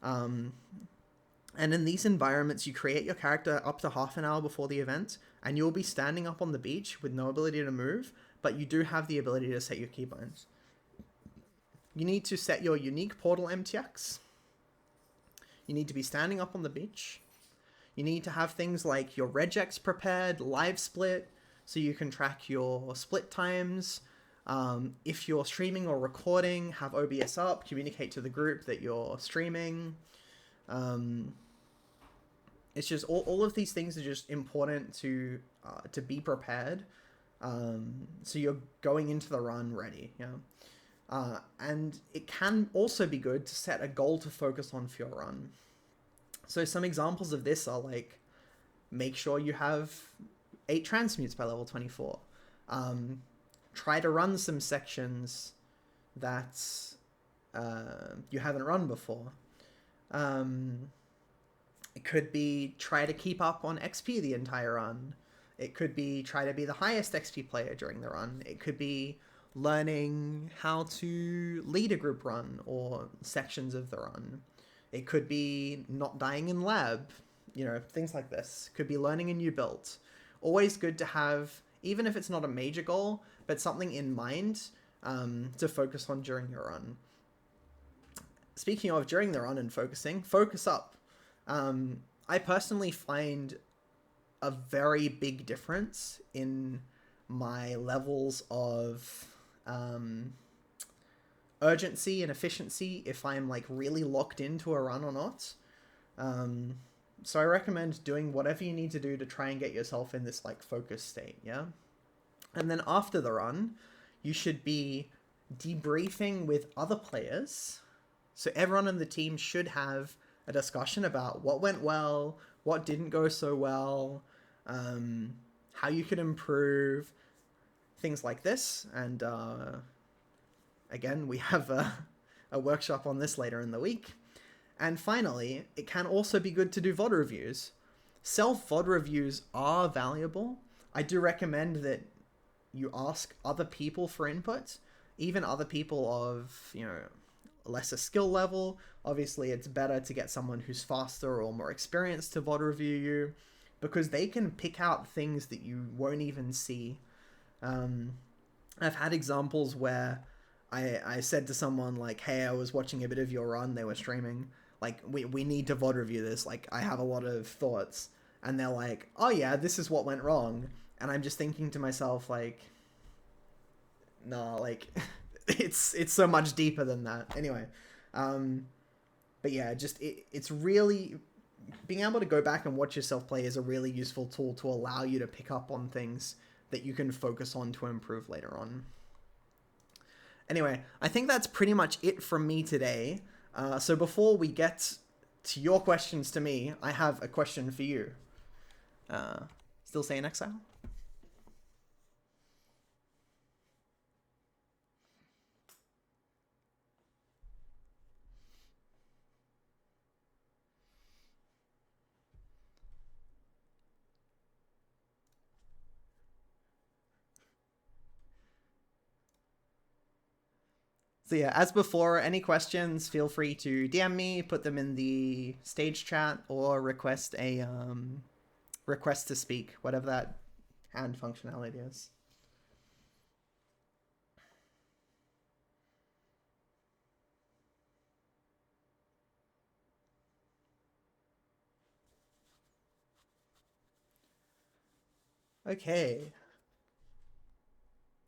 Um, and in these environments, you create your character up to half an hour before the event, and you'll be standing up on the beach with no ability to move, but you do have the ability to set your keybinds. You need to set your unique portal MTX. You need to be standing up on the beach. You need to have things like your regex prepared, live split, so you can track your split times. If you're streaming or recording, have OBS up, communicate to the group that you're streaming. It's just all of these things are just important to be prepared. So you're going into the run ready. Yeah. And it can also be good to set a goal to focus on for your run. So some examples of this are like, make sure you have 8 transmutes by level 24. Try to run some sections that you haven't run before. It could be try to keep up on XP the entire run. It could be try to be the highest XP player during the run. It could be learning how to lead a group run or sections of the run. It could be not dying in lab, things like this. Could be learning a new build. Always good to have, even if it's not a major goal, but something in mind to focus on during your run. Speaking of during the run and focusing, focus up. I personally find a very big difference in my levels of urgency and efficiency if I'm like really locked into a run or not. So I recommend doing whatever you need to do to try and get yourself in this like focus state, yeah? And then after the run, you should be debriefing with other players. So everyone on the team should have a discussion about what went well, what didn't go so well, how you could improve, things like this. And again, we have a workshop on this later in the week. And finally, it can also be good to do VOD reviews. Self-VOD reviews are valuable. I do recommend that you ask other people for input, even other people of, lesser skill level. Obviously, it's better to get someone who's faster or more experienced to VOD review you, because they can pick out things that you won't even see. I've had examples where I said to someone like, hey, I was watching a bit of your run, they were streaming, like, we need to VOD review this, like, I have a lot of thoughts. And they're like, oh yeah, this is what went wrong. And I'm just thinking to myself, like, nah, like, it's so much deeper than that. Anyway, but yeah, just, it's really, being able to go back and watch yourself play is a really useful tool to allow you to pick up on things that you can focus on to improve later on. Anyway, I think that's pretty much it from me today. So before we get to your questions to me, I have a question for you. Still saying Exile? So yeah, as before, any questions, feel free to DM me, put them in the stage chat, or request a request to speak, whatever that hand functionality is. Okay.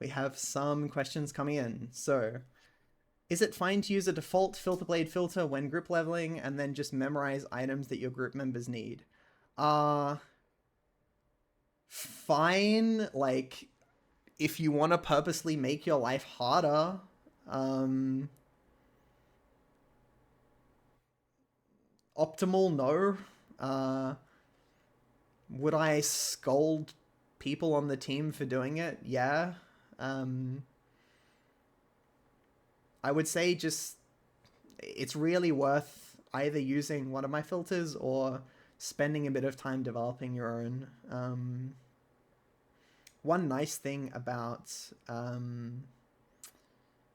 We have some questions coming in. So, is it fine to use a default filter blade filter when group leveling and then just memorize items that your group members need? Fine. Like, if you want to purposely make your life harder, optimal, no. Would I scold people on the team for doing it? Yeah. Um, I would say just it's really worth either using one of my filters or spending a bit of time developing your own. One nice thing about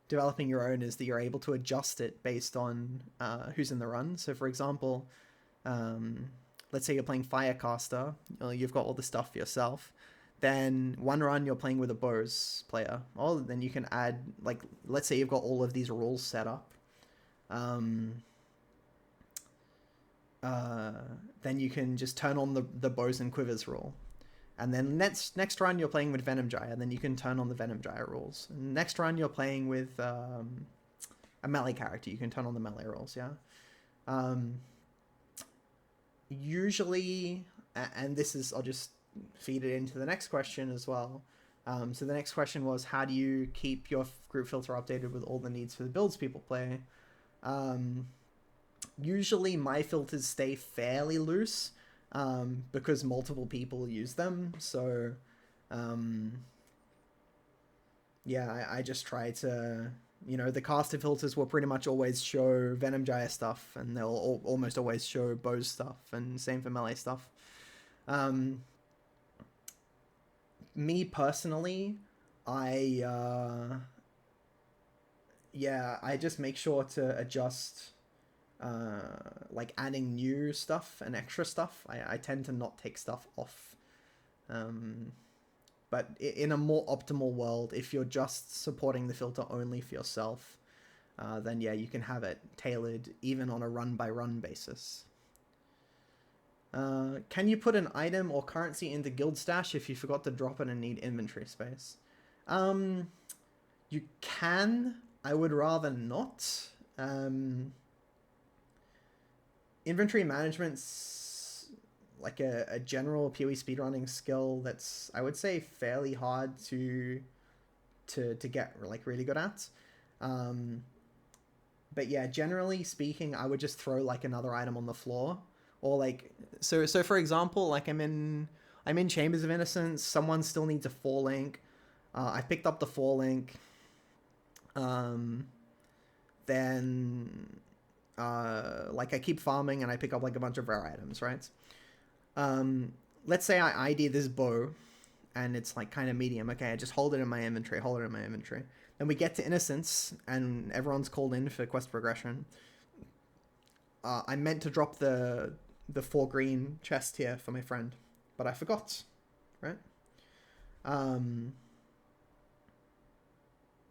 developing your own is that you're able to adjust it based on who's in the run. So, for example, let's say you're playing Firecaster, you've got all the stuff for yourself. Then one run you're playing with a bows player. Oh, then you can add, like, let's say you've got all of these rules set up. Um, then you can just turn on the bows and quivers rule. And then next run you're playing with Venom Gyre, and then you can turn on the Venom Gyre rules. And next run you're playing with a melee character, you can turn on the melee rules, yeah? Usually, and this is, I'll just feed it into the next question as well. So the next question was, how do you keep your group filter updated with all the needs for the builds people play? Usually my filters stay fairly loose because multiple people use them. So yeah, I just try to, the caster filters will pretty much always show Venom Gyre stuff, and they'll almost always show Bose stuff, and same for melee stuff. Me personally, I just make sure to adjust like adding new stuff and extra stuff. I tend to not take stuff off. But in a more optimal world, if you're just supporting the filter only for yourself, then yeah, you can have it tailored even on a run-by-run basis. Can you put an item or currency into Guild Stash if you forgot to drop it and need inventory space? You can. I would rather not. Inventory management's like a general PoE speedrunning skill that's, I would say, fairly hard to get like really good at. But yeah, generally speaking, I would just throw like another item on the floor, or like so for example, like I'm in Chambers of Innocence. Someone still needs a 4-link. I picked up the 4-link. Then like I keep farming and I pick up like a bunch of rare items, right? Let's say I ID this bow and it's like kind of medium. Okay, I just hold it in my inventory, Then we get to Innocence and everyone's called in for quest progression. I meant to drop the 4 green chest here for my friend, but I forgot, right?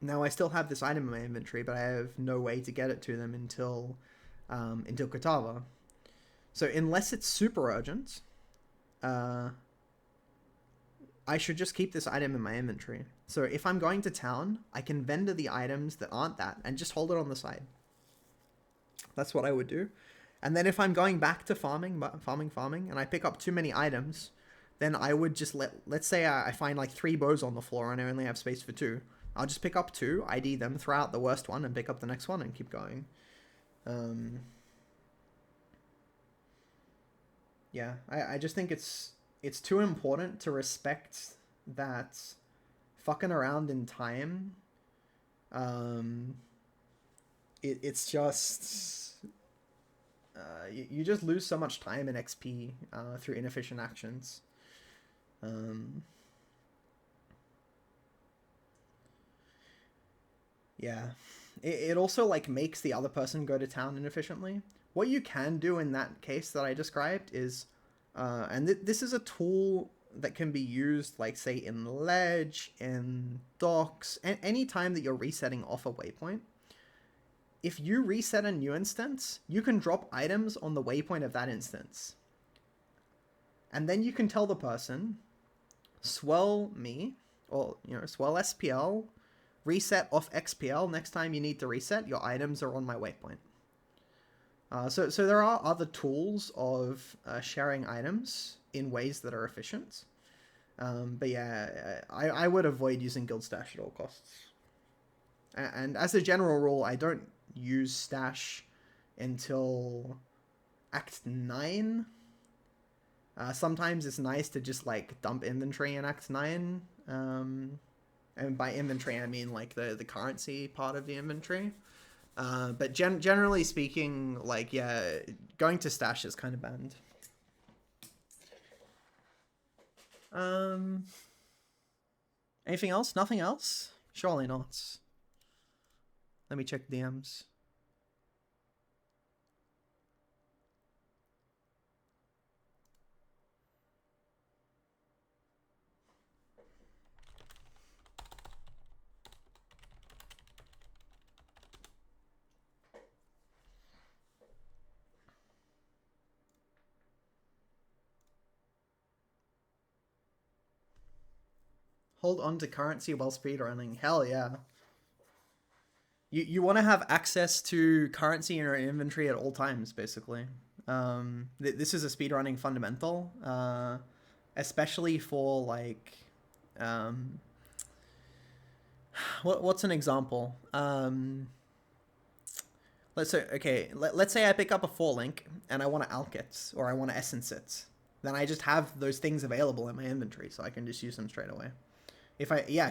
Now I still have this item in my inventory, but I have no way to get it to them until Katava. So unless it's super urgent, I should just keep this item in my inventory. So if I'm going to town, I can vendor the items that aren't that and just hold it on the side. That's what I would do. And then if I'm going back to farming, and I pick up too many items, then I would just let's say I find like 3 bows on the floor and I only have space for 2. I'll just pick up 2, ID them, throw out the worst one, and pick up the next one and keep going. Yeah, I just think it's too important to respect that fucking around in time. It's just you just lose so much time and XP through inefficient actions. Yeah, it also like makes the other person go to town inefficiently. What you can do in that case that I described is, and this is a tool that can be used, like say in Ledge, in Docks, and any time that you're resetting off a waypoint. If you reset a new instance, you can drop items on the waypoint of that instance. And then you can tell the person, swirl me, or swirl SPL, reset off XPL. Next time you need to reset, your items are on my waypoint. So there are other tools of sharing items in ways that are efficient. But yeah, I would avoid using guild stash at all costs. And as a general rule, I don't use stash until Act 9. Sometimes it's nice to just like dump inventory in Act 9. And by inventory, I mean like the currency part of the inventory. But generally speaking, like, yeah, going to stash is kind of banned. Um, Anything else? Nothing else? Surely not. Let me check DMs. Hold on to currency while speedrunning. Hell yeah. You want to have access to currency in your inventory at all times, basically. This is a speedrunning fundamental, especially for like, um, what's an example? Let's say let's say I pick up a 4 link and I want to alch it or I want to essence it. Then I just have those things available in my inventory, so I can just use them straight away.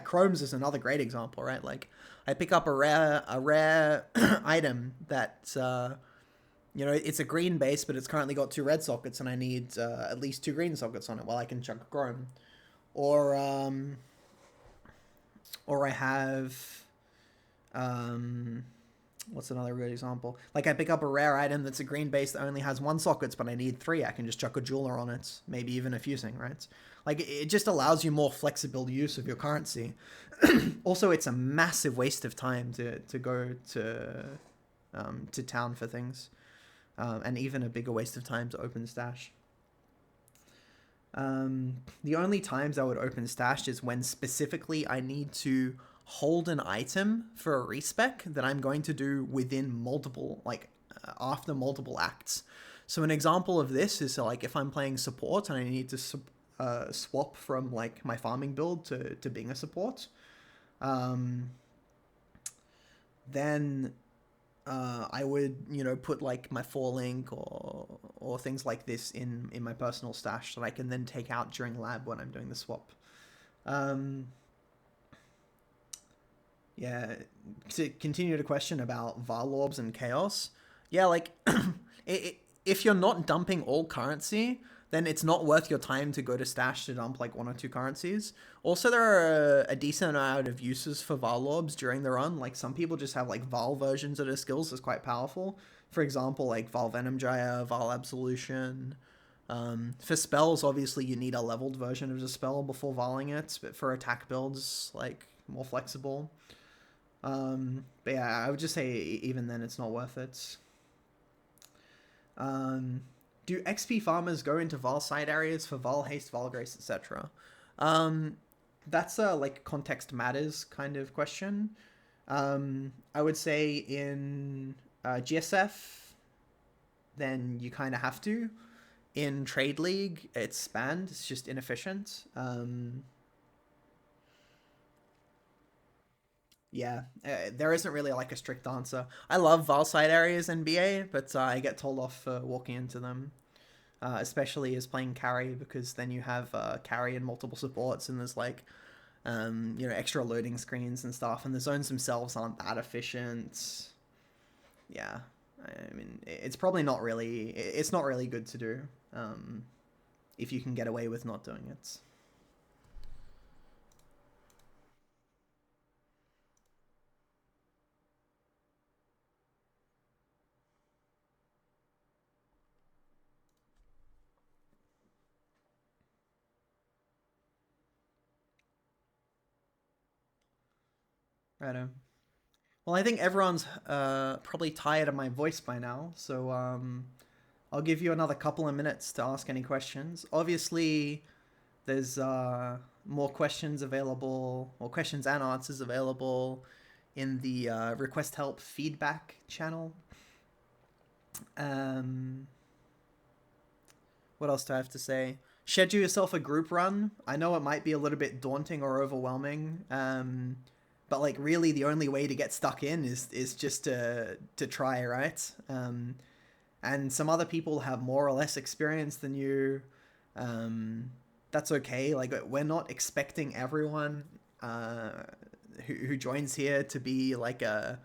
Chromes is another great example, right? Like I pick up a rare item that it's a green base, but it's currently got 2 red sockets, and I need at least 2 green sockets on it. Well, I can chuck chrome, or I have what's another good example? Like I pick up a rare item that's a green base that only has 1 sockets, but I need 3. I can just chuck a jeweler on it, maybe even a fusing, right? Like it just allows you more flexible use of your currency. Also, it's a massive waste of time to go to town for things, and even a bigger waste of time to open stash. The only times I would open stash is when specifically I need to hold an item for a respec that I'm going to do within multiple, like after multiple acts. So an example of this is like if I'm playing support and I need to swap from like my farming build to being a support, then I would put like my 4 link or things like this in my personal stash that I can then take out during lab when I'm doing the swap. Yeah, to continue the question about Varlorbs and Chaos, yeah, like if you're not dumping all currency, then it's not worth your time to go to stash to dump like 1 or 2 currencies. Also, there are a decent amount of uses for Varlorbs during the run. Like some people just have like Val versions of their skills that's quite powerful. For example, like Val Venom Gyre, Val Absolution. For spells, obviously you need a leveled version of the spell before Valing it, but for attack builds, like more flexible. But yeah, I would just say even then it's not worth it. Do XP farmers go into Val side areas for Val haste, Val grace, etc.? That's a like context matters kind of question. I would say in GSF, then you kind of have to. In Trade League, it's banned. It's just inefficient. Yeah, there isn't really like a strict answer. I love Val side areas in BA, but I get told off for walking into them, especially as playing carry, because then you have carry and multiple supports, and there's like extra loading screens and stuff, and the zones themselves aren't that efficient. Yeah, I mean it's probably not really it's not really good to do if you can get away with not doing it. Right. Well, I think everyone's probably tired of my voice by now, so I'll give you another couple of minutes to ask any questions. Obviously, there's more questions available, more questions and answers available in the request help feedback channel. What else do I have to say? schedule yourself a group run. I know it might be a little bit daunting or overwhelming, but like really the only way to get stuck in is just to try, right? And some other people have more or less experience than you. That's okay. Like we're not expecting everyone who joins here to be like a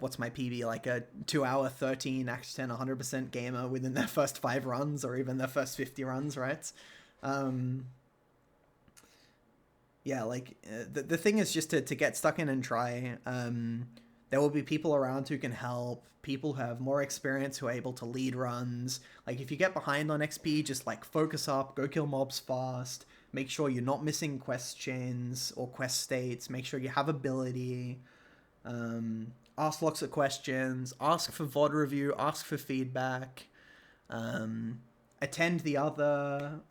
what's my PB, like a 2 hour 13 Act 10 100% gamer within their first 5 runs or even their first 50 runs, right? Um, yeah, like the thing is just to get stuck in and try. There will be people around who can help, people who have more experience who are able to lead runs. Like if you get behind on XP, just like focus up, go kill mobs fast, make sure you're not missing quest chains or quest states, make sure you have ability. Ask lots of questions, ask for VOD review, ask for feedback, attend the other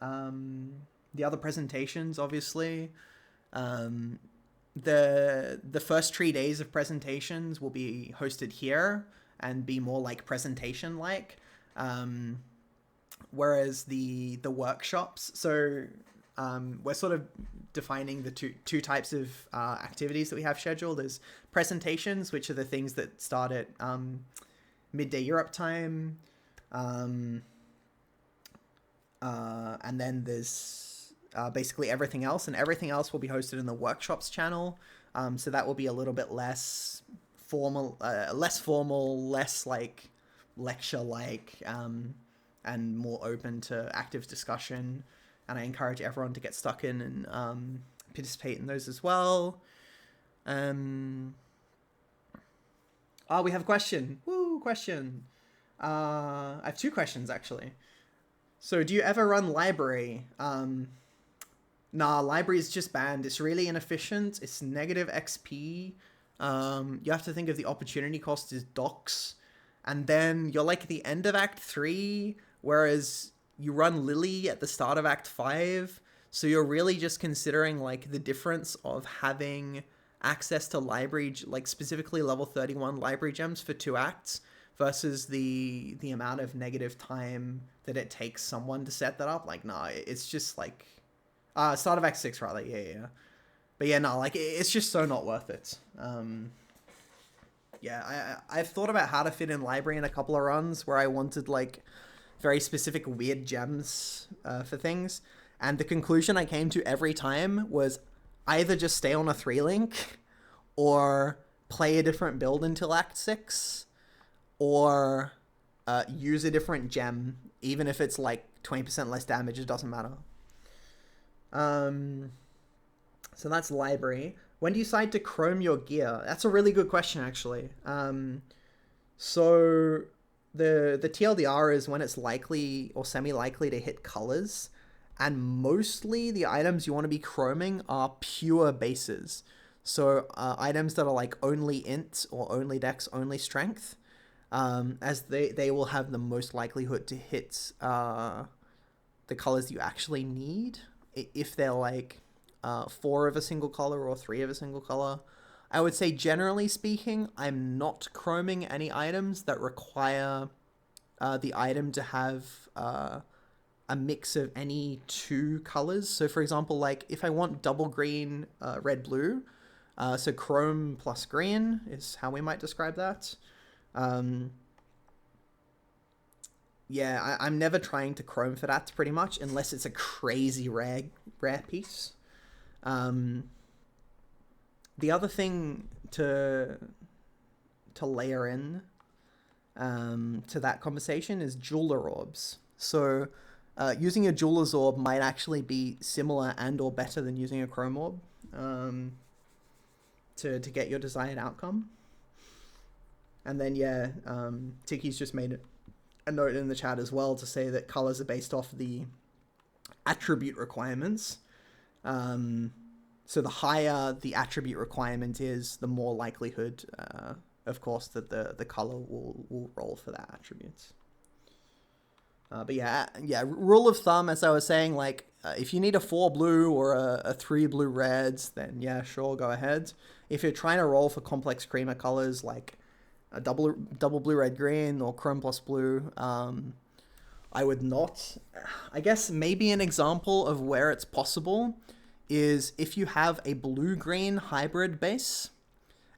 presentations, obviously. The first 3 days of presentations will be hosted here and be more like presentation like, whereas the workshops, so we're sort of defining the two types of activities that we have scheduled. There's presentations, which are the things that start at midday Europe time, and then there's basically everything else, and everything else will be hosted in the workshops channel. So that will be a little bit less formal, less like lecture like, and more open to active discussion. And I encourage everyone to get stuck in and participate in those as well. Oh, we have a question. Woo, question. I have 2 questions actually. So, do you ever run library? Nah, library is just banned. It's really inefficient. It's negative XP. You have to think of the opportunity cost as docs. And then you're like at the end of Act 3, whereas you run Lily at the start of Act 5. So you're really just considering like the difference of having access to library, like specifically level 31 library gems for 2 acts versus the amount of negative time that it takes someone to set that up. Like, nah, it's just like start of Act 6 rather. Yeah. But yeah, no, like it's just so not worth it. Yeah, I've thought about how to fit in library in a couple of runs where I wanted like very specific weird gems for things, and the conclusion I came to every time was either just stay on a 3 link or play a different build until Act 6 or use a different gem, even if it's like 20% less damage, it doesn't matter. So that's library. When do you decide to chrome your gear? That's a really good question, actually. So the TLDR is when it's likely or semi-likely to hit colors, and mostly the items you want to be chroming are pure bases. So items that are like only int or only dex, only strength, as they will have the most likelihood to hit the colors you actually need. If they're like 4 of a single color or 3 of a single color. I would say generally speaking, I'm not chroming any items that require the item to have a mix of any 2 colors. So for example, like if I want double green, red, blue, so chrome plus green is how we might describe that. Yeah, I'm never trying to chrome for that pretty much, unless it's a crazy rare piece. The other thing to layer in to that conversation is jeweler orbs. So using a jeweler's orb might actually be similar and or better than using a chrome orb to get your desired outcome. And then yeah, Tiki's just made a note in the chat as well to say that colors are based off the attribute requirements. So the higher the attribute requirement is, the more likelihood, of course, that the color will roll for that attribute. But yeah, rule of thumb, as I was saying, like if you need a 4 blue or a 3 blue reds, then yeah, sure, go ahead. If you're trying to roll for complex creamer colors like a double blue red green or chrome plus blue, I would not. I guess maybe an example of where it's possible is if you have a blue-green hybrid base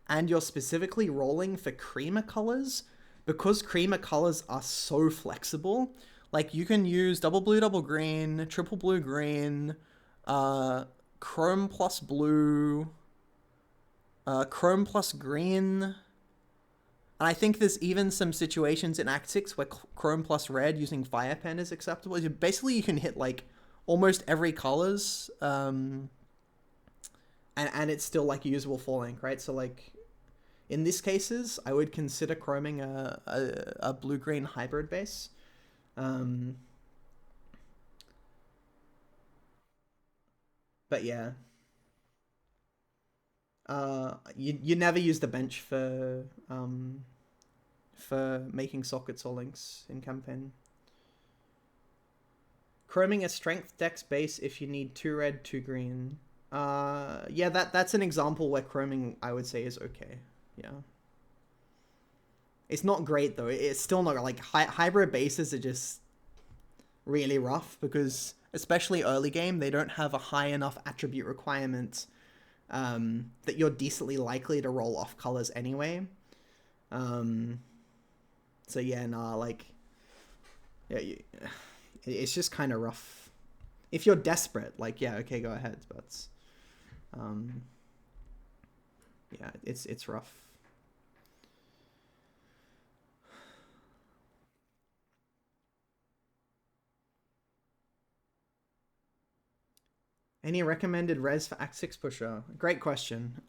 and you're specifically rolling for creamer colors, because creamer colors are so flexible, like you can use double blue, double green, triple blue, green, uh, chrome plus blue, chrome plus green. And I think there's even some situations in Act 6 where chrome plus red using fire pen is acceptable. Basically, you can hit like almost every colors, and it's still like usable full length, right? So like in these cases, I would consider chroming a blue-green hybrid base. Um, but yeah, you never use the bench for making sockets or links in campaign. Chroming a strength dex base if you need 2 red, 2 green. Yeah, that's an example where chroming I would say is okay. Yeah. It's not great though. It's still not like hybrid bases are just really rough because especially early game they don't have a high enough attribute requirement that you're decently likely to roll off colors anyway. So yeah, nah, like yeah, it's just kind of rough. If you're desperate, like yeah, okay, go ahead, but um, yeah, it's rough. Any recommended res for Act 6 pusher? Great question.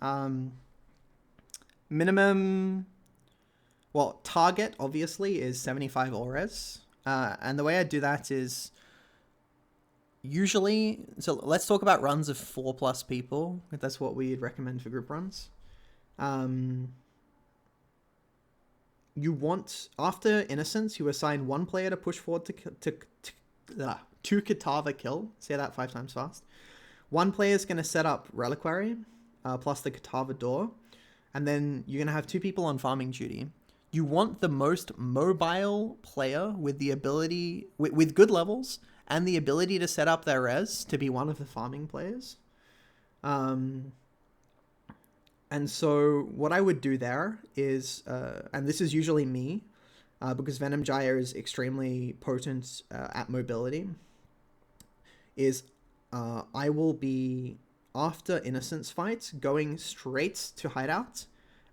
Minimum, well, target obviously is 75 all res. And the way I do that is usually, so let's talk about runs of 4+ people. That's what we'd recommend for group runs. You want, after Innocence, you assign 1 player to push forward to Katava kill. Say that 5 times fast. 1 player is going to set up Reliquary, plus the Katava door. And then you're going to have 2 people on farming duty. You want the most mobile player with the ability, with good levels, and the ability to set up their res to be one of the farming players. And so what I would do there is, and this is usually me, because Venom Gyre is extremely potent at mobility, is I will be, after Innocence fights, going straight to Hideout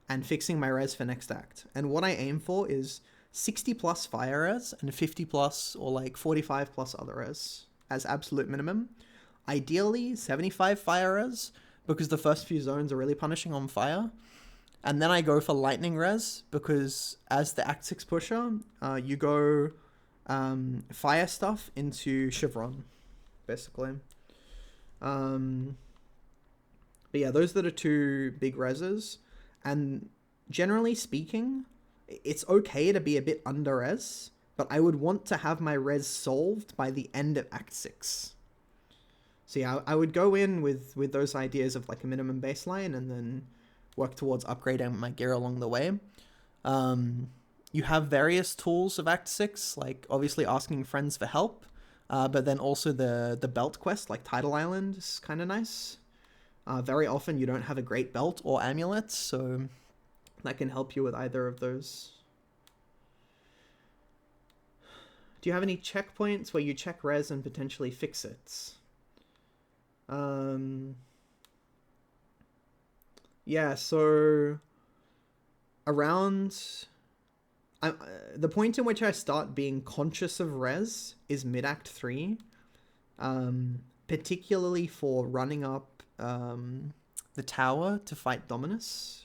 and fixing my res for next act. And what I aim for is 60 plus fire res and 50 plus or like 45 plus other res as absolute minimum. Ideally, 75 fire res, because the first few zones are really punishing on fire. And then I go for lightning res, because as the Act 6 pusher, you go fire stuff into Chevron, basically. But yeah, those are the 2 big reses. And generally speaking, it's okay to be a bit under res, but I would want to have my res solved by the end of Act 6. So yeah, I would go in with those ideas of like a minimum baseline and then work towards upgrading my gear along the way. You have various tools of Act 6, like obviously asking friends for help, but then also the belt quest, like Tidal Island, is kind of nice. Very often you don't have a great belt or amulet, so that can help you with either of those. Do you have any checkpoints where you check res and potentially fix it? Yeah, so around the point in which I start being conscious of res is mid-act 3, particularly for running up the tower to fight Dominus,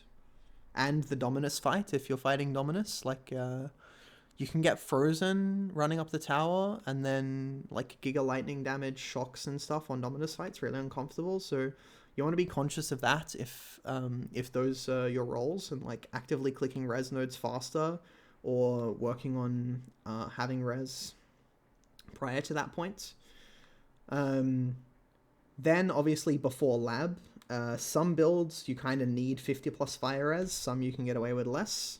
and the Dominus fight if you're fighting Dominus. Like you can get frozen running up the tower, and then like Giga Lightning damage, shocks and stuff on Dominus fights, really uncomfortable. So you want to be conscious of that if those are your roles, and like actively clicking res nodes faster, or working on having res prior to that point. Then obviously before lab, some builds you kind of need 50 plus fire res, some you can get away with less.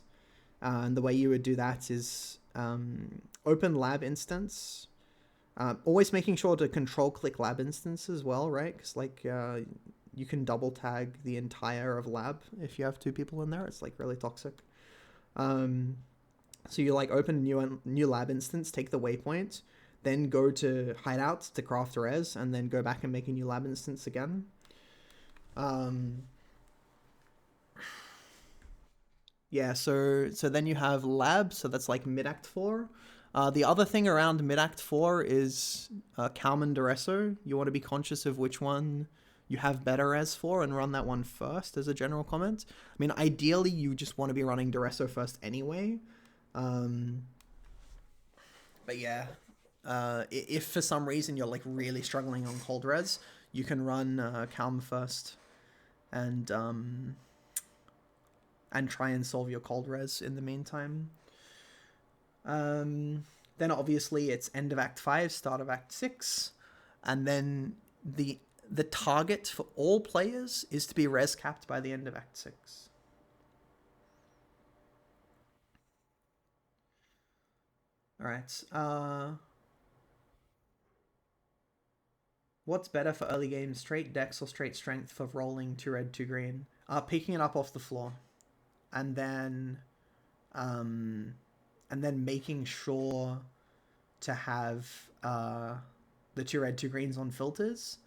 And the way you would do that is open lab instance. Always making sure to control click lab instance as well, right? Because like you can double tag the entire of lab if you have two people in there. It's like really toxic. So you like open a new lab instance, take the waypoint, then go to hideout to craft res, and then go back and make a new lab instance again. Yeah, so then you have lab, so that's like mid act 4. The other thing around mid act 4 is Kalman Duresso. You want to be conscious of which one you have better res for and run that one first as a general comment. I mean, ideally, you just want to be running Duresso first anyway. But yeah, if for some reason you're like really struggling on cold res, you can run Calm first and try and solve your cold res in the meantime. Then obviously it's end of Act 5, start of Act 6, and then the target for all players is to be res capped by the end of Act 6. All right. What's better for early game, straight dex or straight strength for rolling 2 red, 2 green? Picking it up off the floor, and then making sure to have the 2 red, 2 greens on filters.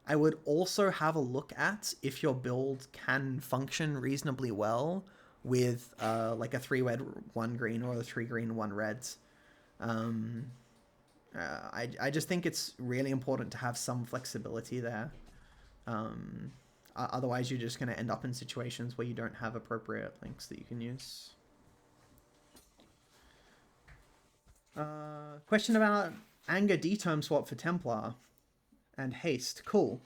I would also have a look at if your build can function reasonably well with like a 3 red, 1 green or a 3 green, 1 red. I just think it's really important to have some flexibility there. Otherwise, you're just going to end up in situations where you don't have appropriate links that you can use. Question about anger D-term swap for Templar and haste. Cool.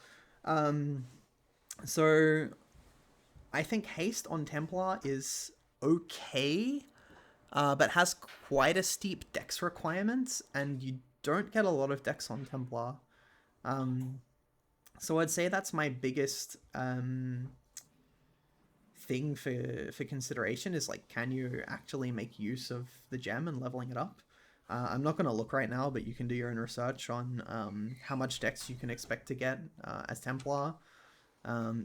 So I think haste on Templar is okay, but has quite a steep dex requirement, and you don't get a lot of dex on Templar. So I'd say that's my biggest thing for consideration is like, can you actually make use of the gem and leveling it up? I'm not going to look right now, but you can do your own research on how much dex you can expect to get as Templar.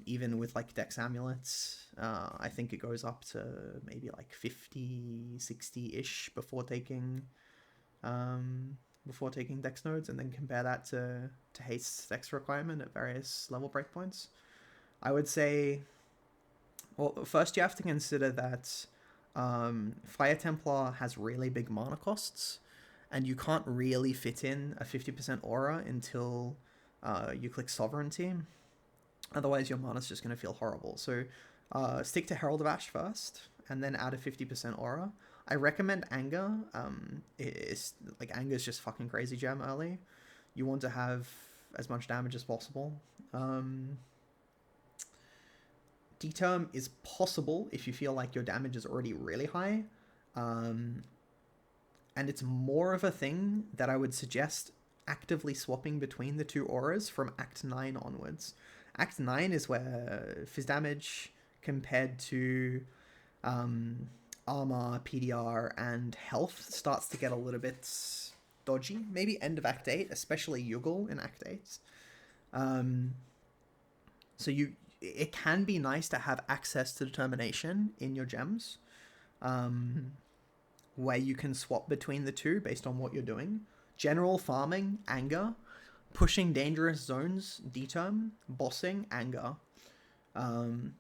Even with like dex amulets, I think it goes up to maybe like 50, 60-ish before taking dex nodes, and then compare that to haste's dex requirement at various level breakpoints. I would say, well, first you have to consider that Fire Templar has really big mana costs, and you can't really fit in a 50% aura until you click Sovereignty. Otherwise, your mana's just going to feel horrible. So stick to Herald of Ash first, and then add a 50% aura. I recommend Anger. It's like, Anger is just fucking crazy gem early. You want to have as much damage as possible. D-term is possible if you feel like your damage is already really high. And it's more of a thing that I would suggest actively swapping between the two auras from Act 9 onwards. Act 9 is where fizz damage compared to armor, PDR, and health starts to get a little bit dodgy. Maybe end of Act 8, especially Yuggle in Act 8. So it can be nice to have access to determination in your gems, where you can swap between the two based on what you're doing. General farming, Anger. Pushing dangerous zones, D-term. Bossing, Anger.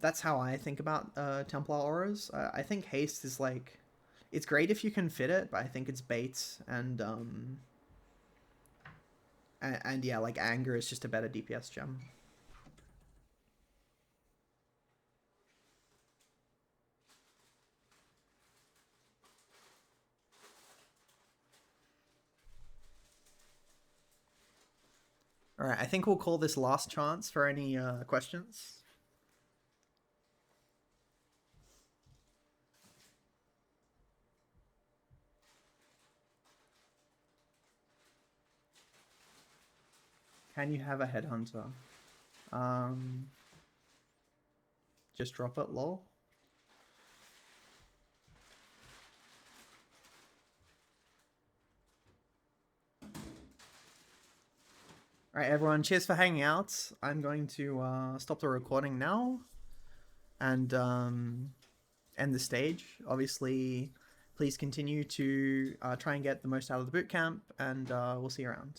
That's how I think about Templar auras. I think haste is like, it's great if you can fit it, but I think it's bait, and yeah, like Anger is just a better DPS gem. All right, I think we'll call this last chance for any questions. Can you have a headhunter? Just drop it, lol. All right, everyone. Cheers for hanging out. I'm going to stop the recording now and end the stage. Obviously, please continue to try and get the most out of the boot camp, and we'll see you around.